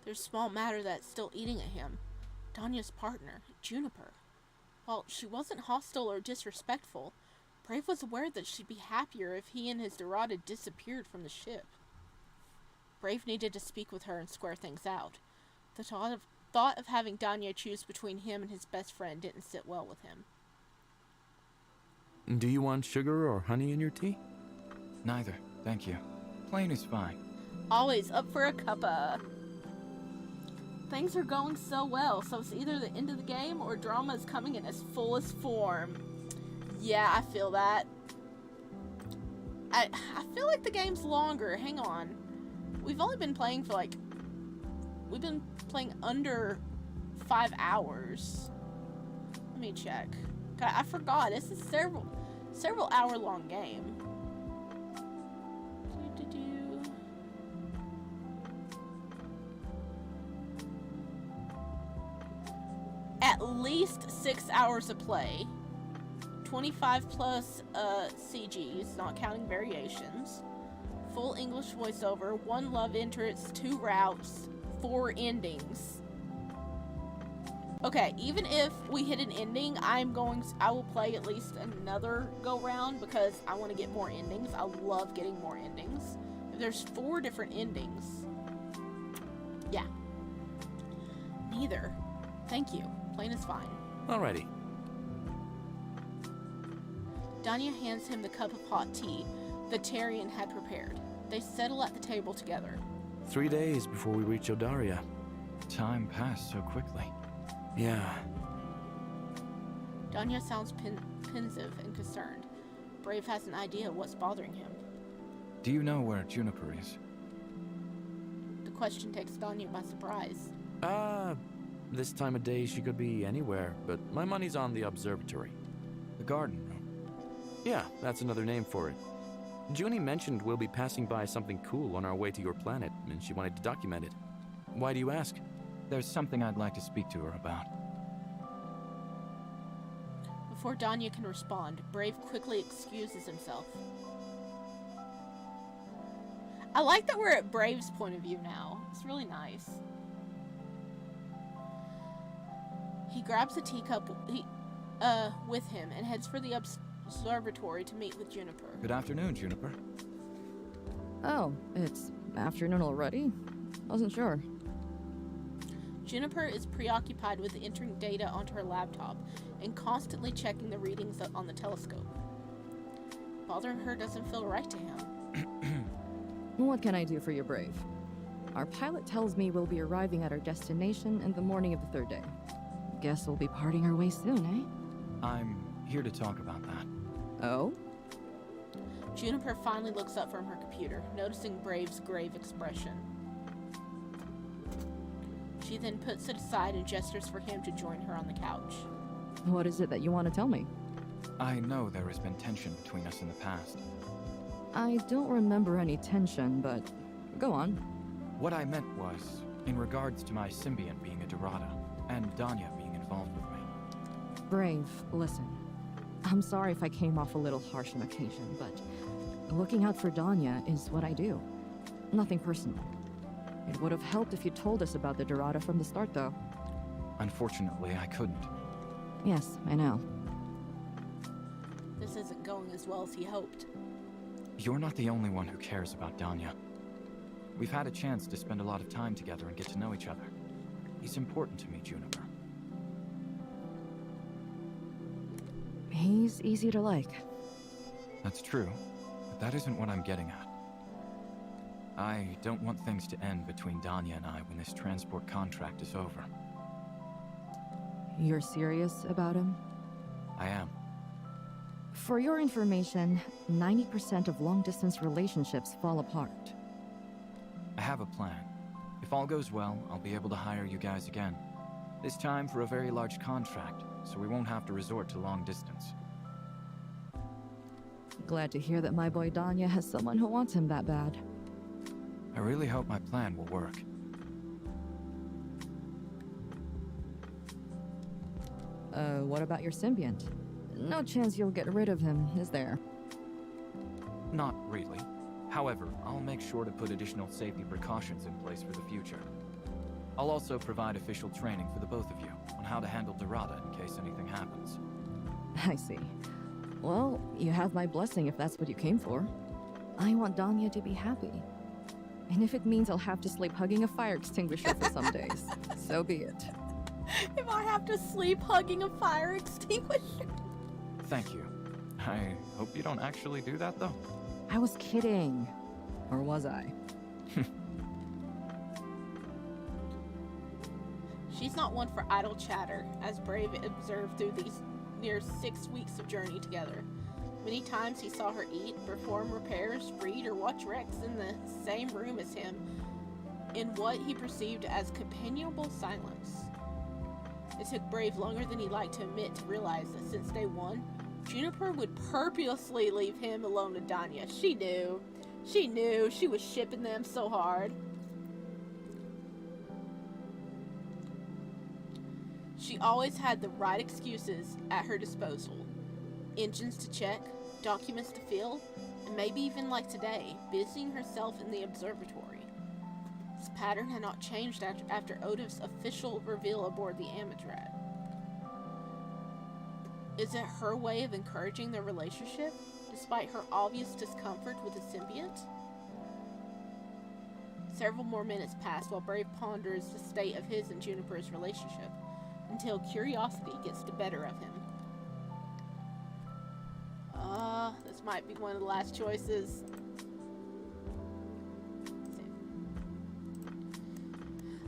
There's a small matter that's still eating at him. Danya's partner, Juniper. While she wasn't hostile or disrespectful, Brave was aware that she'd be happier if he and his Dorada disappeared from the ship. Brave needed to speak with her and square things out. The thought of having Danya choose between him and his best friend didn't sit well with him. Do you want sugar or honey in your tea? Neither, thank you. Plain is fine. Always up for a cuppa. Things are going so well, so it's either the end of the game or drama is coming in its fullest form. Yeah, I feel that. I feel like the game's longer. Hang on. We've only been playing for we've been playing under 5 hours. Let me check. God, I forgot. This is several hour long game. At least 6 hours of play. 25 plus CGs, not counting variations. Full English voiceover, 1 love interest, 2 routes, 4 endings. Okay, even if we hit an ending, I will play at least another go round because I want to get more endings. I love getting more endings. If there's 4 different endings. Yeah. Neither. Thank you. Plain is fine. Alrighty. Danya hands him the cup of hot tea the Tarian had prepared. They settle at the table together. 3 days before we reach Odaria. Time passed so quickly. Yeah. Danya sounds pensive and concerned. Brave has an idea of what's bothering him. Do you know where Juniper is? The question takes Danya by surprise. This time of day she could be anywhere, but my money's on the observatory. The garden room. Yeah, that's another name for it. Junie mentioned we'll be passing by something cool on our way to your planet, and she wanted to document it. Why do you ask? There's something I'd like to speak to her about. Before Danya can respond, Brave quickly excuses himself. I like that we're at Brave's point of view now. It's really nice. He grabs a teacup with him and heads for the observatory to meet with Juniper. Good afternoon, Juniper. Oh, it's afternoon already? Wasn't sure. Juniper is preoccupied with entering data onto her laptop and constantly checking the readings on the telescope. Bothering her doesn't feel right to him. What can I do for you, Brave? Our pilot tells me we'll be arriving at our destination in the morning of the 3rd day. Guess we'll be parting our ways soon, eh? I'm here to talk about that. Oh? Juniper finally looks up from her computer, noticing Brave's grave expression. She then puts it aside and gestures for him to join her on the couch. What is it that you want to tell me? I know there has been tension between us in the past. I don't remember any tension, but go on. What I meant was, in regards to my Symbiant being a Dorada, and Danya being involved with me. Brave, listen. I'm sorry if I came off a little harsh on occasion, but looking out for Danya is what I do. Nothing personal. It would have helped if you told us about the Dorada from the start, though. Unfortunately, I couldn't. Yes, I know. This isn't going as well as he hoped. You're not the only one who cares about Danya. We've had a chance to spend a lot of time together and get to know each other. He's important to me, Juniper. He's easy to like. That's true, but that isn't what I'm getting at. I don't want things to end between Danya and I when this transport contract is over. You're serious about him? I am. For your information, 90% of long-distance relationships fall apart. I have a plan. If all goes well, I'll be able to hire you guys again. This time for a very large contract, so we won't have to resort to long distance. Glad to hear that my boy Danya has someone who wants him that bad. I really hope my plan will work. What about your Symbiant? No chance you'll get rid of him, is there? Not really. However, I'll make sure to put additional safety precautions in place for the future. I'll also provide official training for the both of you on how to handle Dorada in case anything happens. I see. Well, you have my blessing if that's what you came for. I want Danya to be happy. And if it means I'll have to sleep hugging a fire extinguisher for some days, so be it. If I have to sleep hugging a fire extinguisher. Thank you. I hope you don't actually do that, though. I was kidding. Or was I? She's not one for idle chatter, as Brave observed through these near 6 weeks of journey together. Many times he saw her eat, perform repairs, read, or watch Rex in the same room as him, in what he perceived as companionable silence. It took Brave longer than he liked to admit to realize that since day one, Juniper would purposely leave him alone with Danya. She knew. She knew. She was shipping them so hard. She always had the right excuses at her disposal. Engines to check, documents to fill, and maybe even like today, busying herself in the observatory. This pattern had not changed after Odiv's official reveal aboard the Amidrat. Is it her way of encouraging their relationship, despite her obvious discomfort with the Symbiant? Several more minutes pass while Brave ponders the state of his and Juniper's relationship, until curiosity gets the better of him. This might be one of the last choices.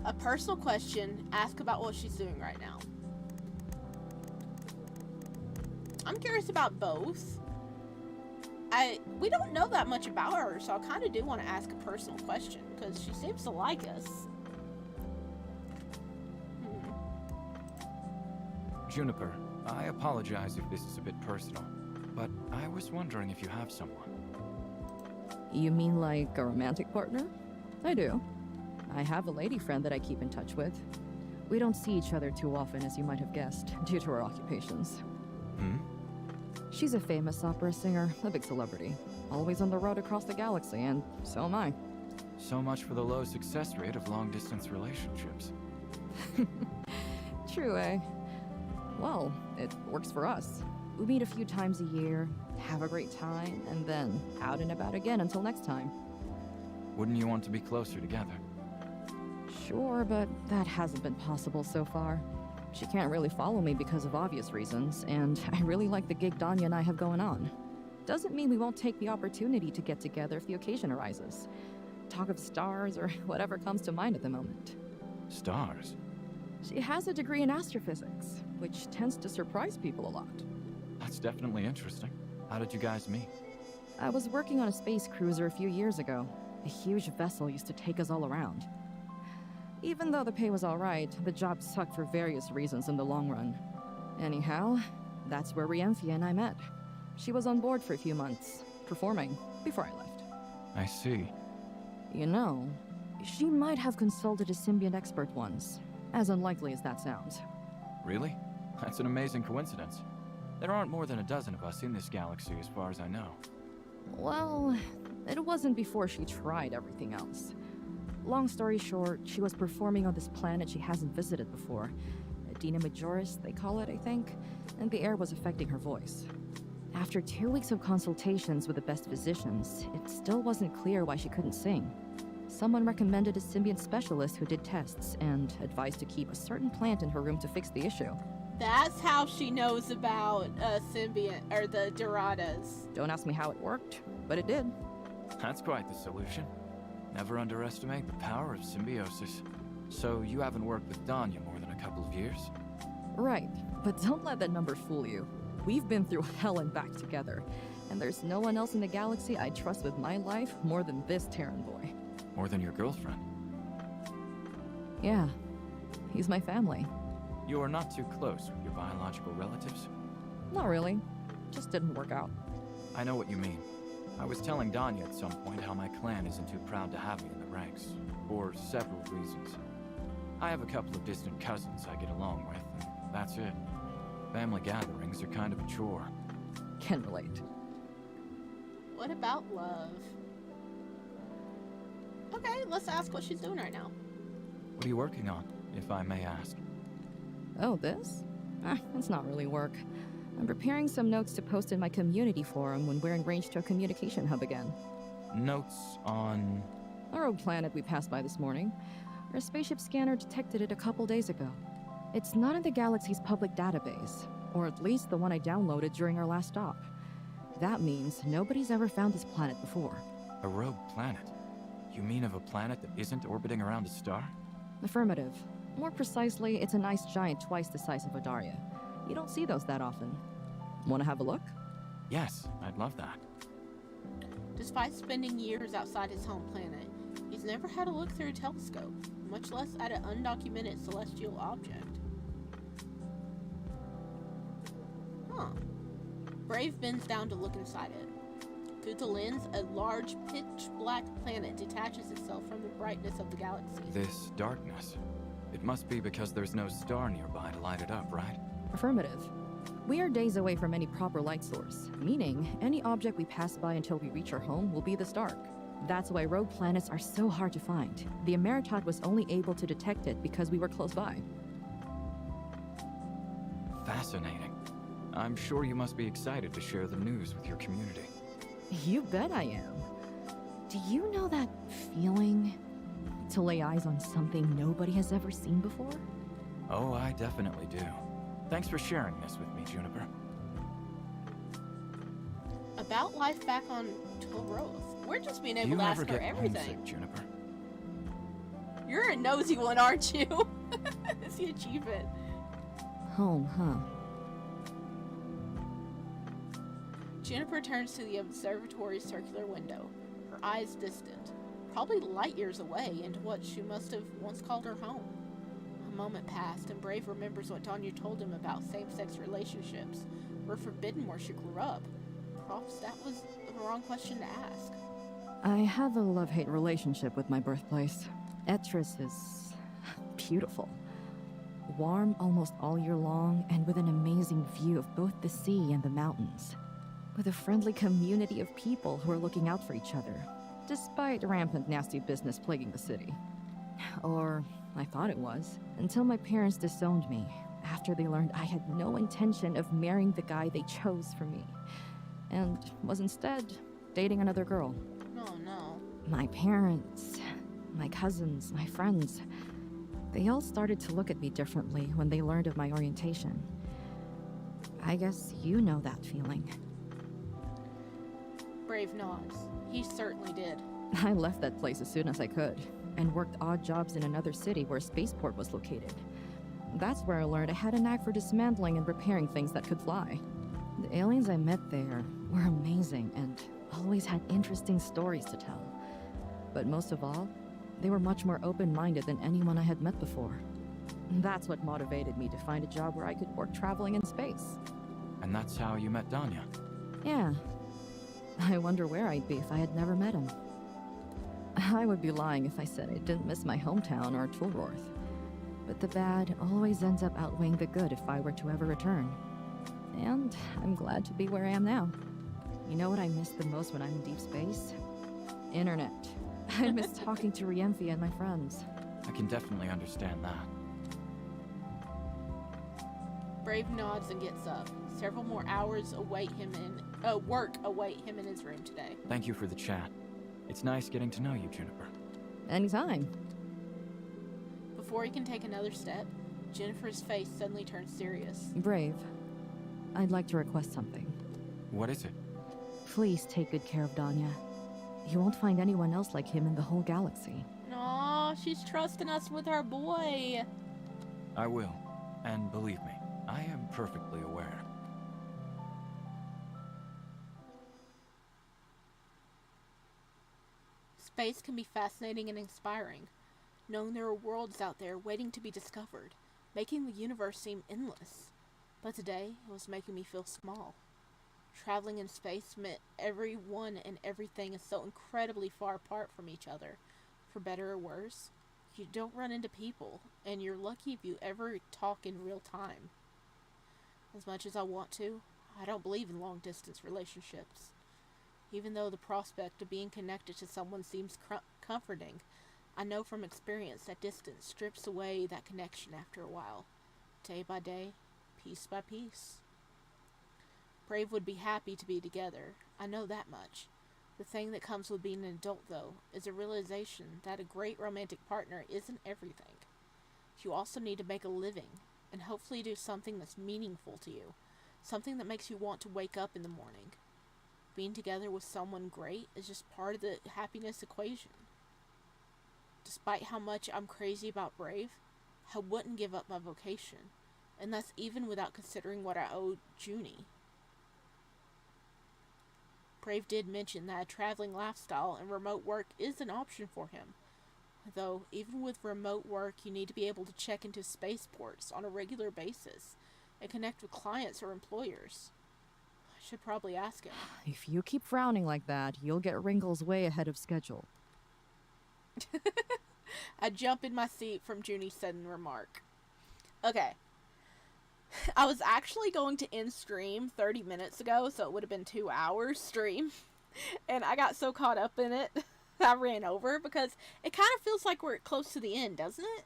A personal question, ask about what she's doing right now. I'm curious about both. We don't know that much about her, so I kind of do want to ask a personal question, because she seems to like us. Juniper, I apologize if this is a bit personal, but I was wondering if you have someone. You mean like a romantic partner? I do. I have a lady friend that I keep in touch with. We don't see each other too often, as you might have guessed, due to our occupations. Hmm? She's a famous opera singer, a big celebrity. Always on the road across the galaxy, and so am I. So much for the low success rate of long-distance relationships. True, eh? Well, it works for us. We meet a few times a year, have a great time, and then out and about again until next time. Wouldn't you want to be closer together? Sure, but that hasn't been possible so far. She can't really follow me because of obvious reasons, and I really like the gig Danya and I have going on. Doesn't mean we won't take the opportunity to get together if the occasion arises. Talk of stars or whatever comes to mind at the moment. Stars? She has a degree in astrophysics, which tends to surprise people a lot. That's definitely interesting. How did you guys meet? I was working on a space cruiser a few years ago. A huge vessel used to take us all around. Even though the pay was alright, the job sucked for various reasons in the long run. Anyhow, that's where Riemphia and I met. She was on board for a few months, performing, before I left. I see. You know, she might have consulted a Symbiant expert once, as unlikely as that sounds. Really? That's an amazing coincidence. There aren't more than a dozen of us in this galaxy as far as I know. Well, it wasn't before she tried everything else. Long story short, she was performing on this planet she hasn't visited before. Adena Majoris, they call it, I think, and the air was affecting her voice. After 2 weeks of consultations with the best physicians, it still wasn't clear why she couldn't sing. Someone recommended a Symbiont specialist who did tests and advised to keep a certain plant in her room to fix the issue. That's how she knows about Symbiont, or the Doradas. Don't ask me how it worked, but it did. That's quite the solution. Never underestimate the power of symbiosis. So you haven't worked with Danya more than a couple of years? Right, but don't let that number fool you. We've been through hell and back together, and there's no one else in the galaxy I trust with my life more than this Terran boy. More than your girlfriend? Yeah, he's my family. You are not too close with your biological relatives? Not really, just didn't work out. I know what you mean. I was telling Danya at some point how my clan isn't too proud to have me in the ranks, for several reasons. I have a couple of distant cousins I get along with, and that's it. Family gatherings are kind of a chore. Can relate. What about love? Okay, let's ask what she's doing right now. What are you working on, if I may ask? Oh, this? It's not really work. I'm preparing some notes to post in my community forum when we're in range to a communication hub again. Notes on... A rogue planet we passed by this morning. Our spaceship scanner detected it a couple days ago. It's not in the galaxy's public database, or at least the one I downloaded during our last stop. That means nobody's ever found this planet before. A rogue planet? You mean of a planet that isn't orbiting around a star? Affirmative. More precisely, it's an ice giant twice the size of Odaria. You don't see those that often. Want to have a look? Yes, I'd love that. Despite spending years outside his home planet, he's never had a look through a telescope, much less at an undocumented celestial object. Huh. Brave bends down to look inside it. Through the lens, a large, pitch-black planet detaches itself from the brightness of the galaxy. This darkness. It must be because there's no star nearby to light it up, right? Affirmative. We are days away from any proper light source, meaning any object we pass by until we reach our home will be this dark. That's why rogue planets are so hard to find. The Emeritod was only able to detect it because we were close by. Fascinating. I'm sure you must be excited to share the news with your community. You bet I am. Do you know that feeling? To lay eyes on something nobody has ever seen before? Oh, I definitely do. Thanks for sharing this with me, Juniper. About life back on Tolroth. We're just being Do able you to ever ask her get everything. homesick, Juniper? You're a nosy one, aren't you? It's the achievement. Home, huh? Juniper turns to the observatory's circular window, her eyes distant, probably light years away into what she must have once called her home. A moment passed, and Brave remembers what Danya told him about same-sex relationships were forbidden where she grew up. Perhaps that was the wrong question to ask. I have a love-hate relationship with my birthplace. Etris is beautiful. Warm almost all year long, and with an amazing view of both the sea and the mountains. With a friendly community of people who are looking out for each other, despite rampant nasty business plaguing the city. Or, I thought it was, until my parents disowned me, after they learned I had no intention of marrying the guy they chose for me, and was instead dating another girl. Oh no. My parents, my cousins, my friends, they all started to look at me differently when they learned of my orientation. I guess you know that feeling. Brave nods. He certainly did. I left that place as soon as I could, and worked odd jobs in another city where a spaceport was located. That's where I learned I had a knack for dismantling and repairing things that could fly. The aliens I met there were amazing and always had interesting stories to tell. But most of all, they were much more open-minded than anyone I had met before. That's what motivated me to find a job where I could work traveling in space. And that's how you met Danya? Yeah. I wonder where I'd be if I had never met him. I would be lying if I said I didn't miss my hometown or Tulworth. But the bad always ends up outweighing the good if I were to ever return. And I'm glad to be where I am now. You know what I miss the most when I'm in deep space? Internet. I miss talking to Riemfi and my friends. I can definitely understand that. Brave nods and gets up. Several more hours await him in work await him in his room today. Thank you for the chat. It's nice getting to know you, Juniper. Anytime. Before he can take another step, Jennifer's face suddenly turns serious. Brave, I'd like to request something. What is it? Please take good care of Danya. You won't find anyone else like him in the whole galaxy. Aw, she's trusting us with her boy. I will. And believe me, I am perfectly aware. Space can be fascinating and inspiring, knowing there are worlds out there waiting to be discovered, making the universe seem endless. But today, it was making me feel small. Traveling in space meant everyone and everything is so incredibly far apart from each other. For better or worse, you don't run into people, and you're lucky if you ever talk in real time. As much as I want to, I don't believe in long-distance relationships. Even though the prospect of being connected to someone seems comforting, I know from experience that distance strips away that connection after a while. Day by day, piece by piece. Brave would be happy to be together. I know that much. The thing that comes with being an adult, though, is a realization that a great romantic partner isn't everything. You also need to make a living, and hopefully do something that's meaningful to you. Something that makes you want to wake up in the morning. Being together with someone great is just part of the happiness equation. Despite how much I'm crazy about Brave, I wouldn't give up my vocation. And that's even without considering what I owe Junie. Brave did mention that a traveling lifestyle and remote work is an option for him. Though, even with remote work, you need to be able to check into spaceports on a regular basis and connect with clients or employers. I should probably ask him. If you keep frowning like that, you'll get wrinkles way ahead of schedule. I jump in my seat from Junie's sudden remark. Okay. I was actually going to end stream 30 minutes ago, so it would have been 2 hours stream. And I got so caught up in it, I ran over, because it kind of feels like we're close to the end, doesn't it?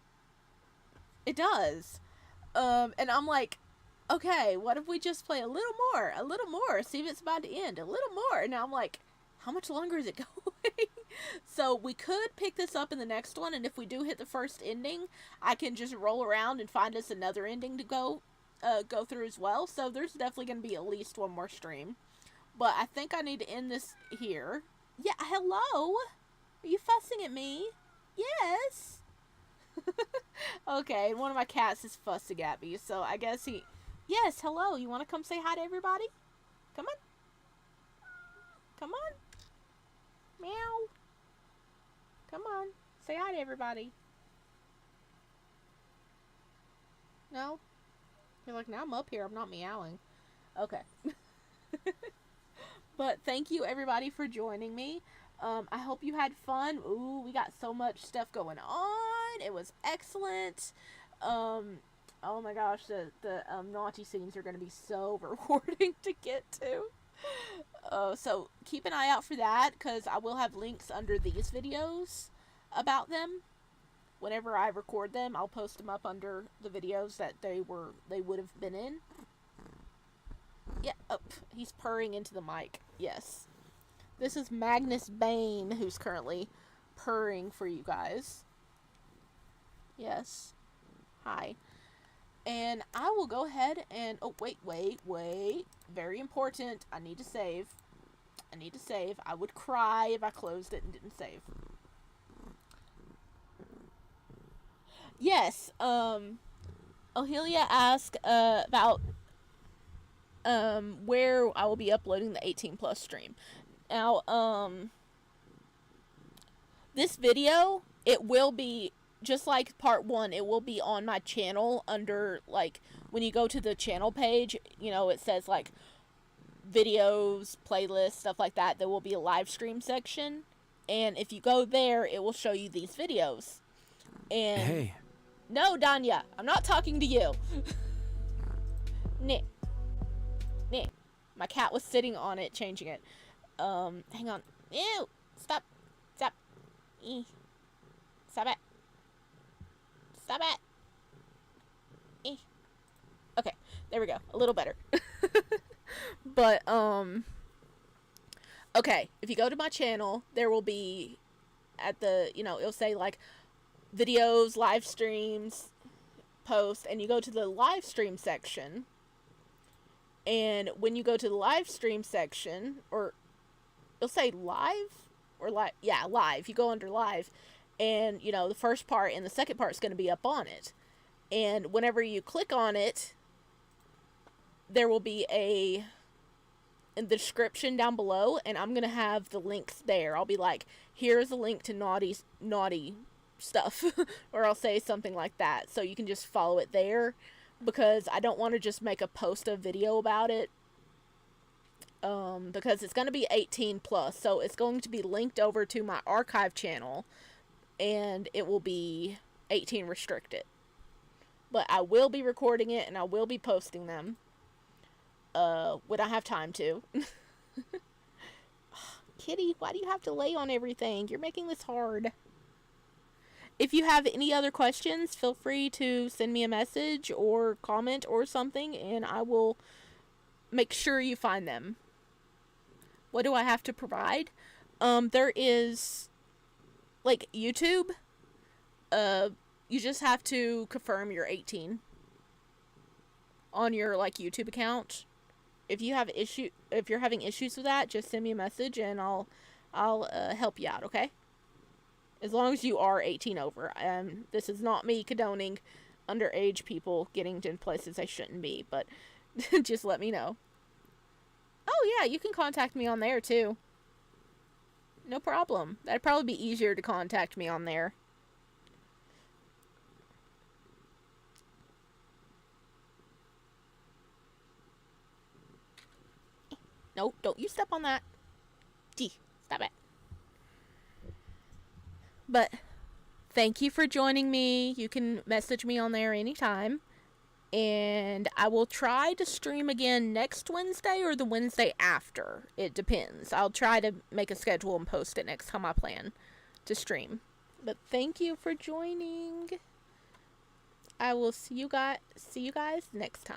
It does. And I'm like, okay, what if we just play a little more, see if it's about to end, a little more. And now I'm like, how much longer is it going? So we could pick this up in the next one, and if we do hit the first ending, I can just roll around and find us another ending to go through as well. So there's definitely going to be at least one more stream. But I think I need to end this here. Yeah, hello? Are you fussing at me? Yes. Okay, and one of my cats is fussing at me, so I guess he... Yes, hello, you want to come say hi to everybody? Come on. Say hi to everybody. No? You're like, now I'm up here. I'm not meowing. Okay. But thank you, everybody, for joining me. I hope you had fun. Ooh, we got so much stuff going on. It was excellent. Oh my gosh, the naughty scenes are going to be so rewarding to get to. So keep an eye out for that, because I will have links under these videos about them. Whenever I record them, I'll post them up under the videos that they would have been in. Yeah, he's purring into the mic. Yes. This is Magnus Bane, who's currently purring for you guys. Yes. Hi. And I will go ahead and... Oh, wait. Very important. I need to save. I would cry if I closed it and didn't save. Yes, Ohelia asked, about, where I will be uploading the 18 plus stream. Now, this video, it will be, just like part 1, it will be on my channel under, like, when you go to the channel page, you know, it says, like, videos, playlists, stuff like that. There will be a live stream section, and if you go there, it will show you these videos. And Hey. No, Danya, I'm not talking to you. Nick. My cat was sitting on it, changing it. Hang on. Ew! Stop. Stop it. Okay, there we go. A little better. But, okay, if you go to my channel, there will be, at the, you know, it'll say, like, videos, live streams, post, and you go to the live stream section, and when you go to the live stream section, or it'll say live, or live, you go under live, and, you know, the first part and the second part is going to be up on it, and whenever you click on it, there will be in the description down below, and I'm going to have the links there. I'll be like, here's a link to naughty stuff, or I'll say something like that, so you can just follow it there, because I don't want to just make a video about it, because it's going to be 18 plus, so it's going to be linked over to my archive channel, and it will be 18 restricted, but I will be recording it, and I will be posting them, when I have time to. Kitty, why do you have to lay on everything? You're making this hard. If you have any other questions, feel free to send me a message or comment or something, and I will make sure you find them. What do I have to provide? There is, like, YouTube. You just have to confirm you're 18 on your, like, YouTube account. If you're having issues with that, just send me a message and I'll help you out, okay? As long as you are 18 over. This is not me condoning underage people getting in places they shouldn't be, but just let me know. Oh yeah, you can contact me on there too. No problem. That'd probably be easier to contact me on there. No, don't you step on that. Gee, stop it. But thank you for joining me. You can message me on there anytime. And I will try to stream again next Wednesday or the Wednesday after. It depends. I'll try to make a schedule and post it next time I plan to stream. But thank you for joining. I will see you guys next time.